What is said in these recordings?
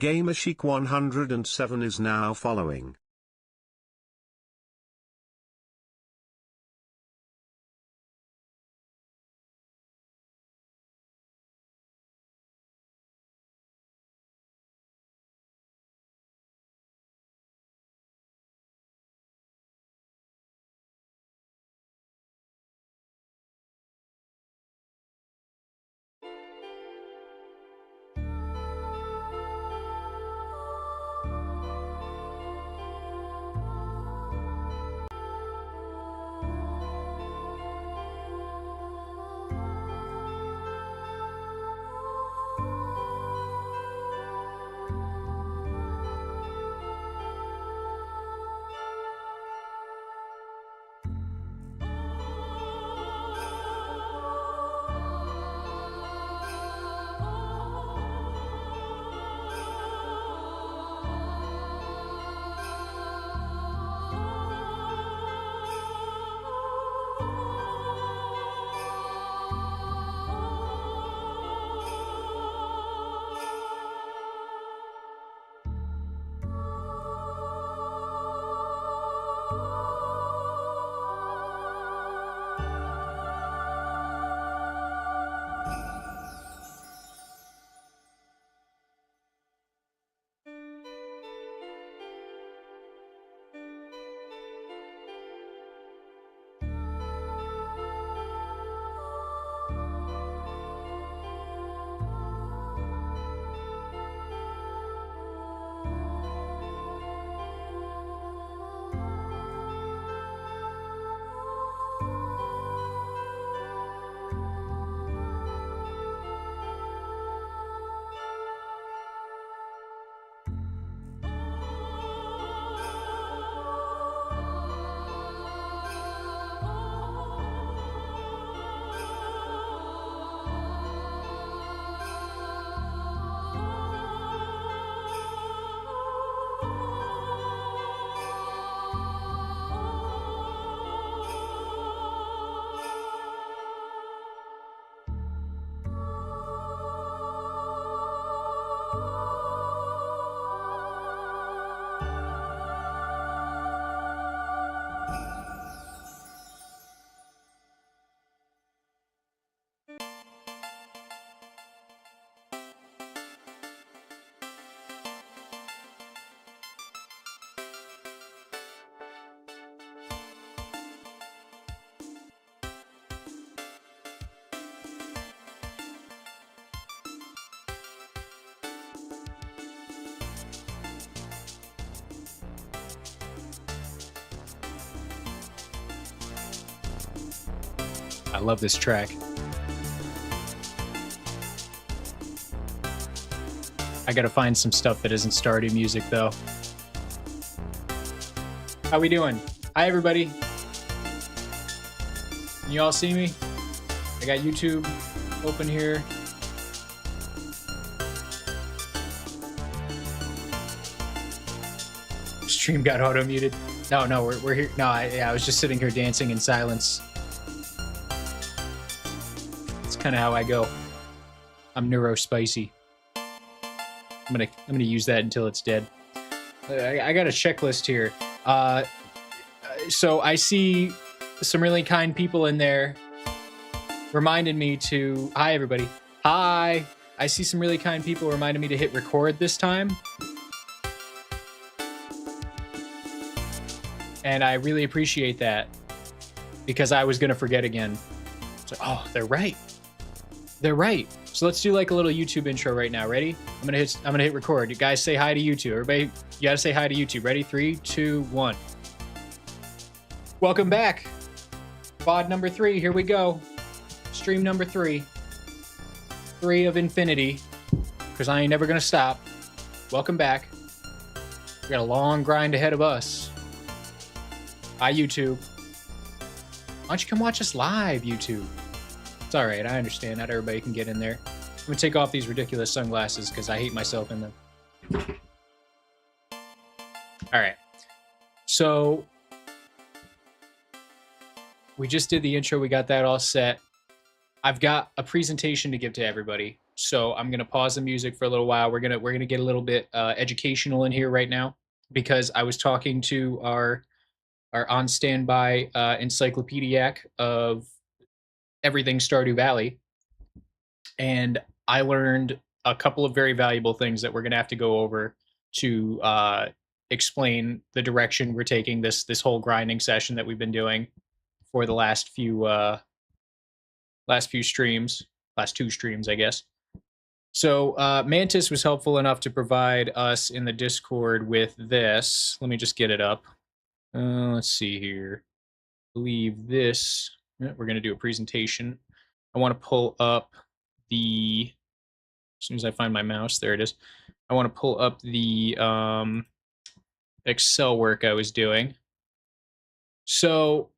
GamerChic107 is now following. I love this track. I gotta find some stuff that isn't Stardew music though. How we doing? Hi everybody. Can you all see me? I got YouTube open here. Stream got auto muted. No, we're here. No, I was just sitting here dancing in silence. It's kind of how I go. I'm neurospicy. I'm gonna use that until it's dead. I got a checklist here. So I see some really kind people in there reminding me to. Hi everybody. Hi. I see some really kind people reminding me to hit record this time. And I really appreciate that because I was gonna forget again. So, oh, they're right. They're right. So let's do like a little YouTube intro right now. Ready? I'm gonna hit record. You guys say hi to YouTube. Everybody, you gotta say hi to YouTube. Ready? 3, 2, 1. Welcome back. VOD number 3. Here we go. Stream number 3. 3 of infinity. Because I ain't never gonna stop. Welcome back. We got a long grind ahead of us. Hi, YouTube. Why don't you come watch us live, YouTube? It's all right. I understand. Not everybody can get in there. I'm going to take off these ridiculous sunglasses because I hate myself in them. All right. So we just did the intro. We got that all set. I've got a presentation to give to everybody, so I'm gonna pause the music for a little while. We're gonna get a little bit educational in here right now because I was talking to our on standby encyclopediac of everything Stardew Valley, and I learned a couple of very valuable things that we're gonna have to go over to explain the direction we're taking this whole grinding session that we've been doing for the last few streams, last two streams, I guess. So Mantis was helpful enough to provide us in the Discord with this. Let me just get it up. Let's see here. I believe this. We're going to do a presentation. I want to pull up the. As soon as I find my mouse, there it is. I want to pull up the Excel work I was doing. So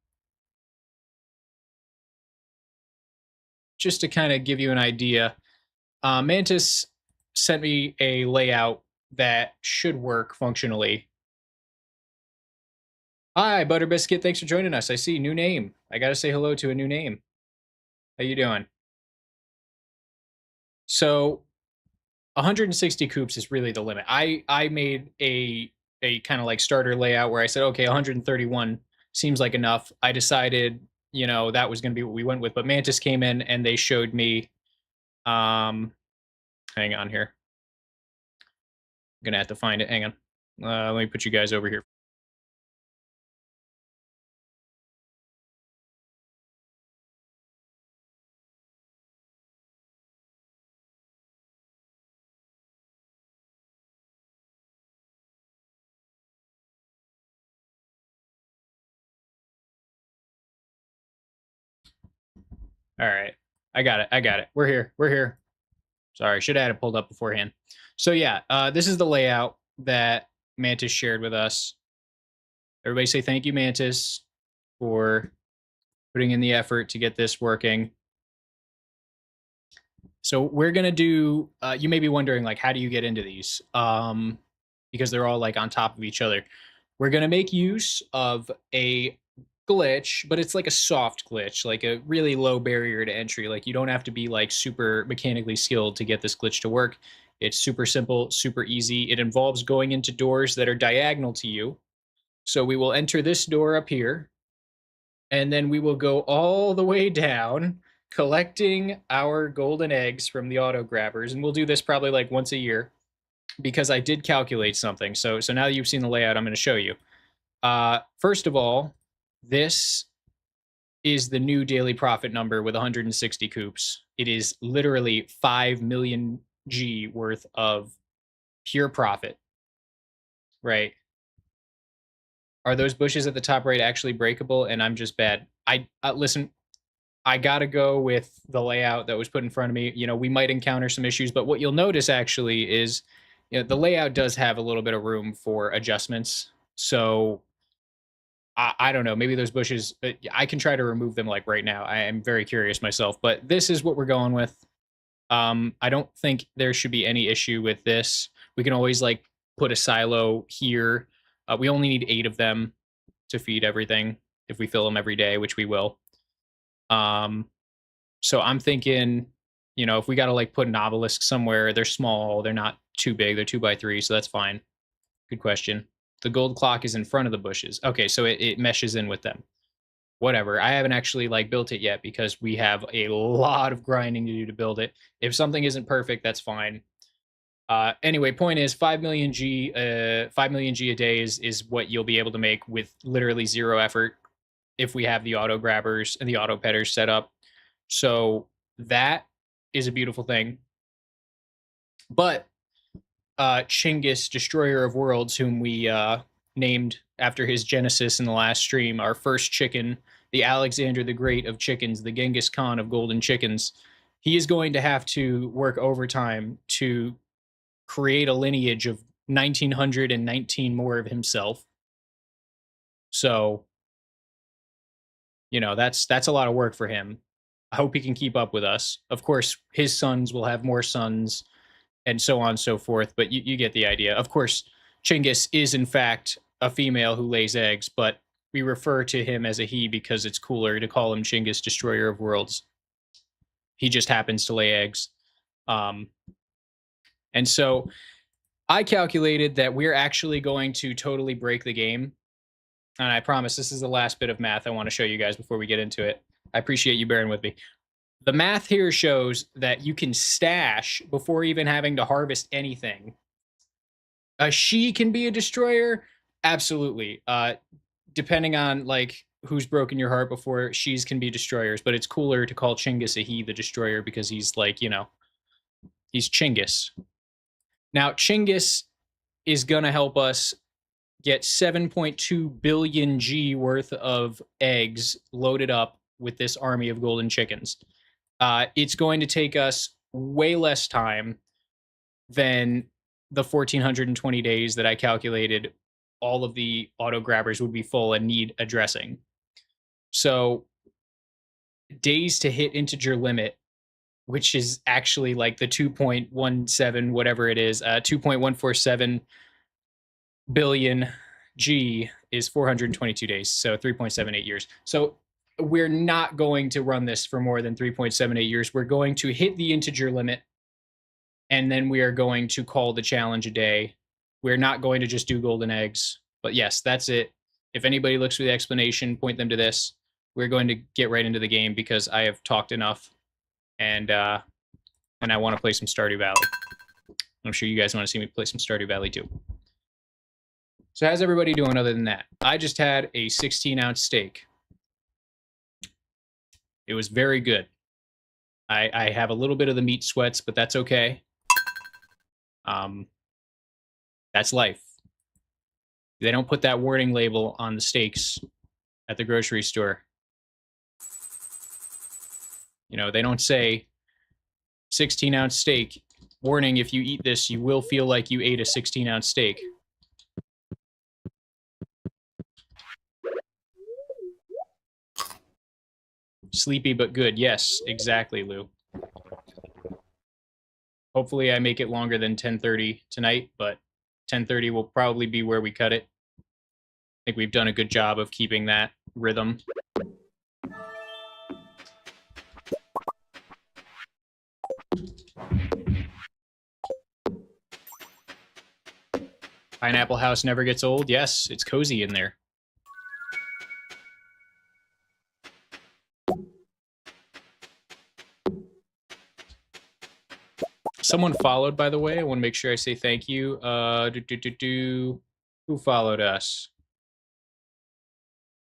just to kind of give you an idea, Mantis sent me a layout that should work functionally. Hi, Butterbiscuit. Thanks for joining us. I see new name. I got to say hello to a new name. How you doing? So 160 coops is really the limit. I made a kind of like starter layout where I said, okay, 131 seems like enough. I decided, that was going to be what we went with. But Mantis came in and they showed me, hang on here. I'm going to have to find it. Hang on. Let me put you guys over here. All right. I got it. We're here. Sorry, should have had it pulled up beforehand. So yeah, this is the layout that Mantis shared with us. Everybody say thank you, Mantis, for putting in the effort to get this working. So we're going to do, you may be wondering, like, how do you get into these? Because they're all, like, on top of each other. We're going to make use of a glitch, but it's like a soft glitch, like a really low barrier to entry. Like, you don't have to be, like, super mechanically skilled to get this glitch to work. It's super simple, super easy. It involves going into doors that are diagonal to you. So we will enter this door up here, and then we will go all the way down, collecting our golden eggs from the auto grabbers. And we'll do this probably like once a year because I did calculate something. So now that you've seen the layout, I'm going to show you. First of all, this is the new daily profit number with 160 coops. It is literally 5 million G worth of pure profit, right? Are those bushes at the top right actually breakable and I'm just bad? Listen, I got to go with the layout that was put in front of me. We might encounter some issues, but what you'll notice actually is, the layout does have a little bit of room for adjustments. So I don't know, maybe those bushes, I can try to remove them like right now. I am very curious myself, but this is what we're going with. I don't think there should be any issue with this. We can always like put a silo here. We only need 8 of them to feed everything if we fill them every day, which we will. So I'm thinking, if we got to like put an obelisk somewhere, they're small, they're not too big, they're 2x3, so that's fine. Good question. The gold clock is in front of the bushes. Okay, so it meshes in with them. Whatever. I haven't actually like built it yet because we have a lot of grinding to do to build it. If something isn't perfect, that's fine. Anyway, point is 5 million G a day is what you'll be able to make with literally 0 effort if we have the auto grabbers and the auto petters set up. So that is a beautiful thing. But Chinggis, Destroyer of Worlds, whom we named after his genesis in the last stream, our first chicken, the Alexander the Great of chickens, the Genghis Khan of golden chickens, he is going to have to work overtime to create a lineage of 1919 more of himself. So, that's a lot of work for him. I hope he can keep up with us. Of course, his sons will have more sons and so on and so forth, but you get the idea. Of course, Chinggis is in fact a female who lays eggs, but we refer to him as a he because it's cooler to call him Chinggis, Destroyer of Worlds. He just happens to lay eggs. And so I calculated that we're actually going to totally break the game. And I promise this is the last bit of math I want to show you guys before we get into it. I appreciate you bearing with me. The math here shows that you can stash before even having to harvest anything. A she can be a destroyer? Absolutely. Depending on like who's broken your heart before, she's can be destroyers, but it's cooler to call Chinggis a he the destroyer because he's like, you know, he's Chinggis. Now, Chinggis is going to help us get 7.2 billion G worth of eggs loaded up with this army of golden chickens. It's going to take us way less time than the 1,420 days that I calculated all of the auto grabbers would be full and need addressing. So days to hit integer limit, which is actually like the 2.17, whatever it is, 2.147 billion G is 422 days, so 3.78 years. So we're not going to run this for more than 3.78 years. We're going to hit the integer limit, and then we are going to call the challenge a day. We're not going to just do golden eggs. But yes, that's it. If anybody looks for the explanation, point them to this. We're going to get right into the game because I have talked enough, and I want to play some Stardew Valley. I'm sure you guys want to see me play some Stardew Valley too. So how's everybody doing other than that? I just had a 16-ounce steak. It was very good. I have a little bit of the meat sweats, but that's okay. That's life. They don't put that warning label on the steaks at the grocery store. You know, they don't say 16-ounce steak. Warning, if you eat this, you will feel like you ate a 16-ounce steak. Sleepy but good. Yes, exactly, Lou. Hopefully I make it longer than 10:30 tonight, but 10:30 will probably be where we cut it. I think we've done a good job of keeping that rhythm. Pineapple House never gets old. Yes, it's cozy in there. Someone followed, by the way. I want to make sure I say thank you. Who followed us?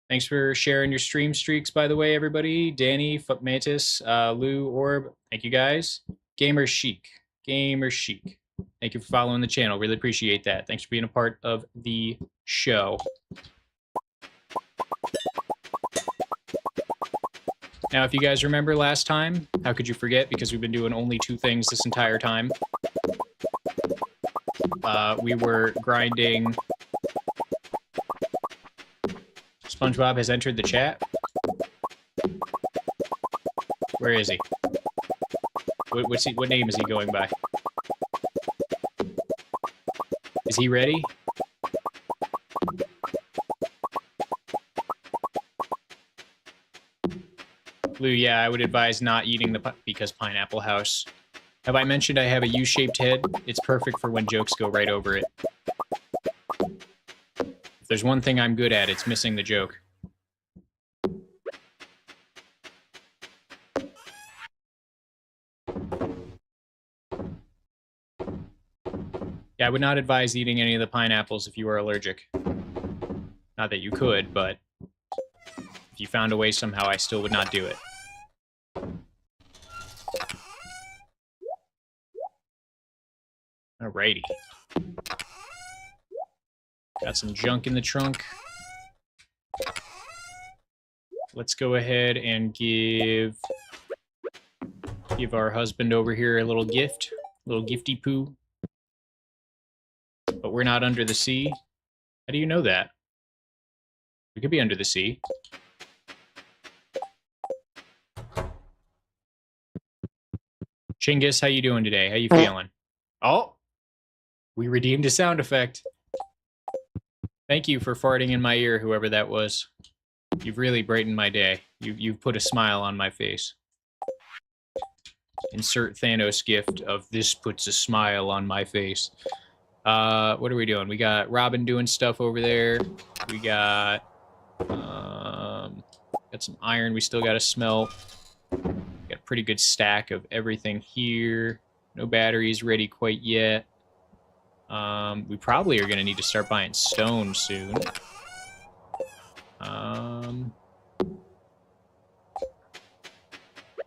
Thanks for sharing your stream streaks, by the way, everybody. Danny, Mantis, Lou, Orb. Thank you, guys. Gamer Chic. Gamer Chic. Thank you for following the channel. Really appreciate that. Thanks for being a part of the show. Now, if you guys remember last time, how could you forget? Because we've been doing only two things this entire time. We were grinding. SpongeBob has entered the chat. Where is he? What name is he going by? Is he ready? Lou, yeah, I would advise not eating because Pineapple House. Have I mentioned I have a U-shaped head? It's perfect for when jokes go right over it. If there's one thing I'm good at, it's missing the joke. Yeah, I would not advise eating any of the pineapples if you are allergic. Not that you could, but if you found a way somehow, I still would not do it. Alrighty. Got some junk in the trunk. Let's go ahead and give our husband over here a little gift. A little gifty poo. But we're not under the sea. How do you know that? We could be under the sea. Chinggis, how you doing today? How you feeling? Oh! We redeemed a sound effect. Thank you for farting in my ear, whoever that was. You've really brightened my day. You've put a smile on my face. Insert Thanos gift of this puts a smile on my face. What are we doing? We got Robin doing stuff over there. We got some iron we still got to smelt. Got a pretty good stack of everything here. No batteries ready quite yet. We probably are going to need to start buying stone soon.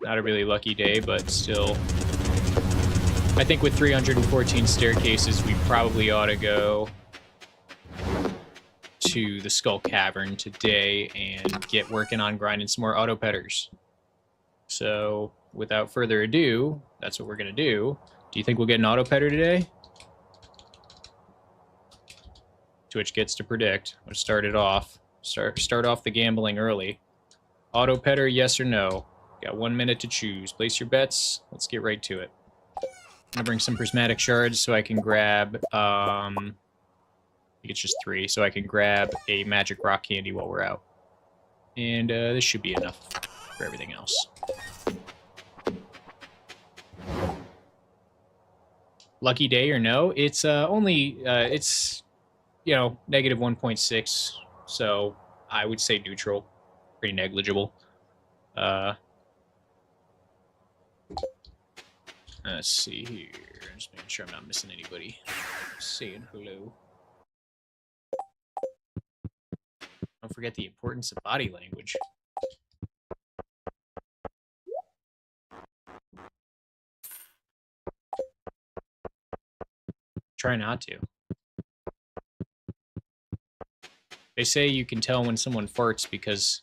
Not a really lucky day, but still. I think with 314 staircases, we probably ought to go to the Skull Cavern today and get working on grinding some more auto petters. So, without further ado, that's what we're going to do. Do you think we'll get an auto petter today? Twitch gets to predict. Let's start it off. Start off the gambling early. Auto petter, yes or no? Got 1 minute to choose. Place your bets. Let's get right to it. I'm gonna bring some prismatic shards so I can grab, I think it's just 3, so I can grab a magic rock candy while we're out. And this should be enough for everything else. Lucky day or no? It's only, it's, you know, negative 1.6, so I would say neutral. Pretty negligible. Let's see here. Just making sure I'm not missing anybody. Saying hello. Don't forget the importance of body language. Try not to. They say you can tell when someone farts because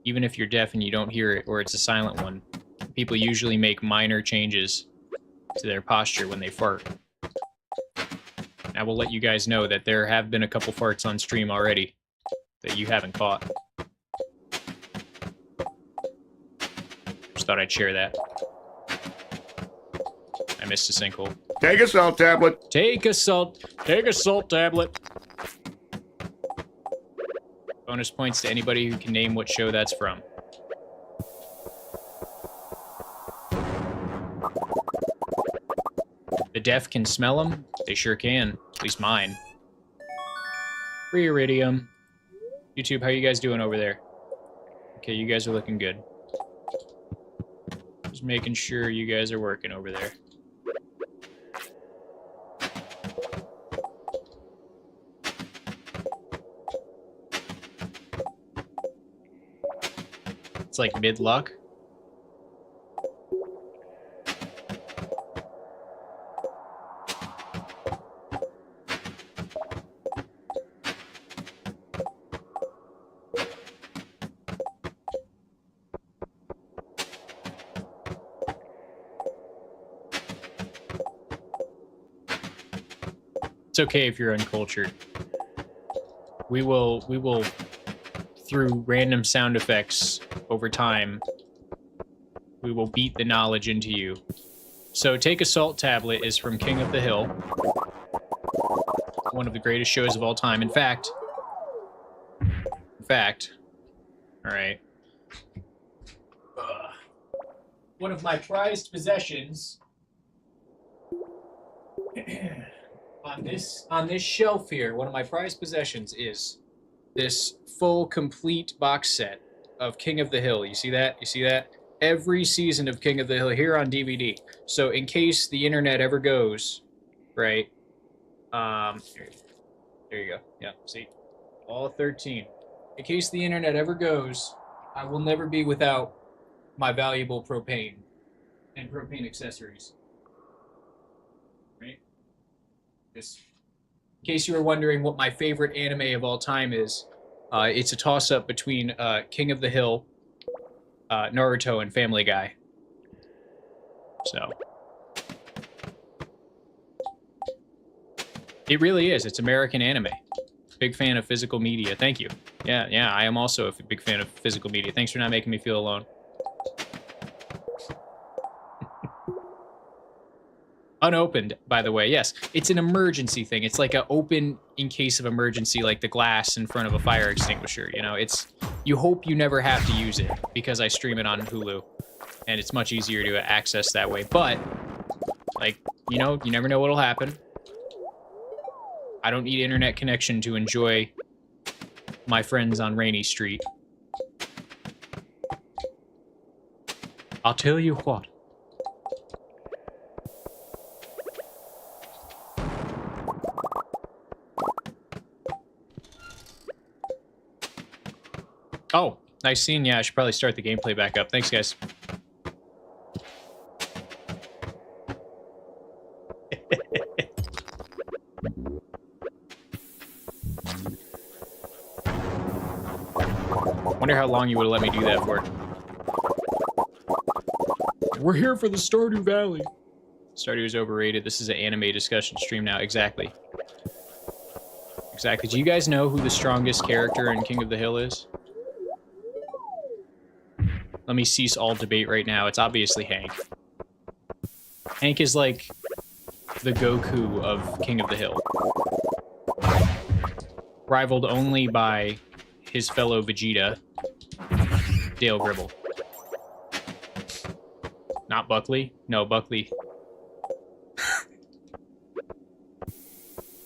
even if you're deaf and you don't hear it, or it's a silent one, people usually make minor changes to their posture when they fart. I will let you guys know that there have been a couple farts on stream already that you haven't caught. Just thought I'd share that. I missed a sinkhole. Take a salt tablet. Take a salt tablet. Bonus points to anybody who can name what show that's from. The deaf can smell them? They sure can. At least mine. Free iridium. YouTube, how you guys doing over there? Okay, you guys are looking good. Just making sure you guys are working over there. It's like mid-luck. It's okay if you're uncultured. We will through random sound effects over time, we will beat the knowledge into you. So Take a Salt Tablet is from King of the Hill. One of the greatest shows of all time. In fact, all right. One of my prized possessions on this shelf here, one of my prized possessions is this full, complete box set of King of the Hill. You see that? You see that? Every season of King of the Hill here on DVD. So in case the internet ever goes, right? There you go. Yeah, see? All 13. In case the internet ever goes, I will never be without my valuable propane and propane accessories. Right? Just in case you were wondering what my favorite anime of all time is, it's a toss-up between King of the Hill, Naruto, and Family Guy. So it really is. It's American anime. Big fan of physical media. Thank you. Yeah, I am also a big fan of physical media. Thanks for not making me feel alone. Unopened, by the way. Yes, it's an emergency thing. It's like a open in case of emergency, like the glass in front of a fire extinguisher. You know, it's, you hope you never have to use it because I stream it on Hulu and it's much easier to access that way. But, like, you know, you never know what'll happen. I don't need internet connection to enjoy my friends on Rainy Street. I'll tell you what. Oh, nice scene. Yeah, I should probably start the gameplay back up. Thanks, guys. Wonder how long you would have let me do that for. We're here for the Stardew Valley. Stardew is overrated. This is an anime discussion stream now. Exactly. Exactly. Do you guys know who the strongest character in King of the Hill is? Let me cease all debate right now. It's obviously Hank. Hank is like the Goku of King of the Hill. Rivaled only by his fellow Vegeta, Dale Gribble. Not Buckley? No, Buckley.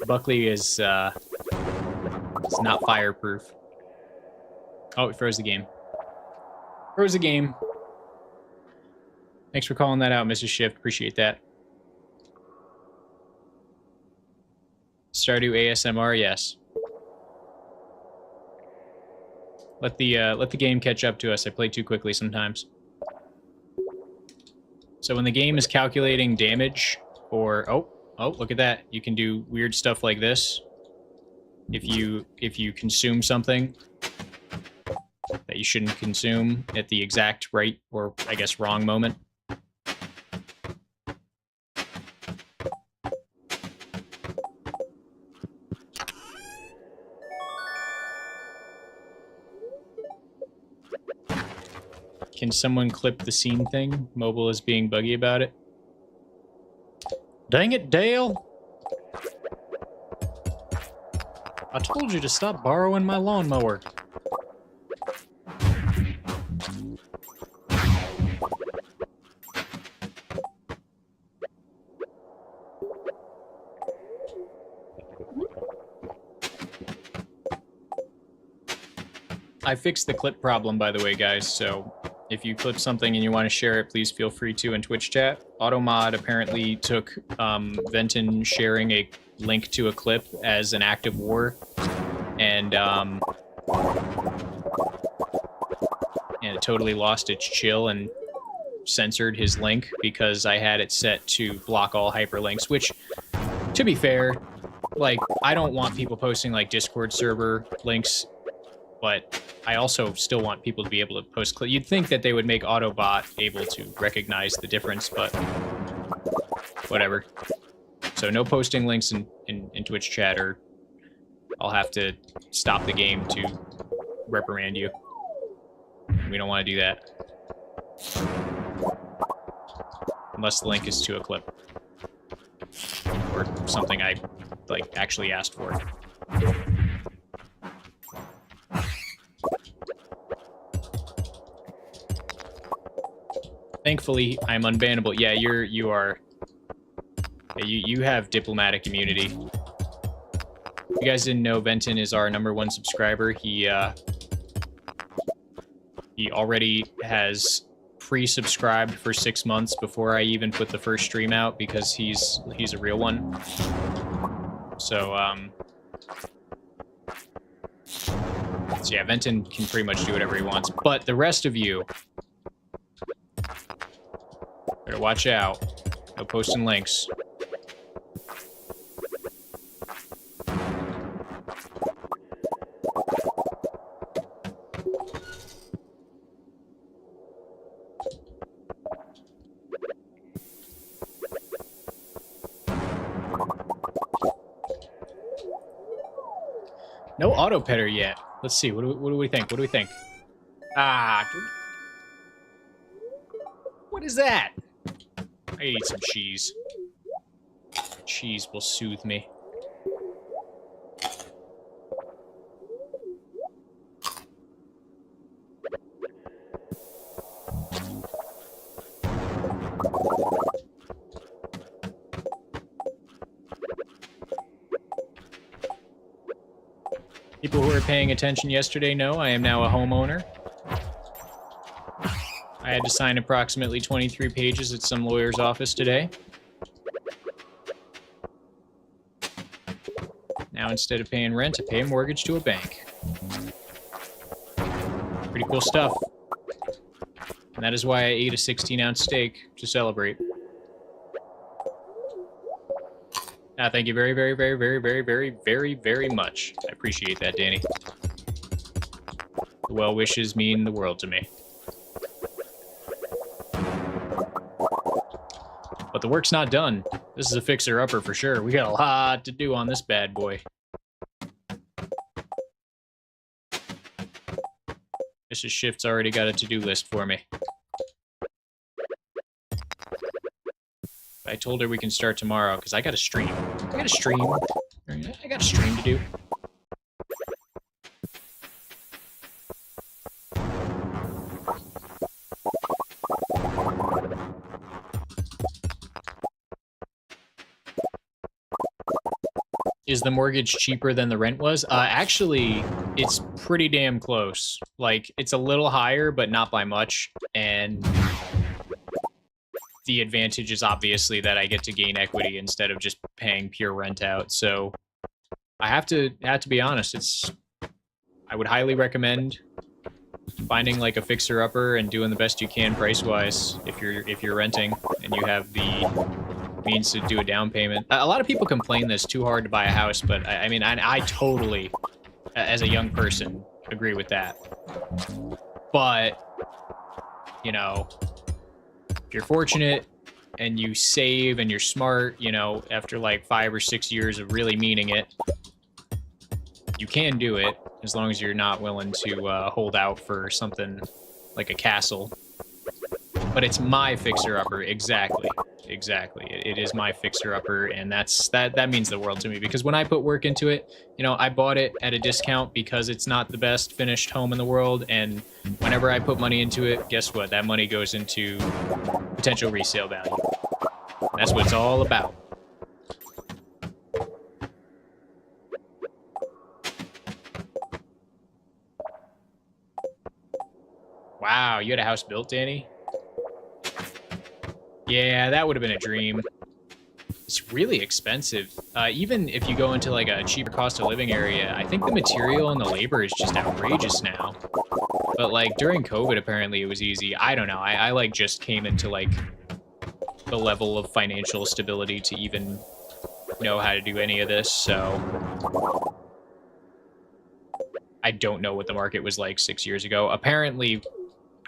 Buckley is not fireproof. Oh, it froze the game. Froze the game. Thanks for calling that out, Mrs. Shift. Appreciate that. Stardew ASMR, yes. Let the game catch up to us. I play too quickly sometimes. So when the game is calculating damage, or oh, look at that. You can do weird stuff like this. If you consume something that you shouldn't consume at the exact right, or I guess wrong moment. Can someone clip the scene thing? Mobile is being buggy about it. Dang it, Dale! I told you to stop borrowing my lawnmower. I fixed the clip problem, by the way, guys, so if you clip something and you want to share it, please feel free to in Twitch chat. Automod apparently took Venton sharing a link to a clip as an act of war, and it totally lost its chill and censored his link because I had it set to block all hyperlinks, which, to be fair, like, I don't want people posting, like, Discord server links, but I also still want people to be able to post clips. You'd think that they would make Autobot able to recognize the difference, but whatever. So no posting links in Twitch chat, or I'll have to stop the game to reprimand you. We don't want to do that. Unless the link is to a clip. Or something I, like, actually asked for. Thankfully, I'm unbannable. Yeah, you are. Yeah, you have diplomatic immunity. If you guys didn't know, Venton is our #1 subscriber. He already has pre-subscribed for 6 months before I even put the first stream out because he's a real one. So so yeah, Venton can pretty much do whatever he wants. But the rest of you, better watch out. No posting links. No auto petter yet. Let's see. What do we think? What do we think? Ah. What is that? I eat some cheese. Cheese will soothe me. People who were paying attention yesterday know I am now a homeowner. I had to sign approximately 23 pages at some lawyer's office today. Now instead of paying rent, I pay a mortgage to a bank. Pretty cool stuff. And that is why I ate a 16-ounce steak to celebrate. Thank you very, very, very, very, very, very, very, very much. I appreciate that, Danny. The well wishes mean the world to me. But the work's not done. This is a fixer-upper for sure. We got a lot to do on this bad boy. Mrs. Shift's already got a to-do list for me. I told her we can start tomorrow, because I got a stream. I got a stream to do. Is the mortgage cheaper than the rent was? Actually, it's pretty damn close. Like, it's a little higher, but not by much. And the advantage is obviously that I get to gain equity instead of just paying pure rent out. So I have to be honest. I would highly recommend finding like a fixer-upper and doing the best you can price-wise if you're renting and you have the means to do a down payment. A lot of people complain that it's too hard to buy a house, but I mean, I totally, as a young person, agree with that. But, you know, if you're fortunate and you save and you're smart, you know, after like 5 or 6 years of really meaning it, you can do it as long as you're not willing to hold out for something like a castle. But it's my fixer-upper, exactly. Exactly. It is my fixer-upper, and that means the world to me, because when I put work into it, you know, I bought it at a discount because it's not the best finished home in the world, and whenever I put money into it, guess what? That money goes into potential resale value. That's what it's all about. Wow, you had a house built, Danny? Yeah, that would have been a dream. It's really expensive. Even if you go into like a cheaper cost of living area, I think the material and the labor is just outrageous now. But like during COVID, apparently it was easy. I don't know. I like just came into like the level of financial stability to even know how to do any of this. So I don't know what the market was like 6 years ago. Apparently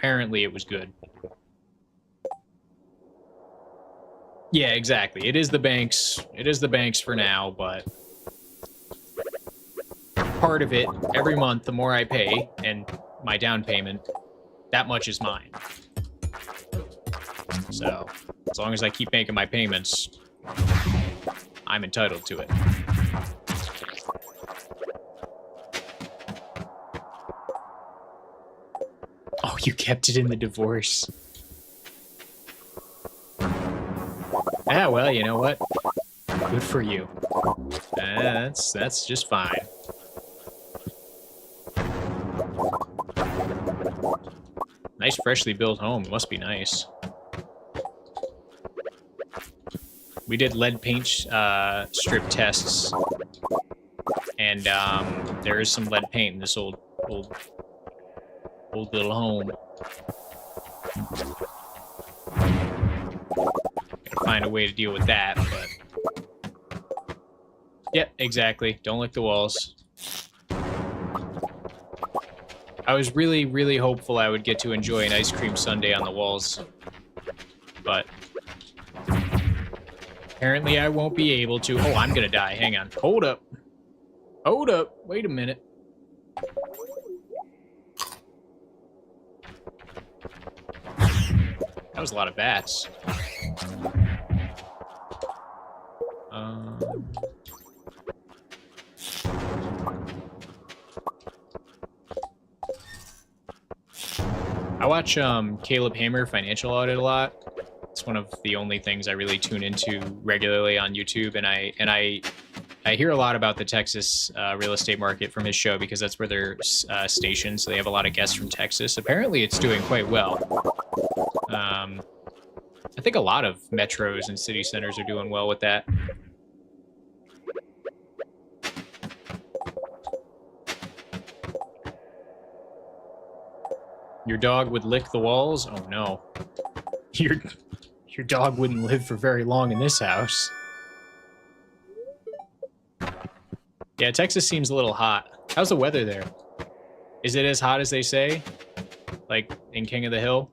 it was good. Yeah, exactly. It is the banks. It is the banks for now, but part of it, every month, the more I pay, and my down payment, that much is mine. So, as long as I keep making my payments, I'm entitled to it. Oh, you kept it in the divorce. Yeah, well, you know what? Good for you. That's just fine. Nice freshly built home. It must be nice. We did lead paint strip tests, and there is some lead paint in this old little home. Find a way to deal with that, but yep, exactly. Don't lick the walls. I was really hopeful I would get to enjoy an ice cream sundae on the walls, but apparently I won't be able to. Oh, I'm gonna die. Hang on. Hold up. Hold up. Wait a minute. That was a lot of bats. I watch Caleb Hamer Financial Audit a lot. It's one of the only things I really tune into regularly on YouTube, and I I hear a lot about the Texas real estate market from his show because that's where they're stationed. So they have a lot of guests from Texas. Apparently, it's doing quite well. I think a lot of metros and city centers are doing well with that. Your dog would lick the walls? Oh no. Your dog wouldn't live for very long in this house. Yeah, Texas seems a little hot. How's the weather there? Is it as hot as they say? Like in King of the Hill?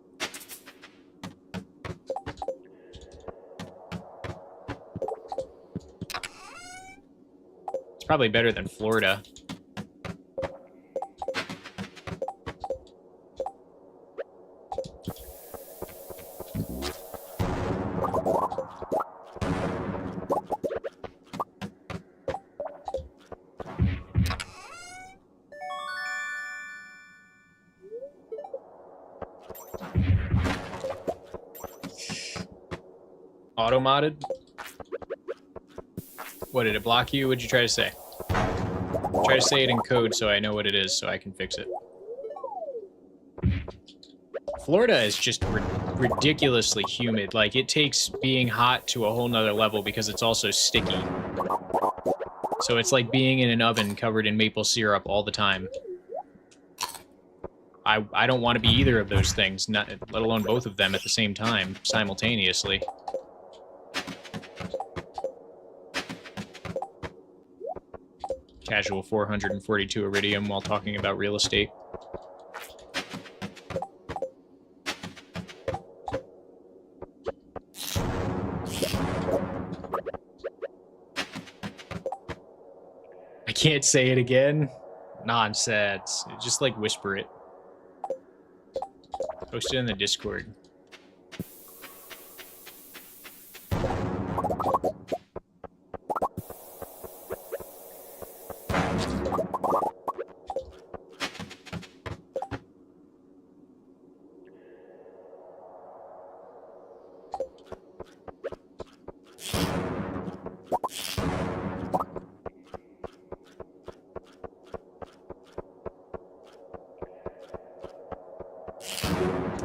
It's probably better than Florida. Auto-modded? What, did it block you? What'd you try to say? Try to say it in code so I know what it is so I can fix it. Florida is just ridiculously humid. Like, it takes being hot to a whole nother level because it's also sticky. So it's like being in an oven covered in maple syrup all the time. I don't want to be either of those things, not, let alone both of them at the same time, simultaneously. Casual 442 iridium while talking about real estate. I can't say it again. Nonsense. Just like whisper it. Post it in the Discord.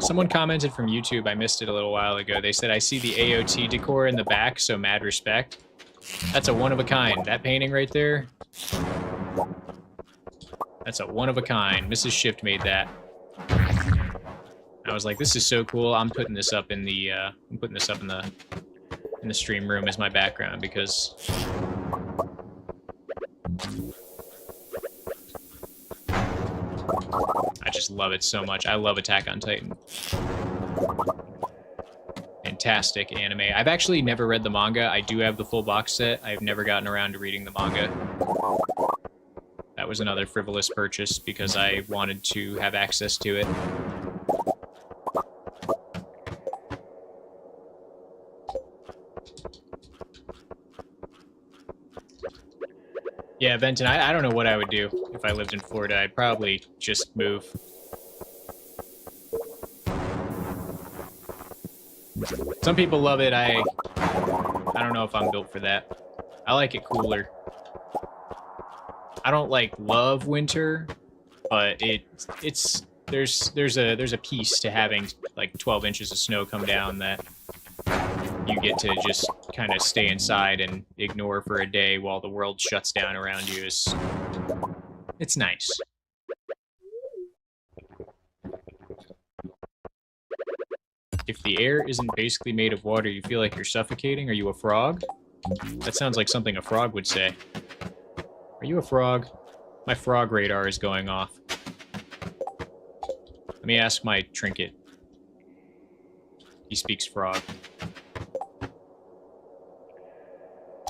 Someone commented from YouTube, I missed it a little while ago. They said, I see the AOT decor in the back, so mad respect. That's a one-of-a-kind. That painting right there, that's a one-of-a-kind. Mrs. Shift made that. I was like, this is so cool. I'm putting this up in the in the stream room as my background because I just love it so much. I love Attack on Titan. Fantastic anime. I've actually never read the manga. I do have the full box set. I've never gotten around to reading the manga. That was another frivolous purchase because I wanted to have access to it. Yeah, Venton, I don't know what I would do if I lived in Florida. I'd probably just move. Some people love it. I don't know if I'm built for that. I like it cooler. I don't like love winter, but there's a piece to having like 12 inches of snow come down that you get to just kind of stay inside and ignore for a day while the world shuts down around you. It's nice. If the air isn't basically made of water, you feel like you're suffocating. Are you a frog? That sounds like something a frog would say. Are you a frog? My frog radar is going off. Let me ask my trinket. He speaks frog.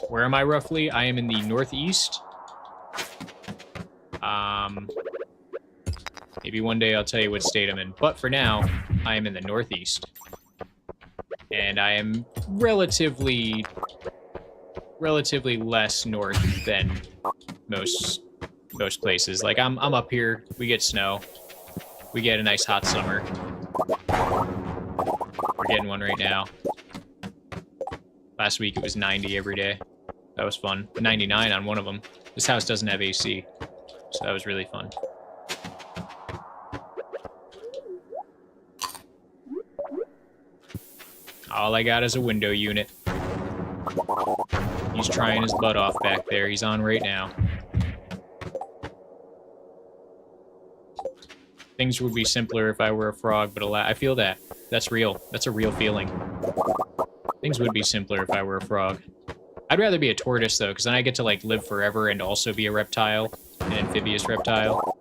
Where am I roughly? I am in the northeast. Maybe one day I'll tell you what state I'm in. But for now, I am in the northeast. And I am relatively less north than most places. Like I'm up here, we get snow. We get a nice hot summer. We're getting one right now. Last week it was 90 every day. That was fun. 99 on one of them. This house doesn't have AC, so that was really fun. All I got is a window unit. He's trying his butt off back there. He's on right now. Things would be simpler if I were a frog, but I feel that. That's real. That's a real feeling. Things would be simpler if I were a frog. I'd rather be a tortoise, though, because then I get to, like, live forever and also be a reptile. An amphibious reptile.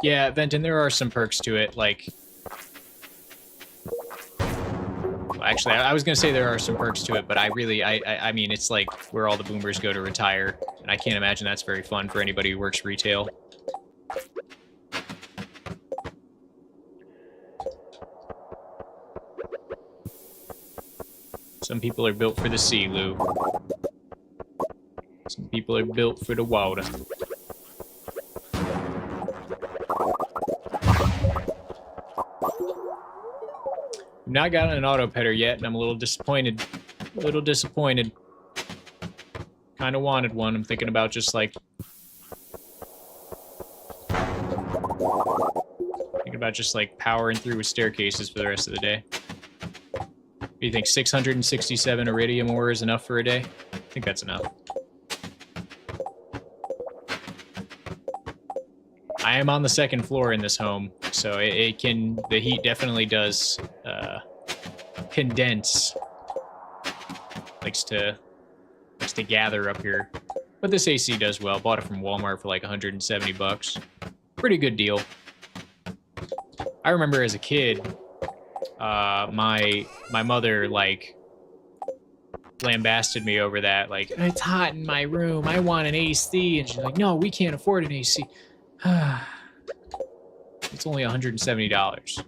Yeah, Venton, there are some perks to it, like... Well, actually, I was going to say there are some perks to it, but I mean, it's like where all the boomers go to retire, and I can't imagine that's very fun for anybody who works retail. Some people are built for the sea, Lou. Some people are built for the water. I've not gotten an auto petter yet, and I'm a little disappointed. A little disappointed. Kind of wanted one. I'm thinking about just like... powering through with staircases for the rest of the day. What do you think, 667 iridium ore is enough for a day? I think that's enough. I am on the second floor in this home, so the heat definitely does condense. Likes to gather up here. But this AC does well. Bought it from Walmart for like 170 bucks. Pretty good deal. I remember as a kid, my mother, like, lambasted me over that. Like, it's hot in my room. I want an AC. And she's like, no, we can't afford an AC. It's only $170.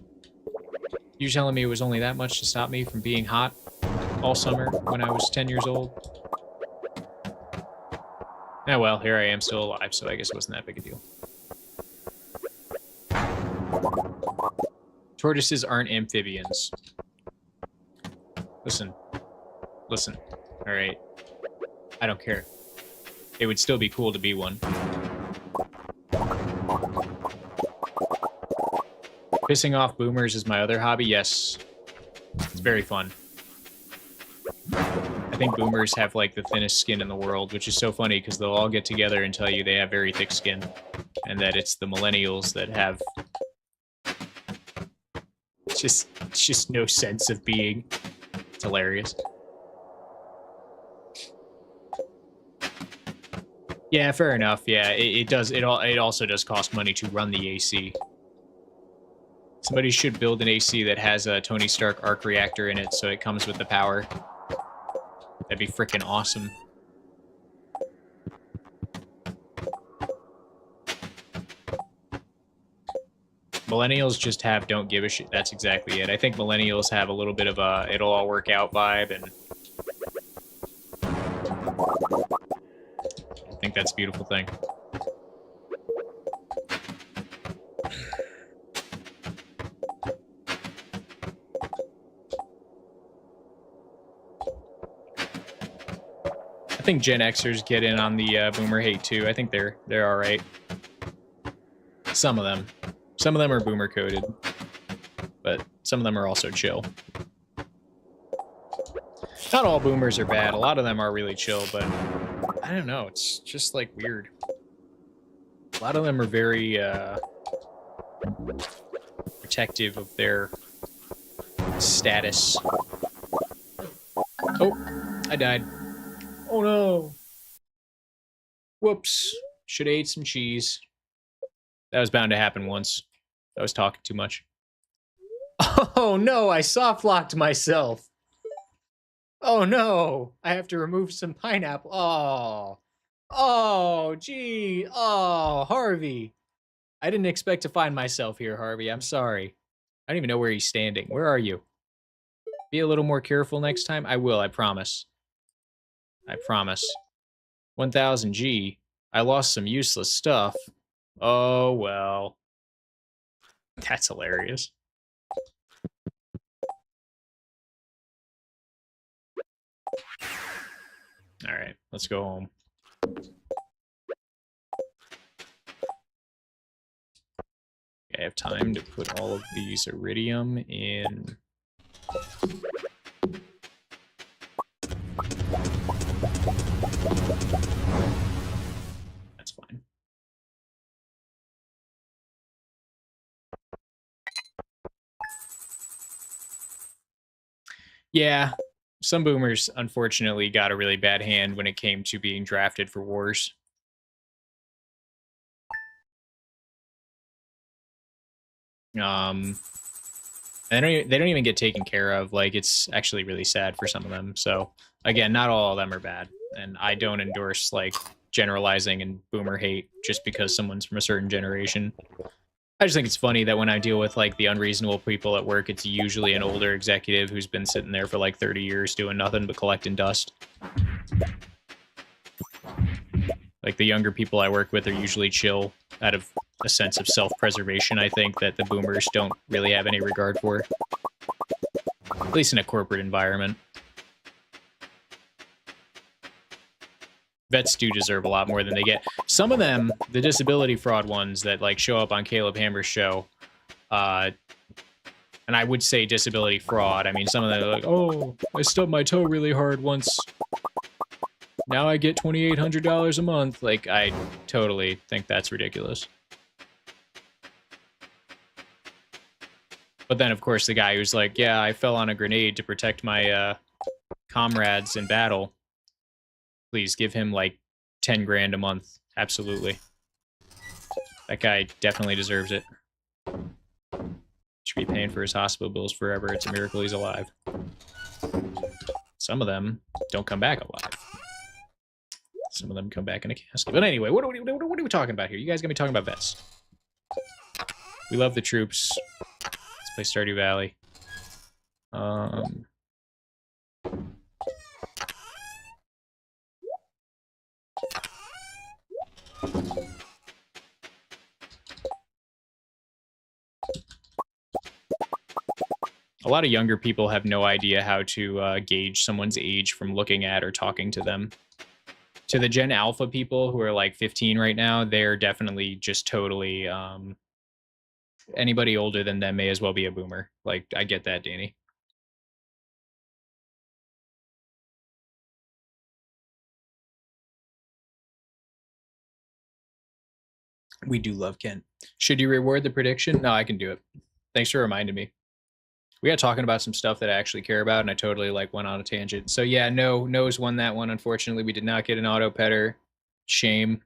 You're telling me it was only that much to stop me from being hot all summer when I was 10 years old? Oh well, here I am still alive, so I guess it wasn't that big a deal. Tortoises aren't amphibians. Listen. Listen. Alright. I don't care. It would still be cool to be one. Pissing off boomers is my other hobby, yes. It's very fun. I think boomers have, like, the thinnest skin in the world, which is so funny, because they'll all get together and tell you they have very thick skin. And that it's the millennials that have... just no sense of being. It's hilarious. Yeah, fair enough. Yeah, it also does cost money to run the AC. Somebody should build an AC that has a Tony Stark arc reactor in it, so it comes with the power. That'd be freaking awesome. Millennials just don't give a shit. That's exactly it. I think millennials have a little bit of a it'll all work out vibe, and I think that's a beautiful thing. I think Gen Xers get in on the boomer hate too. I think they're all right. Some of them. Some of them are boomer coded, but some of them are also chill. Not all boomers are bad. A lot of them are really chill, but I don't know. It's just like weird. A lot of them are very protective of their status. Oh, I died. Oh no. Whoops. Should have ate some cheese. That was bound to happen once. I was talking too much. Oh no, I soft locked myself. Oh no, I have to remove some pineapple. Oh. Oh, gee. Oh, Harvey. I didn't expect to find myself here, Harvey. I'm sorry. I don't even know where he's standing. Where are you? Be a little more careful next time. I will, I promise. I promise. 1000 G. I lost some useless stuff. Oh, well. That's hilarious. All right, let's go home. I have time to put all of these iridium in. That's fine. Yeah, some boomers unfortunately got a really bad hand when it came to being drafted for wars. They don't even get taken care of. Like, it's actually really sad for some of them. So again, not all of them are bad, and I don't endorse like generalizing and boomer hate just because someone's from a certain generation. I just think it's funny that when I deal with like the unreasonable people at work, it's usually an older executive who's been sitting there for like 30 years doing nothing but collecting dust. Like, the younger people I work with are usually chill out of a sense of self-preservation, I think, that the boomers don't really have any regard for. At least in a corporate environment. Vets do deserve a lot more than they get. Some of them, the disability fraud ones that like show up on Caleb Hammer's show, and I would say disability fraud. I mean, some of them are like, oh, I stubbed my toe really hard once. Now I get $2,800 a month. Like, I totally think that's ridiculous. But then, of course, the guy who's like, yeah, I fell on a grenade to protect my comrades in battle. Please give him like 10 grand a month. Absolutely. That guy definitely deserves it. Should be paying for his hospital bills forever. It's a miracle he's alive. Some of them don't come back alive. Some of them come back in a casket. But anyway, what are we talking about here? You guys gonna be talking about vets. We love the troops. Let's play Stardew Valley. A lot of younger people have no idea how to gauge someone's age from looking at or talking to them. To the Gen Alpha people who are like 15 right now, they're definitely just totally... anybody older than them may as well be a boomer. Like, I get that, Danny. We do love Kent. Should you reward the prediction? No, I can do it. Thanks for reminding me. We got talking about some stuff that I actually care about, and I totally like went on a tangent. So yeah, No's won that one. Unfortunately, we did not get an auto petter. Shame.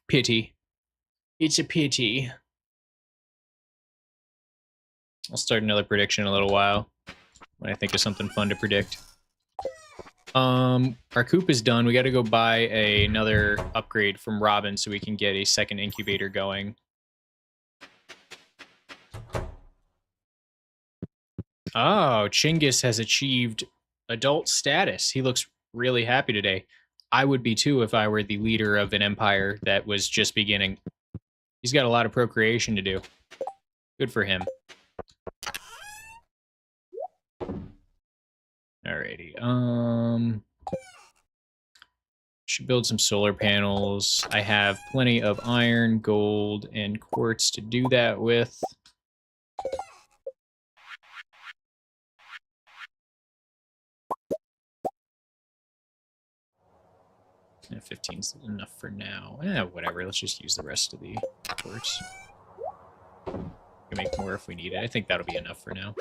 Pity. It's a pity. I'll start another prediction in a little while when I think of something fun to predict. Our coop is done. We got to go buy another upgrade from Robin so we can get a second incubator going. Oh, Chinggis has achieved adult status. He looks really happy today. I would be too if I were the leader of an empire that was just beginning. He's got a lot of procreation to do. Good for him. Alrighty. Should build some solar panels. I have plenty of iron, gold, and quartz to do that with. Yeah, 15's enough for now. Whatever. Let's just use the rest of the quartz. We can make more if we need it. I think that'll be enough for now.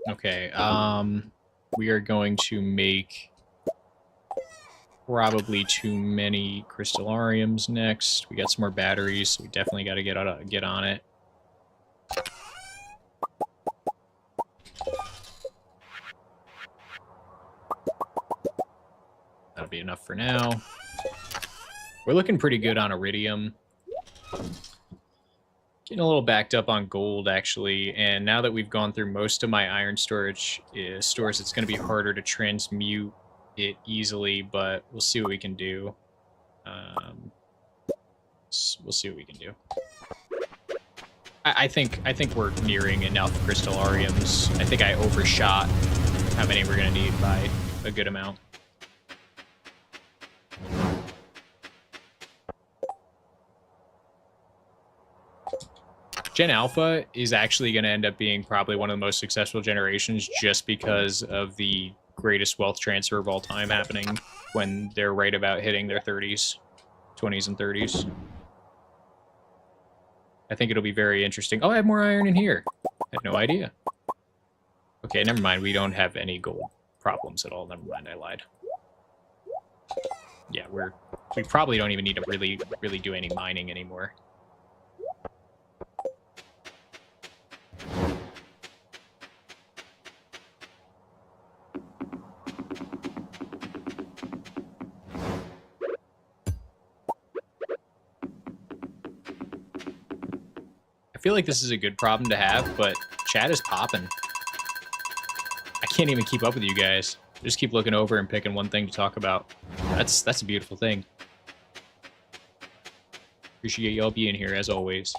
Okay, we are going to make probably too many Crystalariums next. We got some more batteries, so we definitely got to get on it. That'll be enough for now. We're looking pretty good on iridium. Getting a little backed up on gold, actually. And now that we've gone through most of my iron storage stores, it's going to be harder to transmute it easily, but we'll see what we can do. We'll see what we can do. I think we're nearing enough crystalariums. I think I overshot how many we're going to need by a good amount. Gen Alpha is actually going to end up being probably one of the most successful generations just because of the greatest wealth transfer of all time happening when they're right about hitting their 30s, 20s, and 30s. I think it'll be very interesting. Oh, I have more iron in here. I had no idea. Okay, never mind. We don't have any gold problems at all. Never mind, I lied. Yeah, we probably don't even need to really do any mining anymore. I feel like this is a good problem to have, but chat is popping. I can't even keep up with you guys. Just keep looking over and picking one thing to talk about. That's a beautiful thing. Appreciate y'all being here, as always.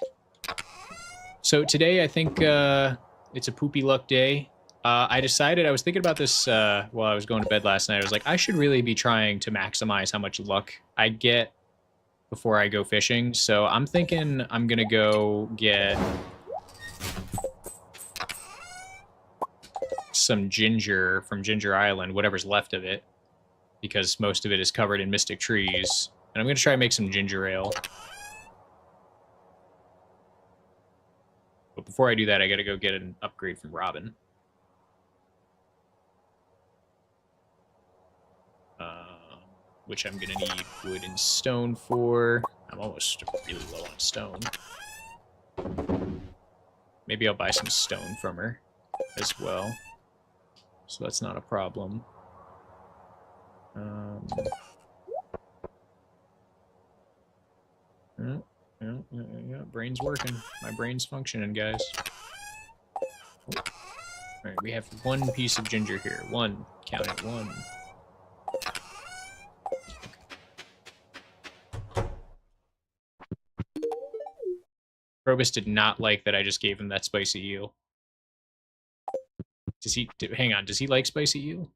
So today, I think it's a poopy luck day. I decided, I was thinking about this while I was going to bed last night. I was like, I should really be trying to maximize how much luck I get before I go fishing. So I'm thinking I'm going to go get some ginger from Ginger Island, whatever's left of it, because most of it is covered in mystic trees. And I'm going to try and make some ginger ale. But before I do that, I got to go get an upgrade from Robin. Which I'm going to need wood and stone for. I'm almost really low on stone. Maybe I'll buy some stone from her as well. So that's not a problem. Yeah, brain's working. My brain's functioning, guys. Oh. Alright, we have one piece of ginger here. One. Count it. One. Probus did not like that I just gave him that spicy eel. Does he... hang on, does he like spicy eel?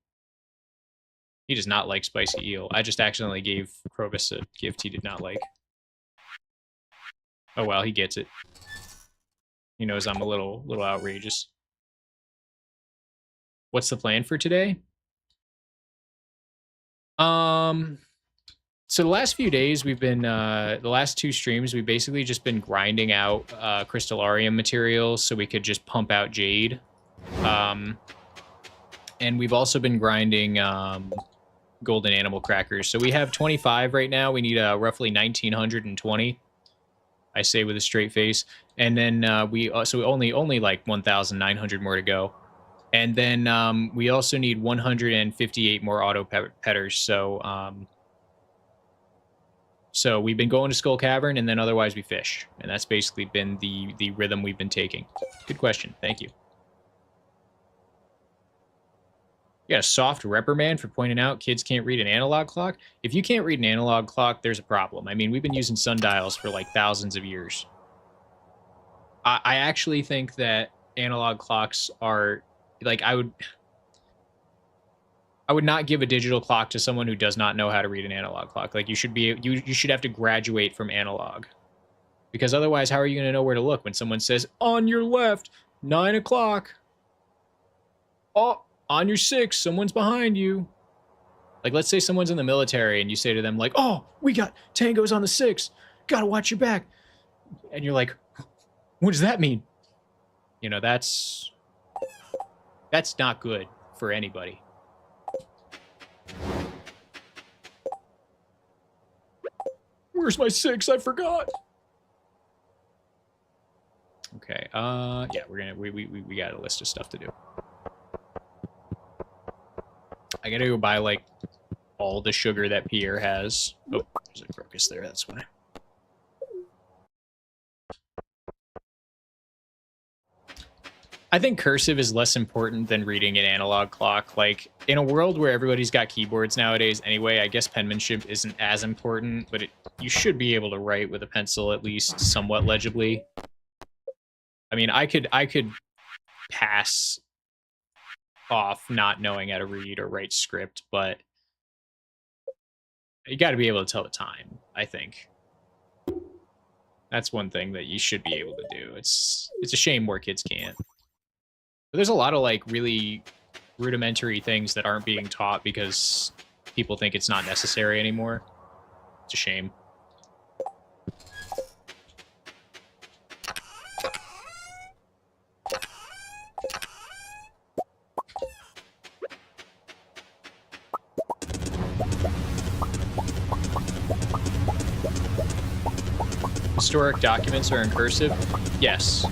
He does not like spicy eel. I just accidentally gave Probus a gift he did not like. Oh well, he gets it. He knows I'm a little outrageous. What's the plan for today? So the last few days we've been, the last two streams, we've basically just been grinding out Crystalarium materials so we could just pump out Jade. And we've also been grinding golden animal crackers. So we have 25 right now. We need roughly 1,920. I say with a straight face. And then so only like 1,900 more to go. And then we also need 158 more auto petters. So we've been going to Skull Cavern, and then otherwise we fish. And that's basically been the rhythm we've been taking. Good question. Thank you. You got a soft reprimand for pointing out kids can't read an analog clock. If you can't read an analog clock, there's a problem. I mean, we've been using sundials for like thousands of years. I actually think that analog clocks are... like, I would not give a digital clock to someone who does not know how to read an analog clock. Like, you should have to graduate from analog. Because otherwise, how are you going to know where to look when someone says, on your left, 9 o'clock. Oh, on your 6, someone's behind you. Like, let's say someone's in the military and you say to them, like, oh, we got tangos on the 6. Gotta watch your back. And you're like, what does that mean? You know, that's not good for anybody. Where's my 6? I forgot. Okay. Yeah, we got a list of stuff to do. I gotta go buy like all the sugar that Pierre has. Oh, There's a crocus there, that's why. I think cursive is less important than reading an analog clock. Like, in a world where everybody's got keyboards nowadays anyway, I guess penmanship isn't as important, but you should be able to write with a pencil at least somewhat legibly. I mean, I could pass off not knowing how to read or write script, but you got to be able to tell the time, I think. That's one thing that you should be able to do. It's a shame more kids can't. But there's a lot of like really rudimentary things that aren't being taught because people think it's not necessary anymore. It's a shame. Historic documents are in cursive? Yes.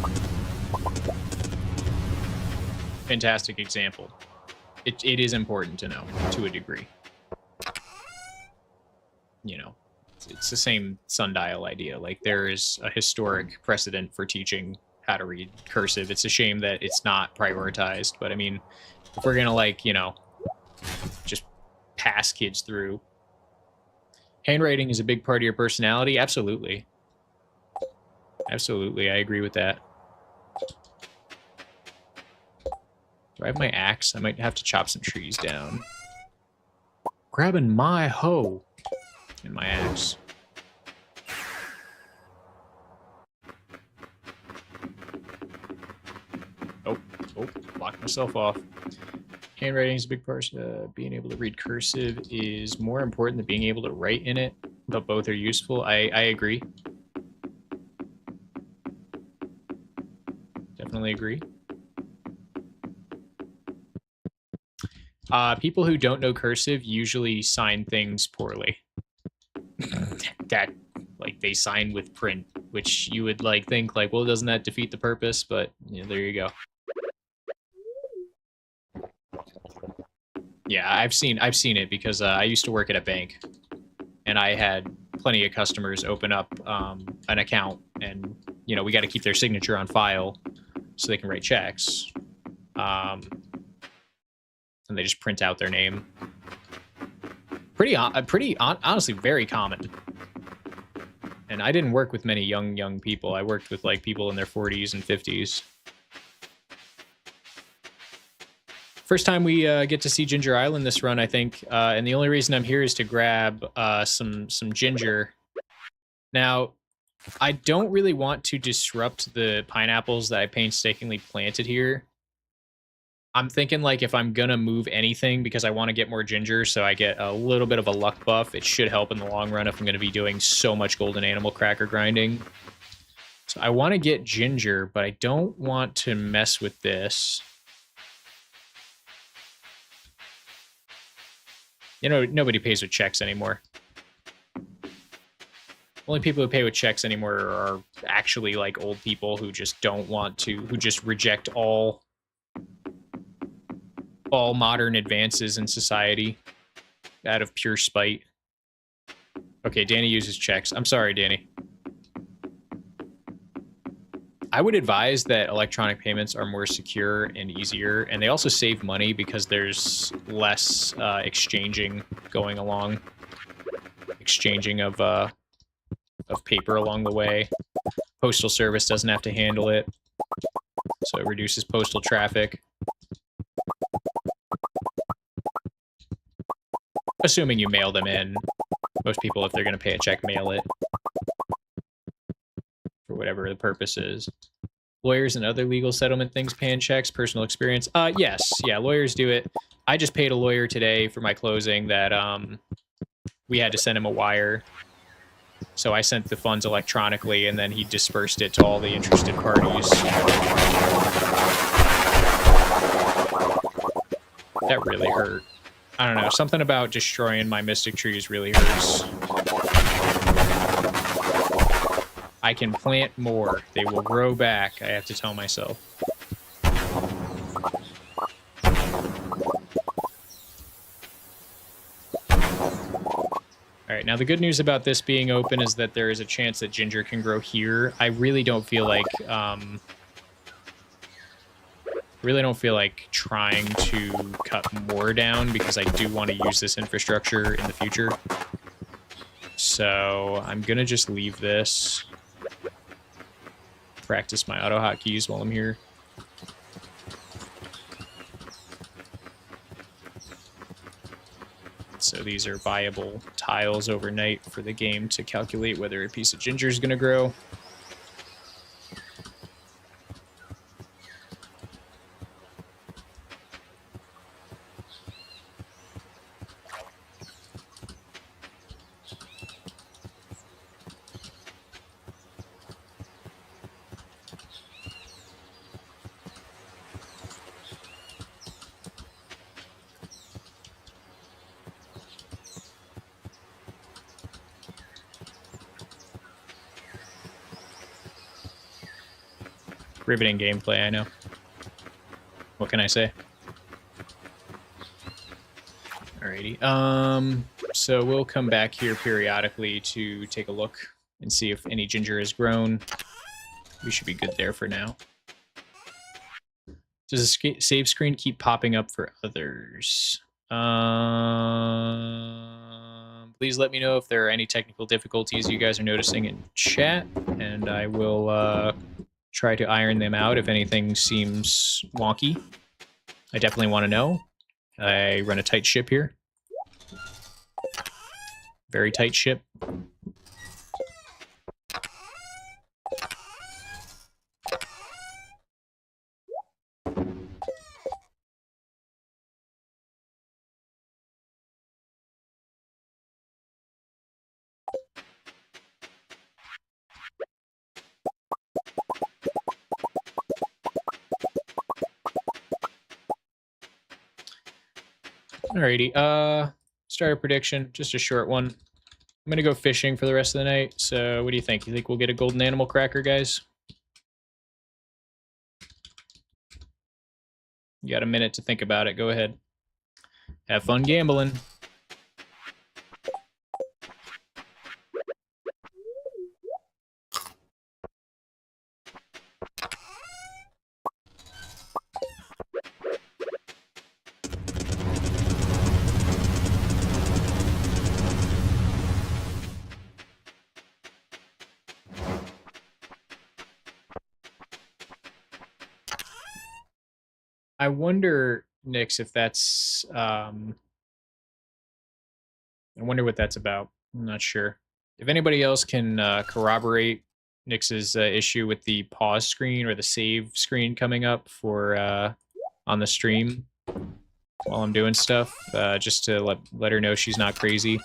Fantastic example. It is important to know, to a degree. You know, it's the same sundial idea. Like, there is a historic precedent for teaching how to read cursive. It's a shame that it's not prioritized, but I mean, if we're gonna, like, you know, just pass kids through. Handwriting is a big part of your personality? Absolutely. Absolutely, I agree with that. Do I have my axe? I might have to chop some trees down. Grabbing my hoe and my axe. Oh, locked myself off. Handwriting is a big part. Being able to read cursive is more important than being able to write in it, but both are useful. I agree. Definitely agree. People who don't know cursive usually sign things poorly. That, like, they sign with print, which you would, like, think, like, well, doesn't that defeat the purpose? But, you know, there you go. Yeah, I've seen it because I used to work at a bank, and I had plenty of customers open up an account, and, you know, we got to keep their signature on file so they can write checks. And they just print out their name. Honestly, very common. And I didn't work with many young people. I worked with, like, people in their 40s and 50s. First time we get to see Ginger Island this run, I think. And the only reason I'm here is to grab some ginger. Now, I don't really want to disrupt the pineapples that I painstakingly planted here. I'm thinking, like, if I'm gonna move anything because I want to get more ginger so I get a little bit of a luck buff, it should help in the long run if I'm gonna be doing so much golden animal cracker grinding. So I want to get ginger, but I don't want to mess with this. You know, nobody pays with checks anymore. Only people who pay with checks anymore are actually, like, old people who just don't want to, who just reject all modern advances in society out of pure spite. Okay, Danny uses checks. I'm sorry, Danny. I would advise that electronic payments are more secure and easier, and they also save money because there's less exchanging going along. Exchanging of paper along the way. Postal service doesn't have to handle it, so it reduces postal traffic. Assuming you mail them in. Most people, if they're going to pay a check, mail it. For whatever the purpose is. Lawyers and other legal settlement things pay in checks. Personal experience. Yes. Yeah, lawyers do it. I just paid a lawyer today for my closing that we had to send him a wire. So I sent the funds electronically, and then he dispersed it to all the interested parties. That really hurt. I don't know, something about destroying my mystic trees really hurts. I can plant more. They will grow back, I have to tell myself. Alright, All right, now the good news about this being open is that there is a chance that ginger can grow here. I really don't feel like trying to cut more down because I do want to use this infrastructure in the future. So I'm going to just leave this. Practice my auto hotkeys while I'm here. So these are viable tiles overnight for the game to calculate whether a piece of ginger is going to grow. Riveting gameplay, I know. What can I say? Alrighty. So we'll come back here periodically to take a look and see if any ginger has grown. We should be good there for now. Does the save screen keep popping up for others? Please let me know if there are any technical difficulties you guys are noticing in chat, and I will try to iron them out if anything seems wonky. I definitely want to know. I run a tight ship here. Very tight ship. Alrighty, starter prediction, just a short one. I'm gonna go fishing for the rest of the night, so what do you think? You think we'll get a golden animal cracker, guys? You got a minute to think about it, go ahead. Have fun gambling. I wonder, Nix, if that's... I wonder what that's about. I'm not sure. If anybody else can corroborate Nix's issue with the pause screen or the save screen coming up for on the stream while I'm doing stuff, just to let her know she's not crazy,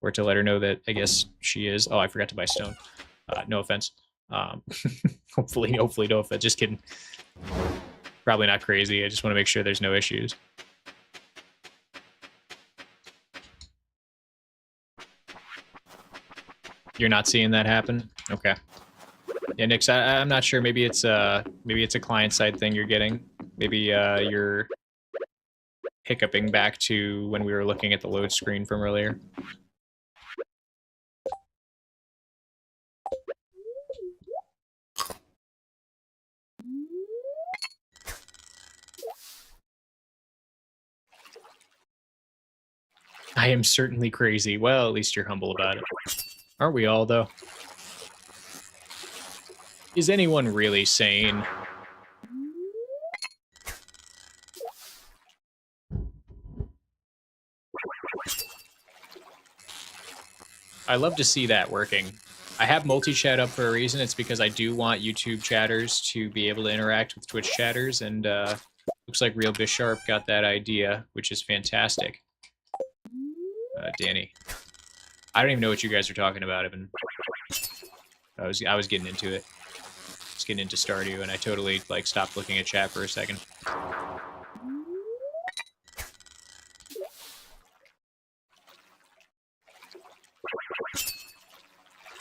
or to let her know that I guess she is. Oh, I forgot to buy stone. No offense. Hopefully no offense. Just kidding. Probably not crazy. I just want to make sure there's no issues. You're not seeing that happen? Okay. Yeah, Nix, I'm not sure. Maybe it's a client-side thing you're getting. Maybe you're hiccuping back to when we were looking at the load screen from earlier. I am certainly crazy. Well, at least you're humble about it. Aren't we all, though? Is anyone really sane? I love to see that working. I have multi-chat up for a reason. It's because I do want YouTube chatters to be able to interact with Twitch chatters, and looks like Real Bisharp got that idea, which is fantastic. Danny, I don't even know what you guys are talking about. I was getting into it. I was getting into Stardew, and I totally stopped looking at chat for a second.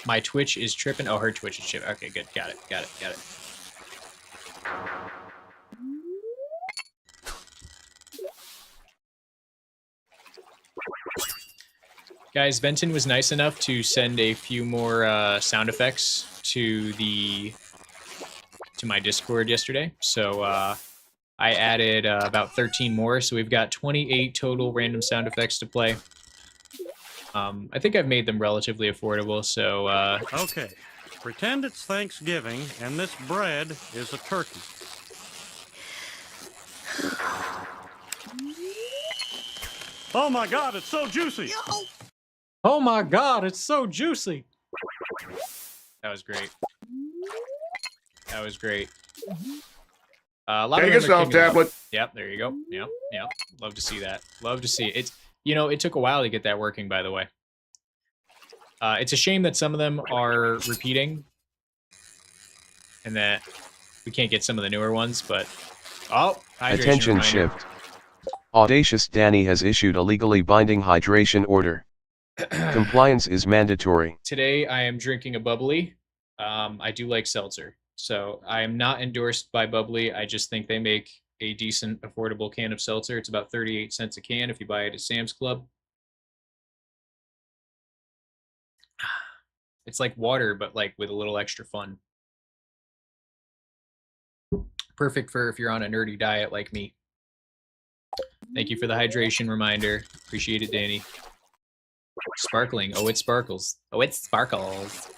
My Twitch is tripping. Oh, her Twitch is tripping. Okay, good. Got it. Guys, Venton was nice enough to send a few more sound effects to my Discord yesterday. So I added about 13 more, so we've got 28 total random sound effects to play. I think I've made them relatively affordable, so... Okay, pretend it's Thanksgiving, and this bread is a turkey. Oh my god, it's so juicy! Oh my god, it's so juicy! That was great. That was great. A lot Take of a self tablet. Yep, there you go. Yep, yep. Love to see that. Love to see it. It's, you know, it took a while to get that working, by the way. It's a shame that some of them are repeating, and that we can't get some of the newer ones, but... Oh, hydration Attention reminder. shift. Audacious Danny has issued a legally binding hydration order. Compliance is mandatory. Today I am drinking a bubbly. I do like seltzer, so I am not endorsed by Bubbly. I just think they make a decent, affordable can of seltzer. It's about 38 cents a can if you buy it at Sam's Club. It's like water, but like with a little extra fun. Perfect for if you're on a nerdy diet like me. Thank you for the hydration reminder. Appreciate it, Danny. Sparkling. Oh, it sparkles. Oh, it sparkles.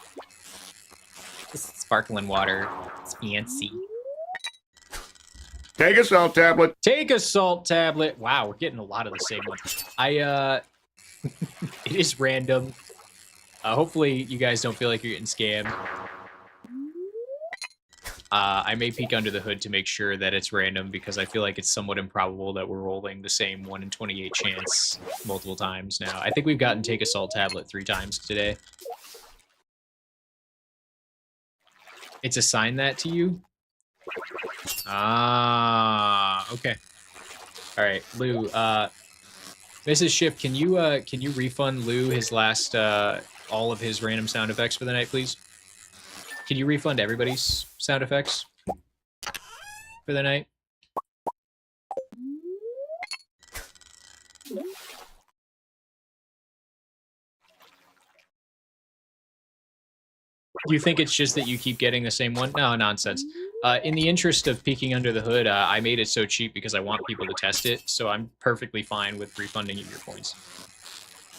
This is sparkling water. It's fancy. Take a salt tablet. Take a salt tablet. Wow, we're getting a lot of the same one. It is random. Hopefully you guys don't feel like you're getting scammed. I may peek under the hood to make sure that it's random because I feel like it's somewhat improbable that we're rolling the same 1 in 28 chance multiple times now. I think we've gotten Take a Salt Tablet 3 times today. It's assigned that to you? Ah, okay. All right, Lou. Mrs. Shift, can you refund Lou his last all of his random sound effects for the night, please? Can you refund everybody's sound effects for the night? Do you think it's just that you keep getting the same one? No, nonsense. In the interest of peeking under the hood, I made it so cheap because I want people to test it, so I'm perfectly fine with refunding you your points.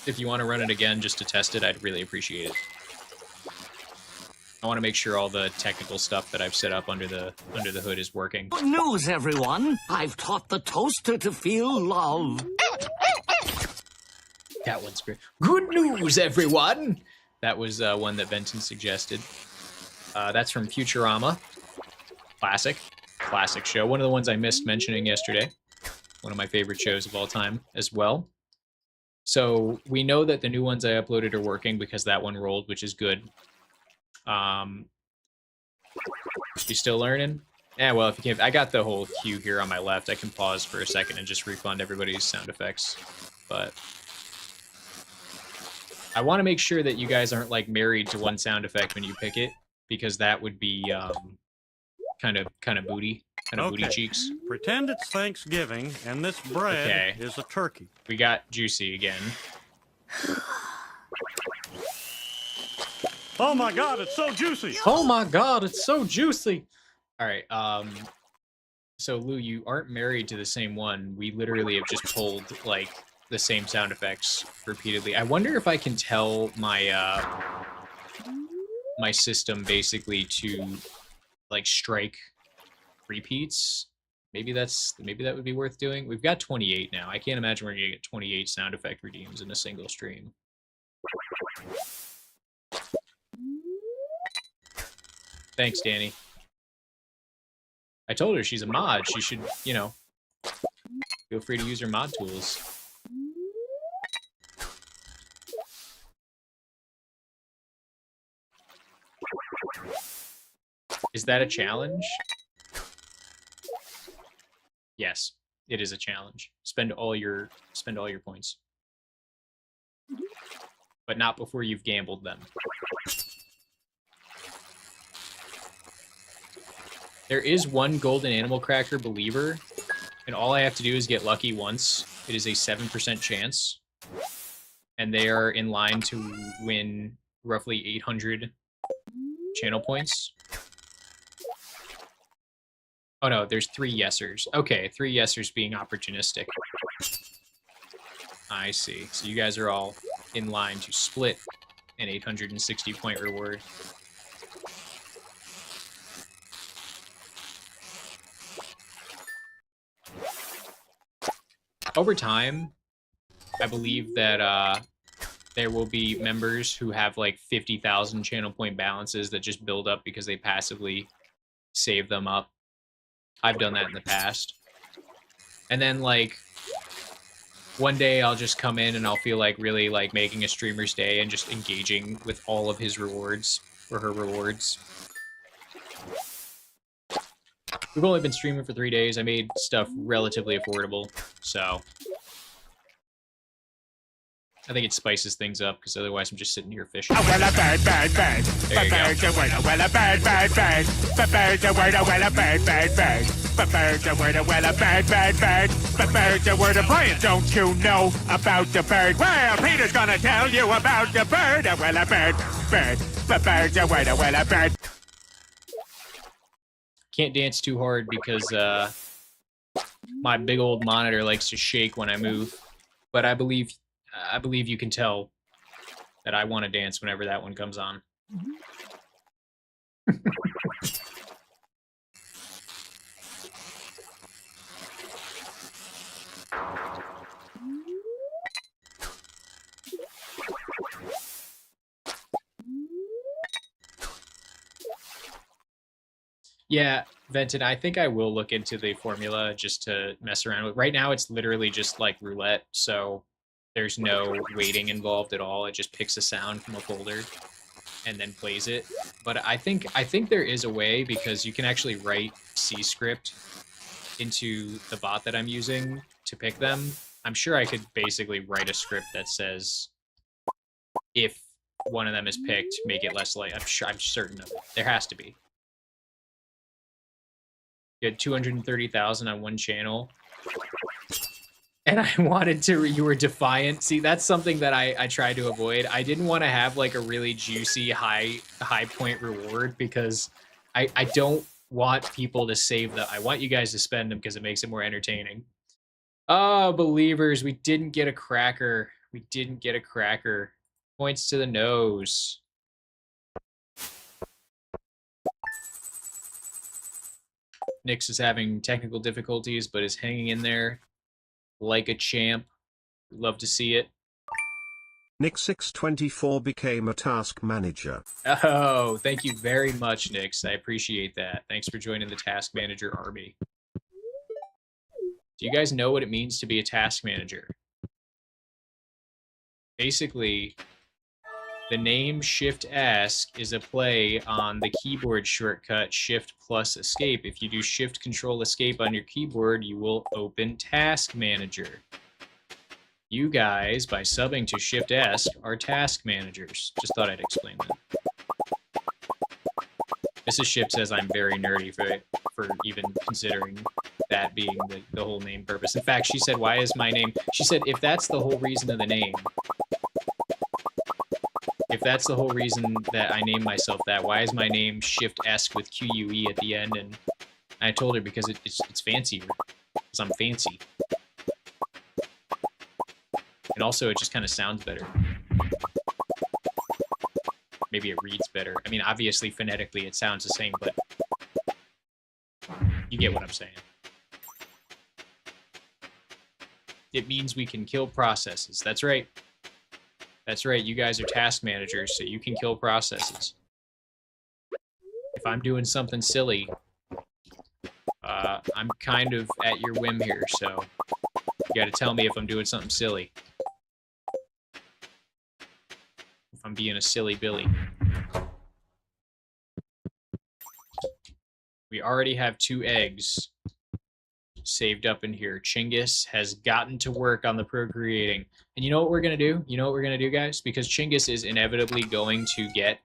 If you want to run it again just to test it, I'd really appreciate it. I want to make sure all the technical stuff that I've set up under the hood is working. Good news, everyone! I've taught the toaster to feel love. That one's great. Good news, everyone! That was one that Benton suggested. That's from Futurama. Classic show. One of the ones I missed mentioning yesterday. One of my favorite shows of all time as well. So we know that the new ones I uploaded are working because that one rolled, which is good. You still learning? Yeah, well, if you can't, I got the whole queue here on my left. I can pause for a second and just refund everybody's sound effects. But I want to make sure that you guys aren't like married to one sound effect when you pick it, because that would be kind of booty cheeks. Pretend it's Thanksgiving, and this bread is a turkey. We got juicy again. Oh my god, it's so juicy! Oh my god, it's so juicy! Alright, so Lou, you aren't married to the same one. We literally have just pulled, like, the same sound effects repeatedly. I wonder if I can tell my, my system basically to, like, strike repeats. Maybe that would be worth doing. We've got 28 now. I can't imagine we're gonna get 28 sound effect redeems in a single stream. Thanks, Danny. I told her she's a mod. She should, you know, feel free to use her mod tools. Is that a challenge? Yes, it is a challenge. Spend all your points. But not before you've gambled them. There is one golden animal cracker believer, and all I have to do is get lucky once. It is a 7% chance. and they are in line to win roughly 800 channel points. Oh no, there's 3 yesers. Okay, 3 yesers being opportunistic. I see. So you guys are all in line to split an 860 point reward. Over time, I believe that there will be members who have like 50,000 channel point balances that just build up because they passively save them up. I've done that in the past. And then like one day I'll just come in and I'll feel like really like making a streamer's day and just engaging with all of his rewards or her rewards. We've only been streaming for 3 days. I made stuff relatively affordable, so I think it spices things up, because otherwise I'm just sitting here fishing. There you go. Brian, don't you know about the bird? Well, Peter's gonna tell you about the bird. Well, a bird. Can't dance too hard because my big old monitor likes to shake when I move. But I believe you can tell that I want to dance whenever that one comes on. Yeah, Venton, I think I will look into the formula just to mess around with. Right now, it's literally just like roulette, so there's no weighting involved at all. It just picks a sound from a folder and then plays it. But I think there is a way, because you can actually write C script into the bot that I'm using to pick them. I'm sure I could basically write a script that says if one of them is picked, make it less light. I'm certain of it. There has to be. You had 230,000 on one channel. And I wanted to, you were defiant. See, that's something that I tried to avoid. I didn't want to have like a really juicy high point reward, because I don't want people to save them. I want you guys to spend them because it makes it more entertaining. Oh, believers, we didn't get a cracker. We didn't get a cracker. Points to the nose. Nyx is having technical difficulties, but is hanging in there like a champ. Love to see it. Nyx624 became a task manager. Oh, thank you very much, Nyx. I appreciate that. Thanks for joining the task manager army. Do you guys know what it means to be a task manager? Basically, the name shiftesque is a play on the keyboard shortcut shift plus escape. If you do shift control escape on your keyboard, you will open task manager. You guys, by subbing to shiftesque, are task managers. Just thought I'd explain that. Mrs. Ship says I'm very nerdy for even considering that being the whole name purpose. In fact, she said, why is my name... She said, if that's the whole reason of the name... If that's the whole reason that I named myself that, why is my name shiftesque with QUE at the end? And I told her because it's fancier. Because I'm fancy. And also, it just kind of sounds better. Maybe it reads better. I mean, obviously, phonetically, it sounds the same, but you get what I'm saying. It means we can kill processes. That's right. That's right, you guys are task managers, so you can kill processes. If I'm doing something silly, I'm kind of at your whim here, so you gotta tell me if I'm doing something silly. If I'm being a silly Billy. We already have 2 eggs saved up in here. Chinggis has gotten to work on the procreating. And you know what we're going to do? You know what we're going to do, guys? Because Chinggis is inevitably going to get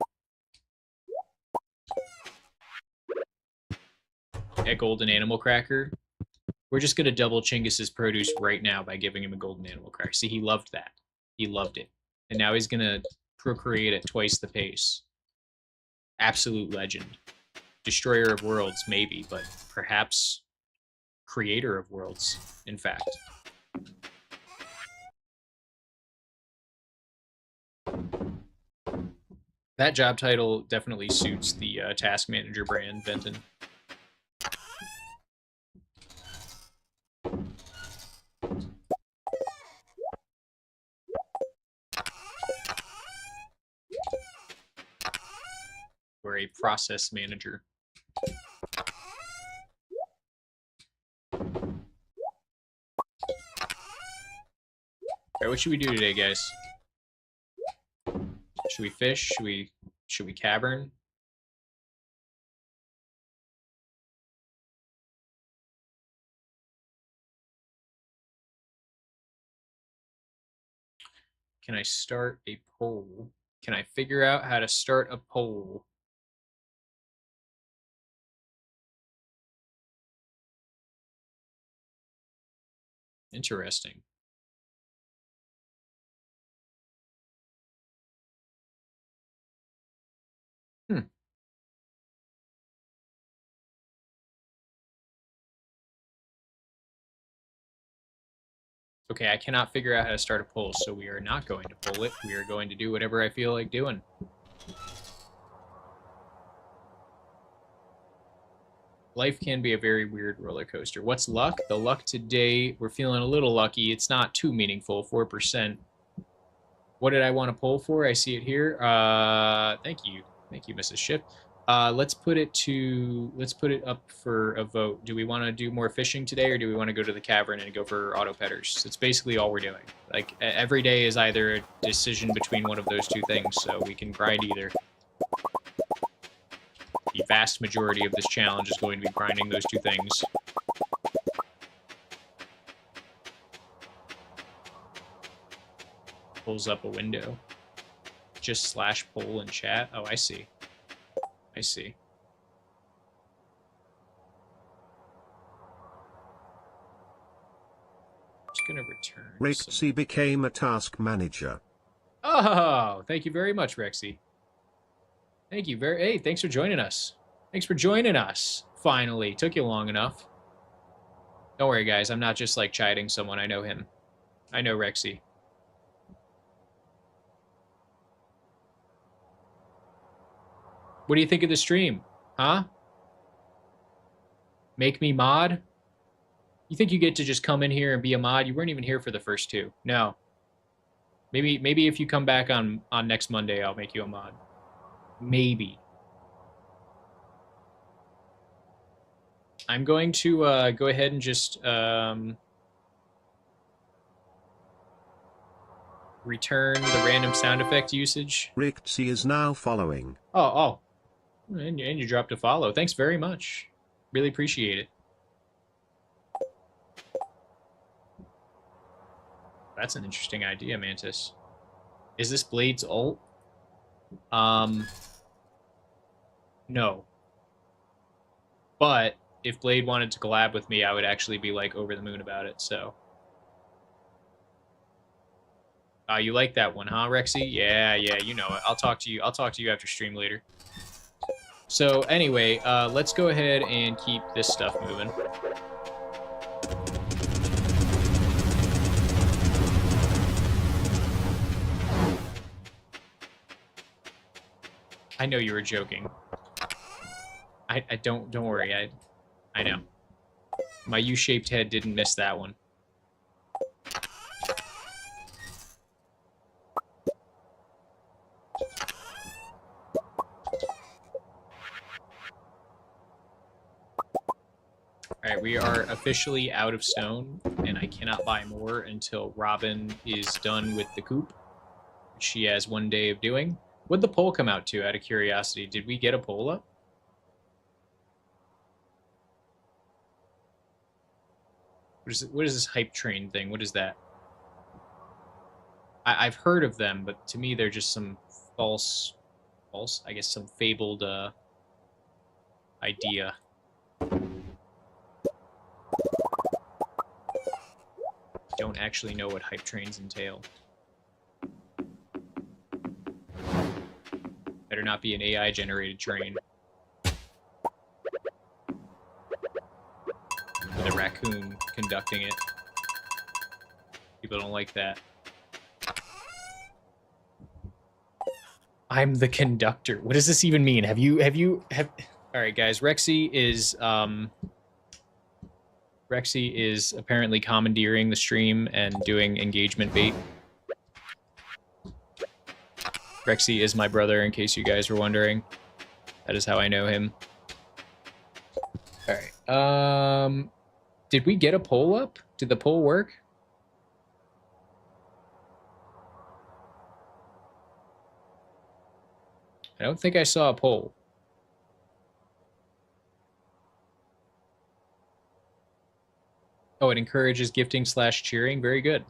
a golden animal cracker. We're just going to double Chinggis's produce right now by giving him a golden animal cracker. See, he loved that. He loved it. And now he's going to procreate at twice the pace. Absolute legend. Destroyer of worlds, maybe, but perhaps creator of worlds, in fact. That job title definitely suits the task manager brand, Benton. We're a process manager. All right, what should we do today, guys? Should we fish? Should we cavern? Can I start a poll? Can I figure out how to start a poll? Interesting. Okay, I cannot figure out how to start a poll, so we are not going to poll it. We are going to do whatever I feel like doing. Life can be a very weird roller coaster. What's luck? The luck today, we're feeling a little lucky. It's not too meaningful, 4%. What did I want to poll for? I see it here. Thank you. Thank you, Mrs. Shift. Let's put it up for a vote. Do we want to do more fishing today, or do we want to go to the cavern and go for auto petters? It's basically all we're doing. Like, every day is either a decision between one of those two things, so we can grind either. The vast majority of this challenge is going to be grinding those two things. Pulls up a window. Just / poll in chat. Oh, I see. I see. Just gonna return. Rexy became a task manager. Oh, thank you very much, Rexy. Thank you very. Hey, thanks for joining us. Thanks for joining us. Finally, took you long enough. Don't worry, guys. I'm not just like chiding someone. I know him. I know Rexy. What do you think of the stream? Huh? Make me mod? You think you get to just come in here and be a mod? You weren't even here for the first two. No. Maybe if you come back on next Monday, I'll make you a mod. Maybe. I'm going to go ahead and just return the random sound effect usage. Rexy is now following. Oh. And you dropped a follow. Thanks very much. Really appreciate it. That's an interesting idea, Mantis. Is this Blade's ult? No. But if Blade wanted to collab with me, I would actually be like over the moon about it, so. You like that one, huh, Rexy? Yeah, you know it. I'll talk to you after stream later. So anyway, let's go ahead and keep this stuff moving. I know you were joking. I don't worry. I know. My U-shaped head didn't miss that one. Alright, we are officially out of stone, and I cannot buy more until Robin is done with the coop, which she has 1 day of doing. What'd the poll come out to, out of curiosity? Did we get a poll up? What is this hype train thing? What is that? I've heard of them, but to me they're just some false, I guess some fabled idea. Don't actually know what hype trains entail. Better not be an AI generated train. With a raccoon conducting it. People don't like that. I'm the conductor. What does this even mean? Have all right, guys. Rexy is apparently commandeering the stream and doing engagement bait. Rexy is my brother, in case you guys were wondering. That is how I know him. All right. Did we get a poll up? Did the poll work? I don't think I saw a poll. Oh, it encourages gifting / cheering. Very good.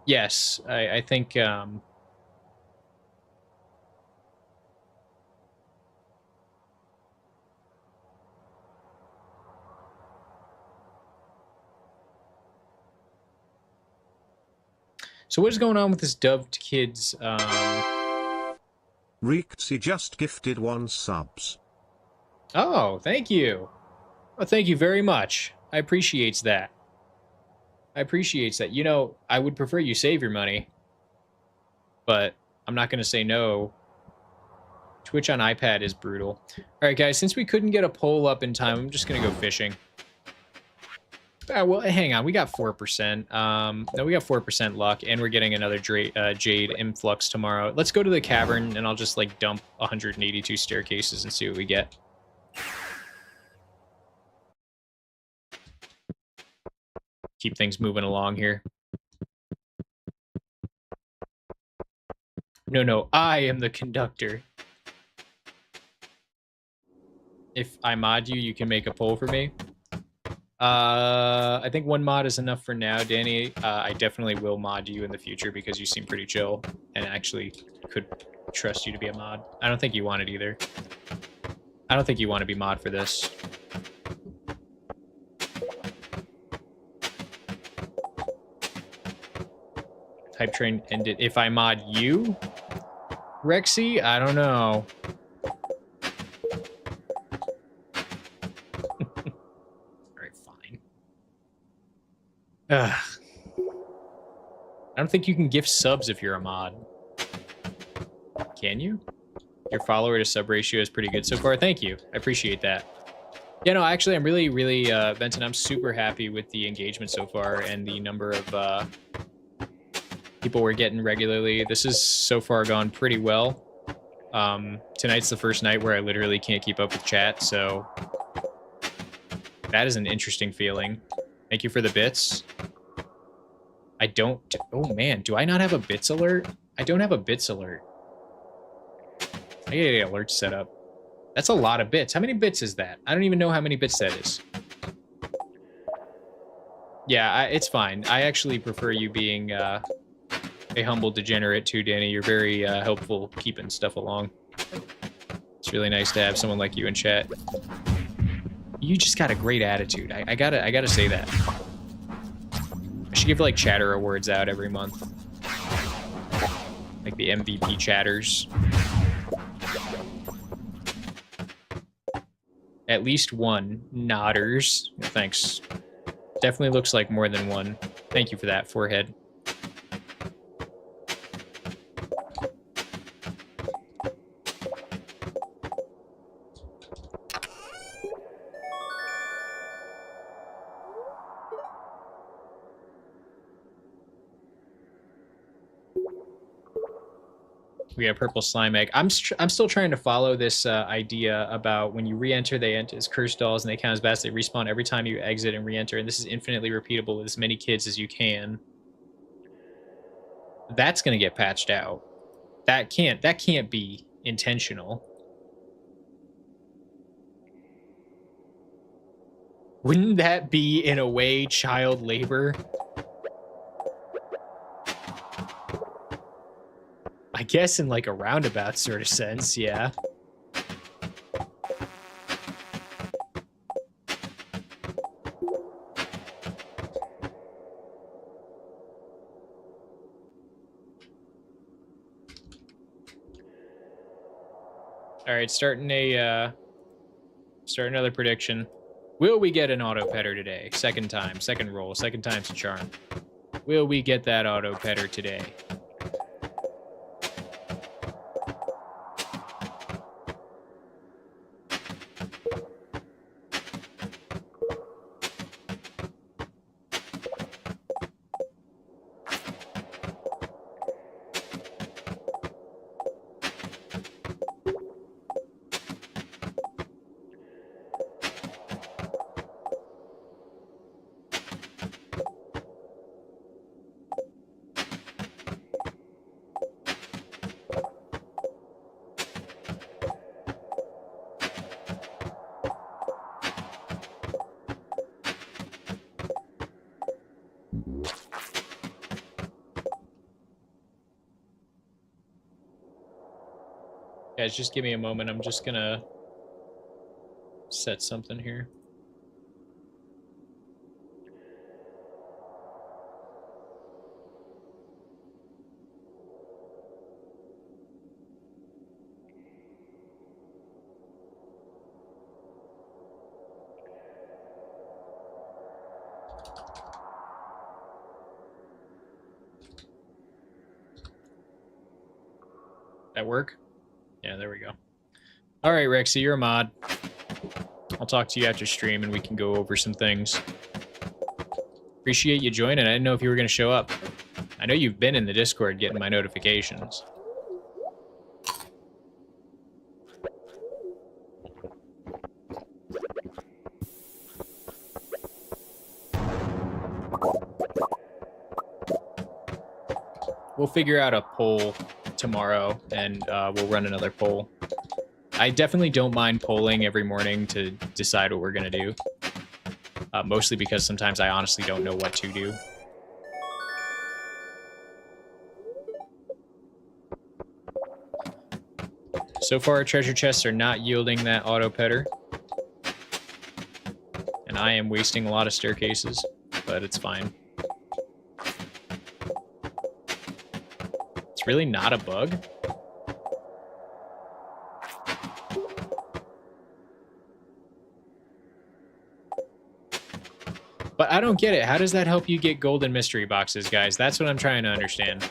Yes, I think... So what is going on with this Doved Kids? Reeksy just gifted 1 subs. Oh, thank you. Well, thank you very much. I appreciates that. I appreciates that. You know, I would prefer you save your money, but I'm not going to say no. Twitch on iPad is brutal. All right, guys, since we couldn't get a poll up in time, I'm just going to go fishing. Well, hang on. We got 4%. No, we got 4% luck, and we're getting another Jade influx tomorrow. Let's go to the cavern, and I'll just, like, dump 182 staircases and see what we get. Keep things moving along here. No, I am the conductor. If I mod you, you can make a poll for me. I think 1 mod is enough for now, Danny. I definitely will mod you in the future because you seem pretty chill and actually could trust you to be a mod. I don't think you want it either. I don't think you want to be mod for this. Hype train ended. If I mod you, Rexy, I don't know. Ugh. I don't think you can gift subs if you're a mod. Can you? Your follower to sub ratio is pretty good so far. Thank you. I appreciate that. Yeah, no, actually, I'm really, Benton, I'm super happy with the engagement so far and the number of people we're getting regularly. This has so far gone pretty well. Tonight's the first night where I literally can't keep up with chat, so that is an interesting feeling. Thank you for the bits. I don't... Oh, man. Do I not have a bits alert? I don't have a bits alert. I gotta get alerts set up. That's a lot of bits. How many bits is that? I don't even know how many bits that is. Yeah, it's fine. I actually prefer you being a humble degenerate too, Danny. You're very helpful keeping stuff along. It's really nice to have someone like you in chat. You just got a great attitude. I gotta say that. I should give like chatter awards out every month. Like the MVP chatters. At least 1. Nodders. Thanks. Definitely looks like more than 1. Thank you for that, forehead. We got purple slime egg. I'm still trying to follow this idea about when you re-enter, they enter as cursed dolls and they count as bats. They respawn every time you exit and re-enter, and this is infinitely repeatable with as many kids as you can. That's gonna get patched out. That can't be intentional. Wouldn't that be, in a way, child labor? I guess in like a roundabout sort of sense, yeah. All right, start another prediction. Will we get an auto petter today? Second time, second roll, second time's a charm. Will we get that auto petter today? Guys, just give me a moment. I'm just gonna set something here. That work? Yeah, there we go. All right, Rexy, you're a mod. I'll talk to you after stream and we can go over some things. Appreciate you joining. I didn't know if you were going to show up. I know you've been in the Discord getting my notifications. We'll figure out a poll tomorrow, and we'll run another poll. I definitely don't mind polling every morning to decide what we're going to do. Mostly because sometimes I honestly don't know what to do. So far, treasure chests are not yielding that auto petter. And I am wasting a lot of staircases, but it's fine. It's really not a bug. But I don't get it. How does that help you get golden mystery boxes, guys? That's what I'm trying to understand.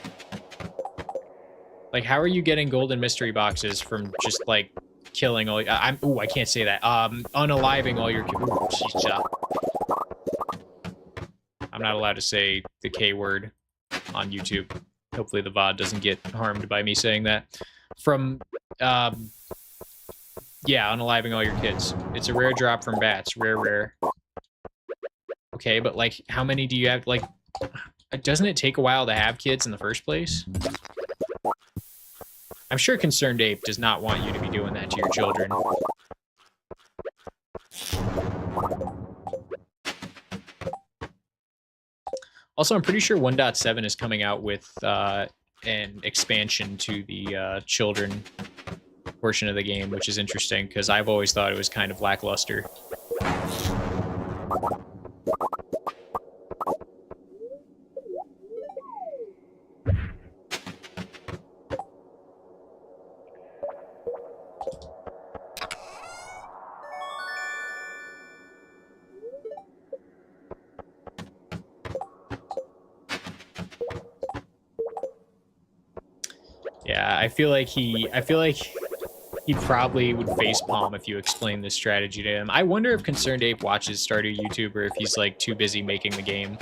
Like, how are you getting golden mystery boxes from just, like, killing all... Ooh, I can't say that. Unaliving all your... Ooh, geez, I'm not allowed to say the K word on YouTube. Hopefully the VOD doesn't get harmed by me saying that. From, yeah, unaliving all your kids. It's a rare drop from bats. Rare. Okay, but, like, how many do you have? Like, doesn't it take a while to have kids in the first place? I'm sure Concerned Ape does not want you to be doing that to your children. Also, I'm pretty sure 1.7 is coming out with an expansion to the children portion of the game, which is interesting, because I've always thought it was kind of lackluster. Yeah, I feel like he probably would facepalm if you explained this strategy to him. I wonder if Concerned Ape watches Stardew YouTube, or if he's, like, too busy making the game.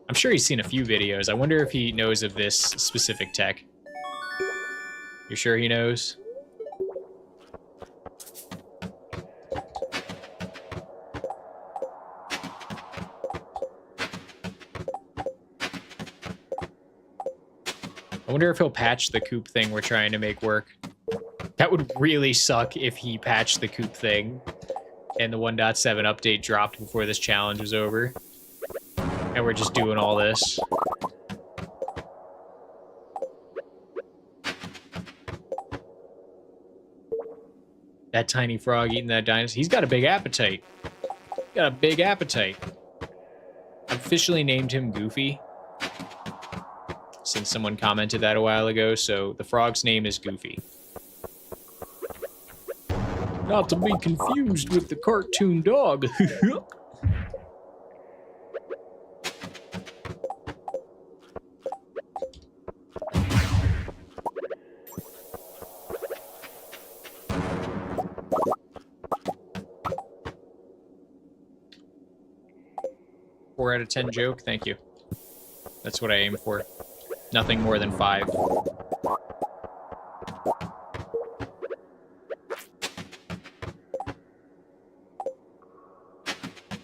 I'm sure he's seen a few videos. I wonder if he knows of this specific tech. You're sure he knows? I wonder if he'll patch the coop thing we're trying to make work. That would really suck if he patched the coop thing and the 1.7 update dropped before this challenge was over. And we're just doing all this. That tiny frog eating that dinosaur. He's got a big appetite. Got a big appetite. I've officially named him Goofy, since someone commented that a while ago, so the frog's name is Goofy. Not to be confused with the cartoon dog. 4 out of 10 joke, thank you. That's what I aim for. Nothing more than 5.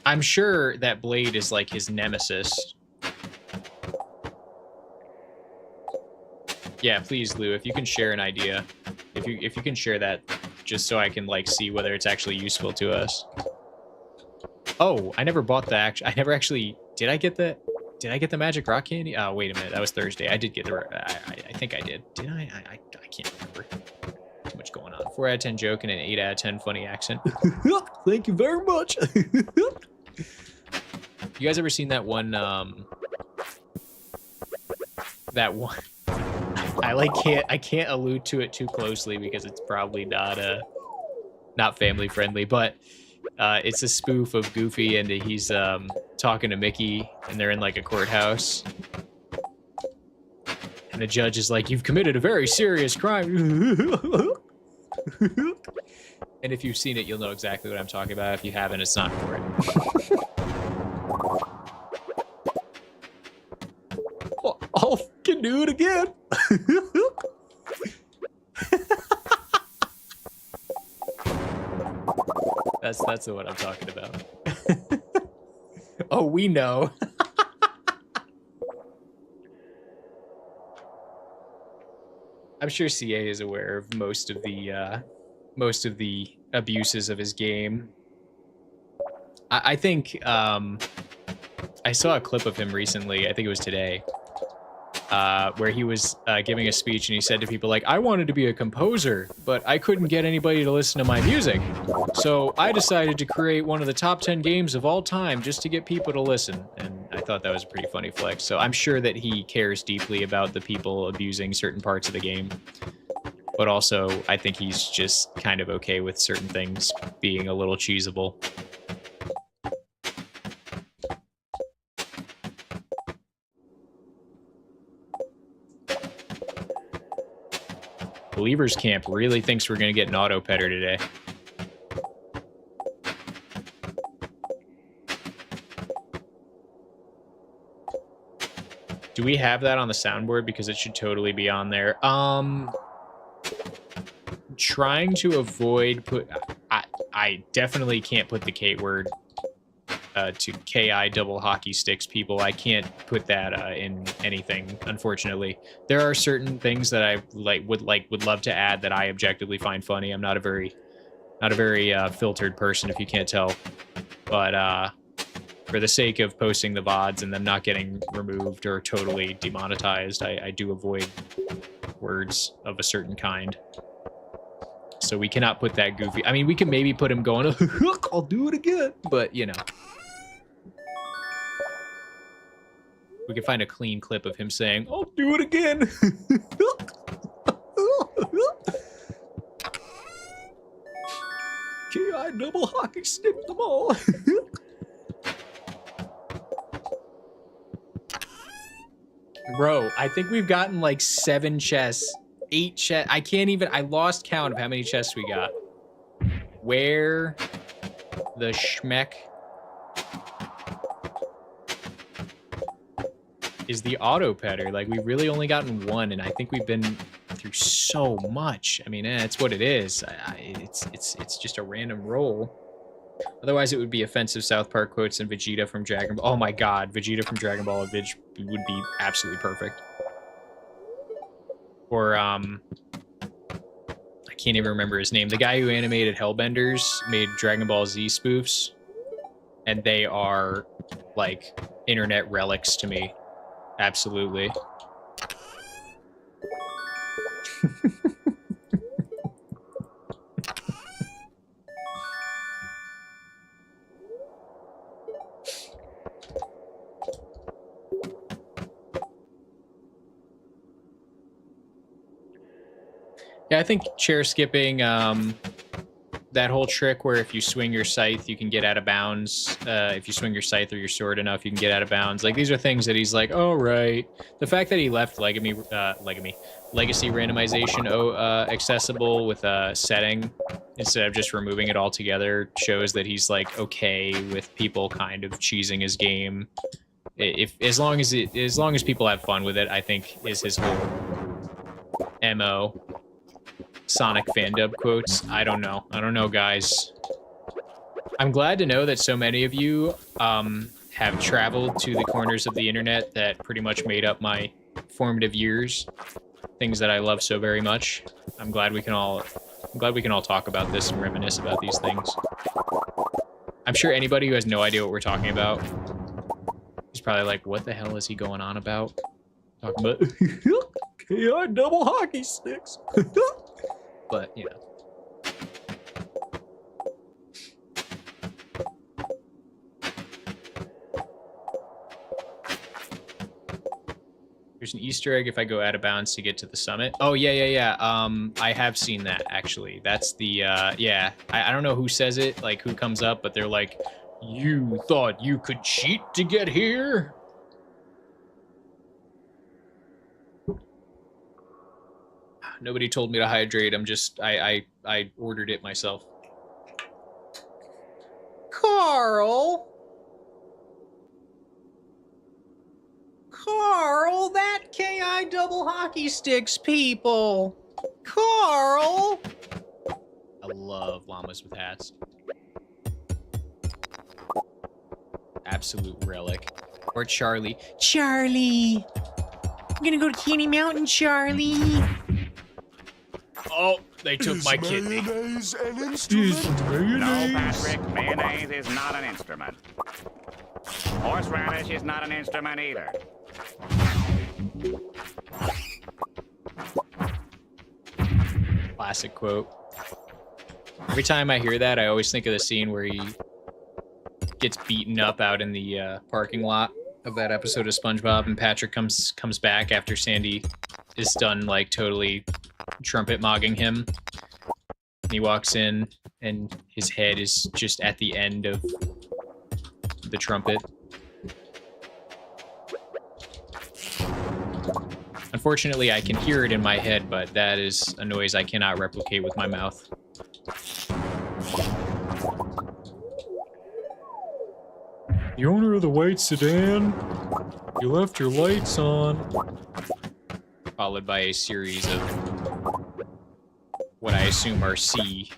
I'm sure that Blade is like his nemesis. Yeah, please, Lou, if you can share an idea. If you can share that, just so I can like see whether it's actually useful to us. Oh, I never bought the I never actually did I get the magic rock candy? Oh, wait a minute. That was Thursday. I did get the I think I did. Did I? I can't remember. Too much going on. 4 out of 10 joke and an 8 out of 10 funny accent. Thank you very much. You guys ever seen that one I can't allude to it too closely because it's probably not family friendly, but it's a spoof of Goofy and he's talking to Mickey and they're in like a courthouse. And the judge is like, "You've committed a very serious crime." And if you've seen it, you'll know exactly what I'm talking about. If you haven't, it's not important. I'll fucking do it again. That's what I'm talking about. Oh, we know. I'm sure CA is aware of most of the abuses of his game. I think I saw a clip of him recently. I think it was today. Where he was giving a speech and he said to people like, "I wanted to be a composer, but I couldn't get anybody to listen to my music. So I decided to create one of the top 10 games of all time just to get people to listen." And I thought that was a pretty funny flex. So I'm sure that he cares deeply about the people abusing certain parts of the game. But also, I think he's just kind of okay with certain things being a little cheesable. Believers Camp really thinks we're going to get an auto petter today. Do we have that on the soundboard? Because it should totally be on there. Trying to avoid I definitely can't put the K word to KI double hockey sticks, people. I can't put that in anything, unfortunately. There are certain things that I would love to add that I objectively find funny. I'm not a very filtered person, if you can't tell. But for the sake of posting the VODs and them not getting removed or totally demonetized, I do avoid words of a certain kind. So we cannot put that Goofy. I mean, we can maybe put him going, "I'll do it again," but you know. We can find a clean clip of him saying, "I'll do it again." KI double hockey stick them all. Bro, I think we've gotten like 7 chests, 8 chests. I lost count of how many chests we got. Where the schmeck is the auto petter? Like, we've really only gotten 1, and I think we've been through so much. I mean, it's what it is. It's just a random roll. Otherwise, it would be offensive South Park quotes and Vegeta from Dragon Ball. Oh my god, Vegeta from Dragon Ball would be absolutely perfect. Or, I can't even remember his name. The guy who animated Hellbenders made Dragon Ball Z spoofs, and they are, like, internet relics to me. Absolutely. Yeah, I think chair skipping that whole trick where if you swing your scythe, you can get out of bounds. If you swing your scythe or your sword enough, you can get out of bounds. Like, these are things that he's like, all right. The fact that he left legacy randomization accessible with a setting instead of just removing it altogether shows that he's like okay with people kind of cheesing his game. If as long as people have fun with it, I think is his whole MO. Sonic fan dub quotes. I don't know, guys. I'm glad to know that so many of you have traveled to the corners of the internet that pretty much made up my formative years. Things that I love so very much. I'm glad we can all talk about this and reminisce about these things. I'm sure anybody who has no idea what we're talking about is probably like, what the hell is he going on about? Talking about KI double hockey sticks. But, you know. There's an Easter egg if I go out of bounds to get to the summit. Oh, yeah. I have seen that, actually. That's the, yeah. I don't know who says it, like, who comes up, but they're like, you thought you could cheat to get here? Nobody told me to hydrate. I'm just, I ordered it myself. Carl, that KI double hockey sticks, people. Carl. I love llamas with hats. Absolute relic. Or Charlie. Charlie. I'm gonna go to Candy Mountain, Charlie. Oh, they took my kidney. Mayonnaise an Is instrument? No, Patrick, mayonnaise is not an instrument. Horseradish is not an instrument either. Classic quote. Every time I hear that, I always think of the scene where he gets beaten up out in the parking lot of that episode of SpongeBob, and Patrick comes back after Sandy is done, like, totally trumpet mogging him. And he walks in, and his head is just at the end of the trumpet. Unfortunately, I can hear it in my head, but that is a noise I cannot replicate with my mouth. The owner of the white sedan, you left your lights on. Followed by a series of what I assume are C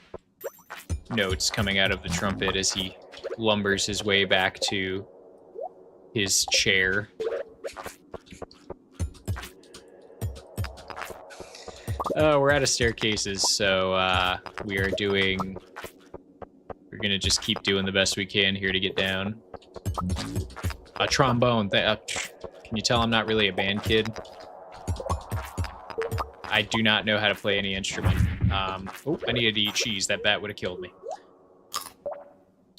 notes coming out of the trumpet as he lumbers his way back to his chair. We're out of staircases, so we're gonna just keep doing the best we can here to get down. A trombone. Can you tell I'm not really a band kid? I do not know how to play any instrument. Oh, I needed to eat cheese. That bat would have killed me.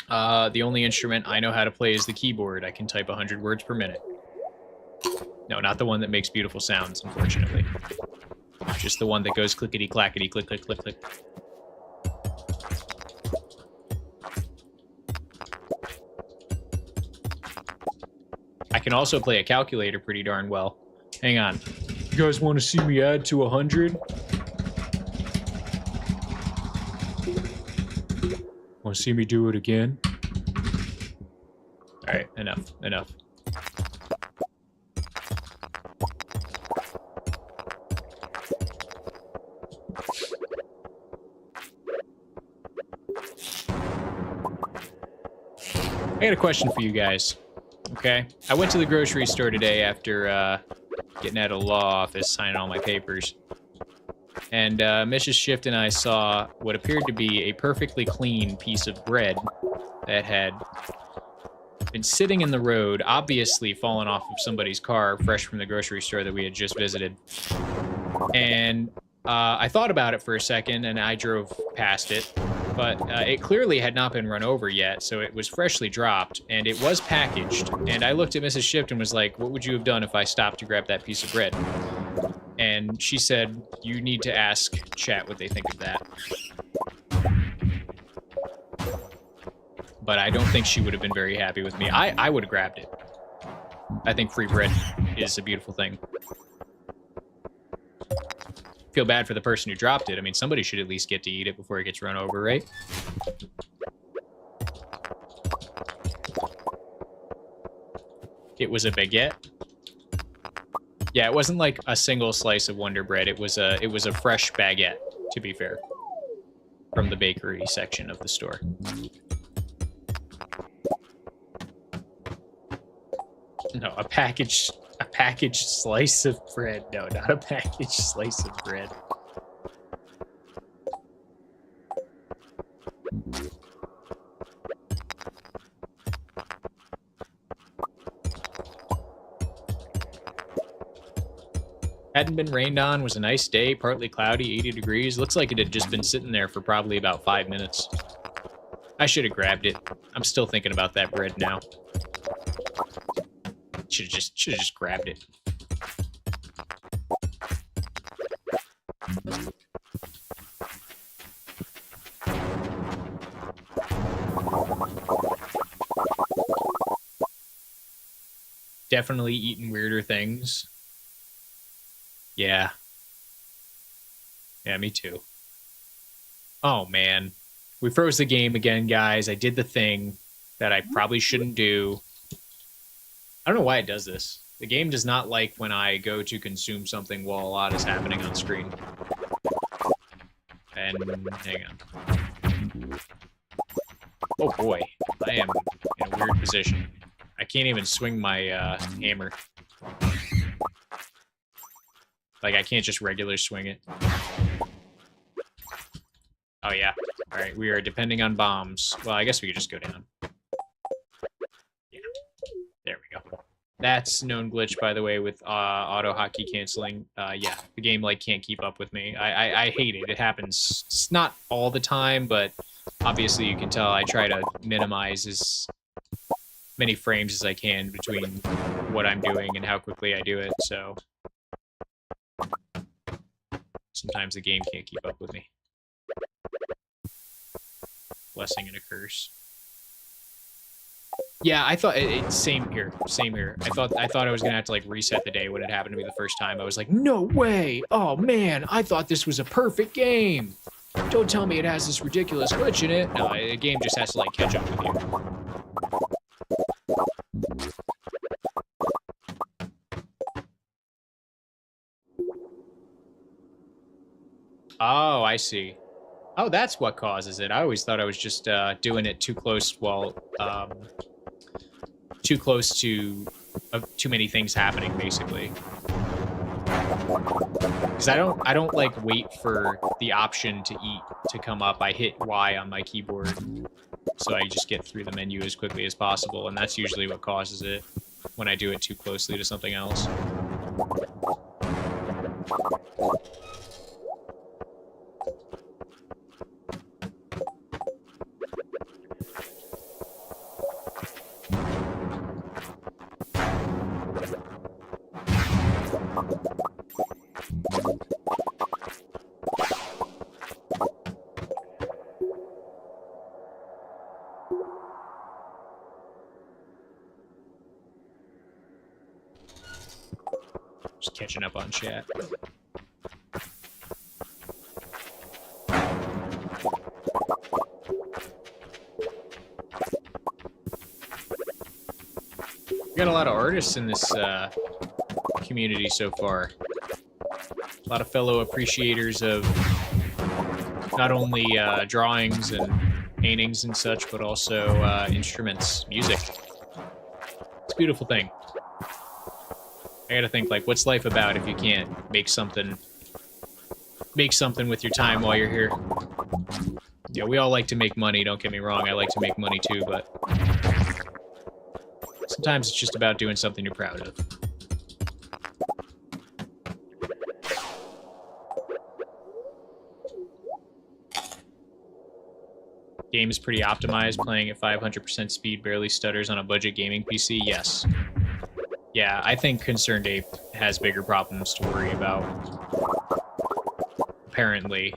The only instrument I know how to play is the keyboard. I can type 100 words per minute. No, not the one that makes beautiful sounds, unfortunately. Just the one that goes clickety-clackety, click, click, click, click. I can also play a calculator pretty darn well. Hang on. You guys want to see me add to 100? Want to see me do it again? All right, enough. I got a question for you guys, okay? I went to the grocery store today after getting out of the law office, signing all my papers. And Mrs. Shift and I saw what appeared to be a perfectly clean piece of bread that had been sitting in the road, obviously fallen off of somebody's car, fresh from the grocery store that we had just visited. And I thought about it for a second, and I drove past it. But it clearly had not been run over yet, so it was freshly dropped, and it was packaged. And I looked at Mrs. Shift and was like, what would you have done if I stopped to grab that piece of bread? And she said, you need to ask chat what they think of that. but I don't think she would have been very happy with me. I would have grabbed it. I think free bread is a beautiful thing. Feel bad for the person who dropped it. I mean, somebody should at least get to eat it before it gets run over, right? It was a baguette. Yeah, it wasn't like a single slice of Wonder Bread. It was a fresh baguette, to be fair, from the bakery section of the store. No, a packaged slice of bread. No, not a packaged slice of bread. Hadn't been rained on, was a nice day, partly cloudy, 80 degrees. Looks like it had just been sitting there for probably about 5 minutes. I should have grabbed it. I'm still thinking about that bread now. Should have just grabbed it. Definitely eaten weirder things. Yeah. Yeah, me too. Oh, man. We froze the game again, guys. I did the thing that I probably shouldn't do. I don't know why it does this. The game does not like when I go to consume something while a lot is happening on screen. And hang on. Oh boy, I am in a weird position. I can't even swing my hammer. Like, I can't just regular swing it. Oh yeah. Alright, we are depending on bombs. Well, I guess we could just go down. Yeah. There we go. That's known glitch, by the way, with auto hotkey canceling. Yeah, the game like can't keep up with me. I hate it. It happens. It's not all the time, but obviously you can tell I try to minimize as many frames as I can between what I'm doing and how quickly I do it. So sometimes the game can't keep up with me. Blessing and a curse. Yeah, I thought same here. I thought I was gonna have to like reset the day when it happened to me the first time. I was like, no way! Oh man, I thought this was a perfect game. Don't tell me it has this ridiculous glitch in it. No, the game just has to like catch up with you. Oh, I see. Oh, that's what causes it. I always thought I was just doing it too close while too close to too many things happening, basically. Because I don't like wait for the option to eat to come up. I hit Y on my keyboard, so I just get through the menu as quickly as possible, and that's usually what causes it when I do it too closely to something else. Just catching up on chat. We got a lot of artists in this community so far. A lot of fellow appreciators of not only drawings and paintings and such, but also instruments, music. It's a beautiful thing. I gotta think, like, what's life about if you can't make something with your time while you're here? Yeah, we all like to make money, don't get me wrong. I like to make money too, but sometimes it's just about doing something you're proud of. Game is pretty optimized, playing at 500% speed, barely stutters on a budget gaming PC, yes. Yeah, I think Concerned Ape has bigger problems to worry about. Apparently.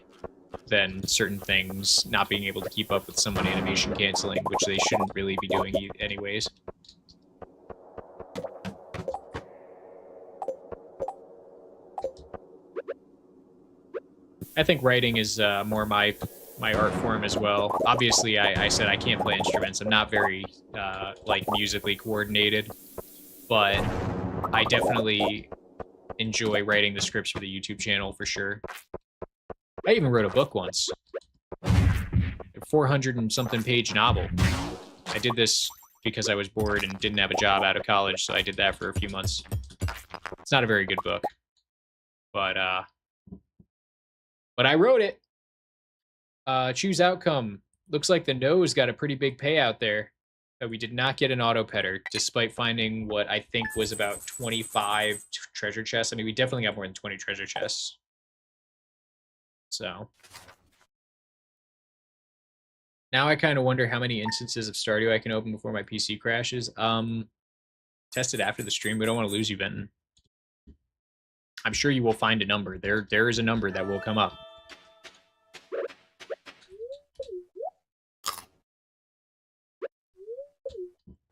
than certain things not being able to keep up with someone animation canceling, which they shouldn't really be doing anyways. I think writing is more my art form as well. Obviously, I said I can't play instruments. I'm not very like musically coordinated, but I definitely enjoy writing the scripts for the YouTube channel for sure. I even wrote a book once, a 400 and something page novel. I did this because I was bored and didn't have a job out of college, so I did that for a few months. It's not a very good book, but I wrote it. Choose outcome. Looks like the nose got a pretty big payout there. We did not get an auto petter, despite finding what I think was about 25 treasure chests. I mean, we definitely got more than 20 treasure chests. So now I kind of wonder how many instances of Stardew I can open before my PC crashes. Test it after the stream. We don't want to lose you, Benton. I'm sure you will find a number. There is a number that will come up.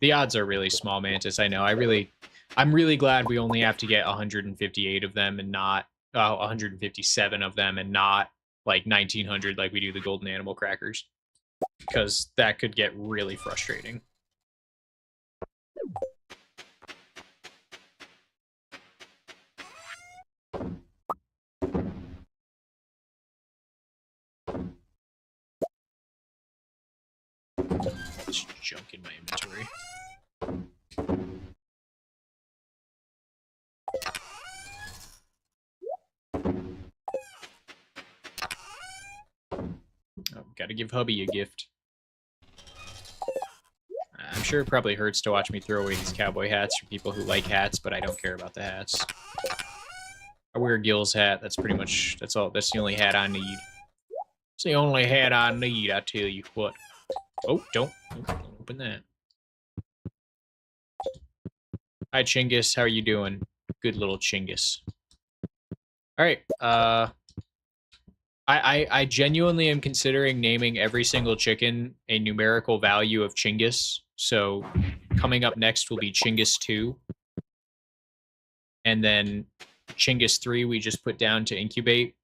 The odds are really small, Mantis. I know. I'm really glad we only have to get 158 of them and not 157 of them and not like 1900 like we do the golden animal crackers, because that could get really frustrating. There's junk in my inventory. Oh, gotta give hubby a gift. I'm sure it probably hurts to watch me throw away these cowboy hats for people who like hats, but I don't care about the hats. I wear Gil's hat. That's pretty much, that's all. That's the only hat I need. It's the only hat I need, I tell you what. Oh, don't open that. Hi, Chinggis. How are you doing? Good little Chinggis. All right. I genuinely am considering naming every single chicken a numerical value of Chinggis. So coming up next will be Chinggis 2. And then Chinggis 3 we just put down to incubate.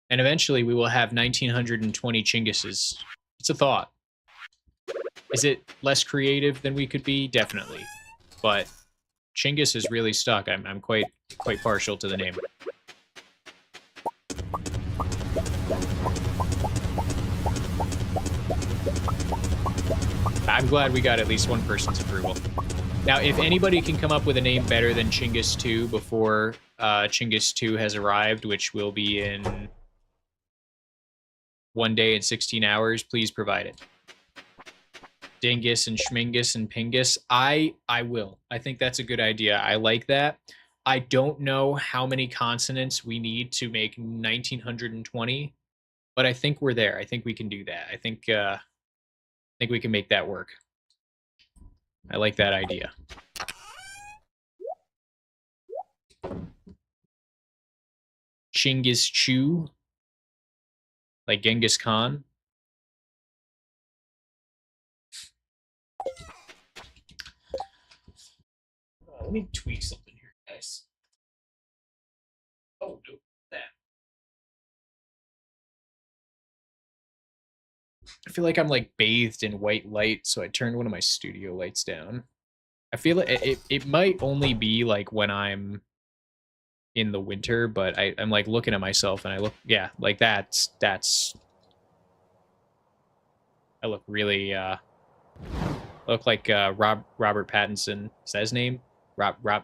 And eventually we will have 1920 Chinggises. It's a thought. Is it less creative than we could be? Definitely. But Chinggis is really stuck. I'm quite partial to the name. I'm glad we got at least one person's approval. Now, if anybody can come up with a name better than Chinggis 2 before Chinggis 2 has arrived, which will be in 1 day and 16 hours, please provide it. Dingus and Schmingus and Pingus. I will. I think that's a good idea. I like that. I don't know how many consonants we need to make 1920, but I think we're there. I think we can do that. I think we can make that work. I like that idea. Chinggis Chew, like Genghis Khan. Let me tweak something here, guys. Oh, no, that. I feel like I'm like bathed in white light, so I turned one of my studio lights down. I feel like it might only be like when I'm in the winter, but I'm like looking at myself and I look, yeah, like that's I look really look like Robert Pattinson. Is that his name? Rob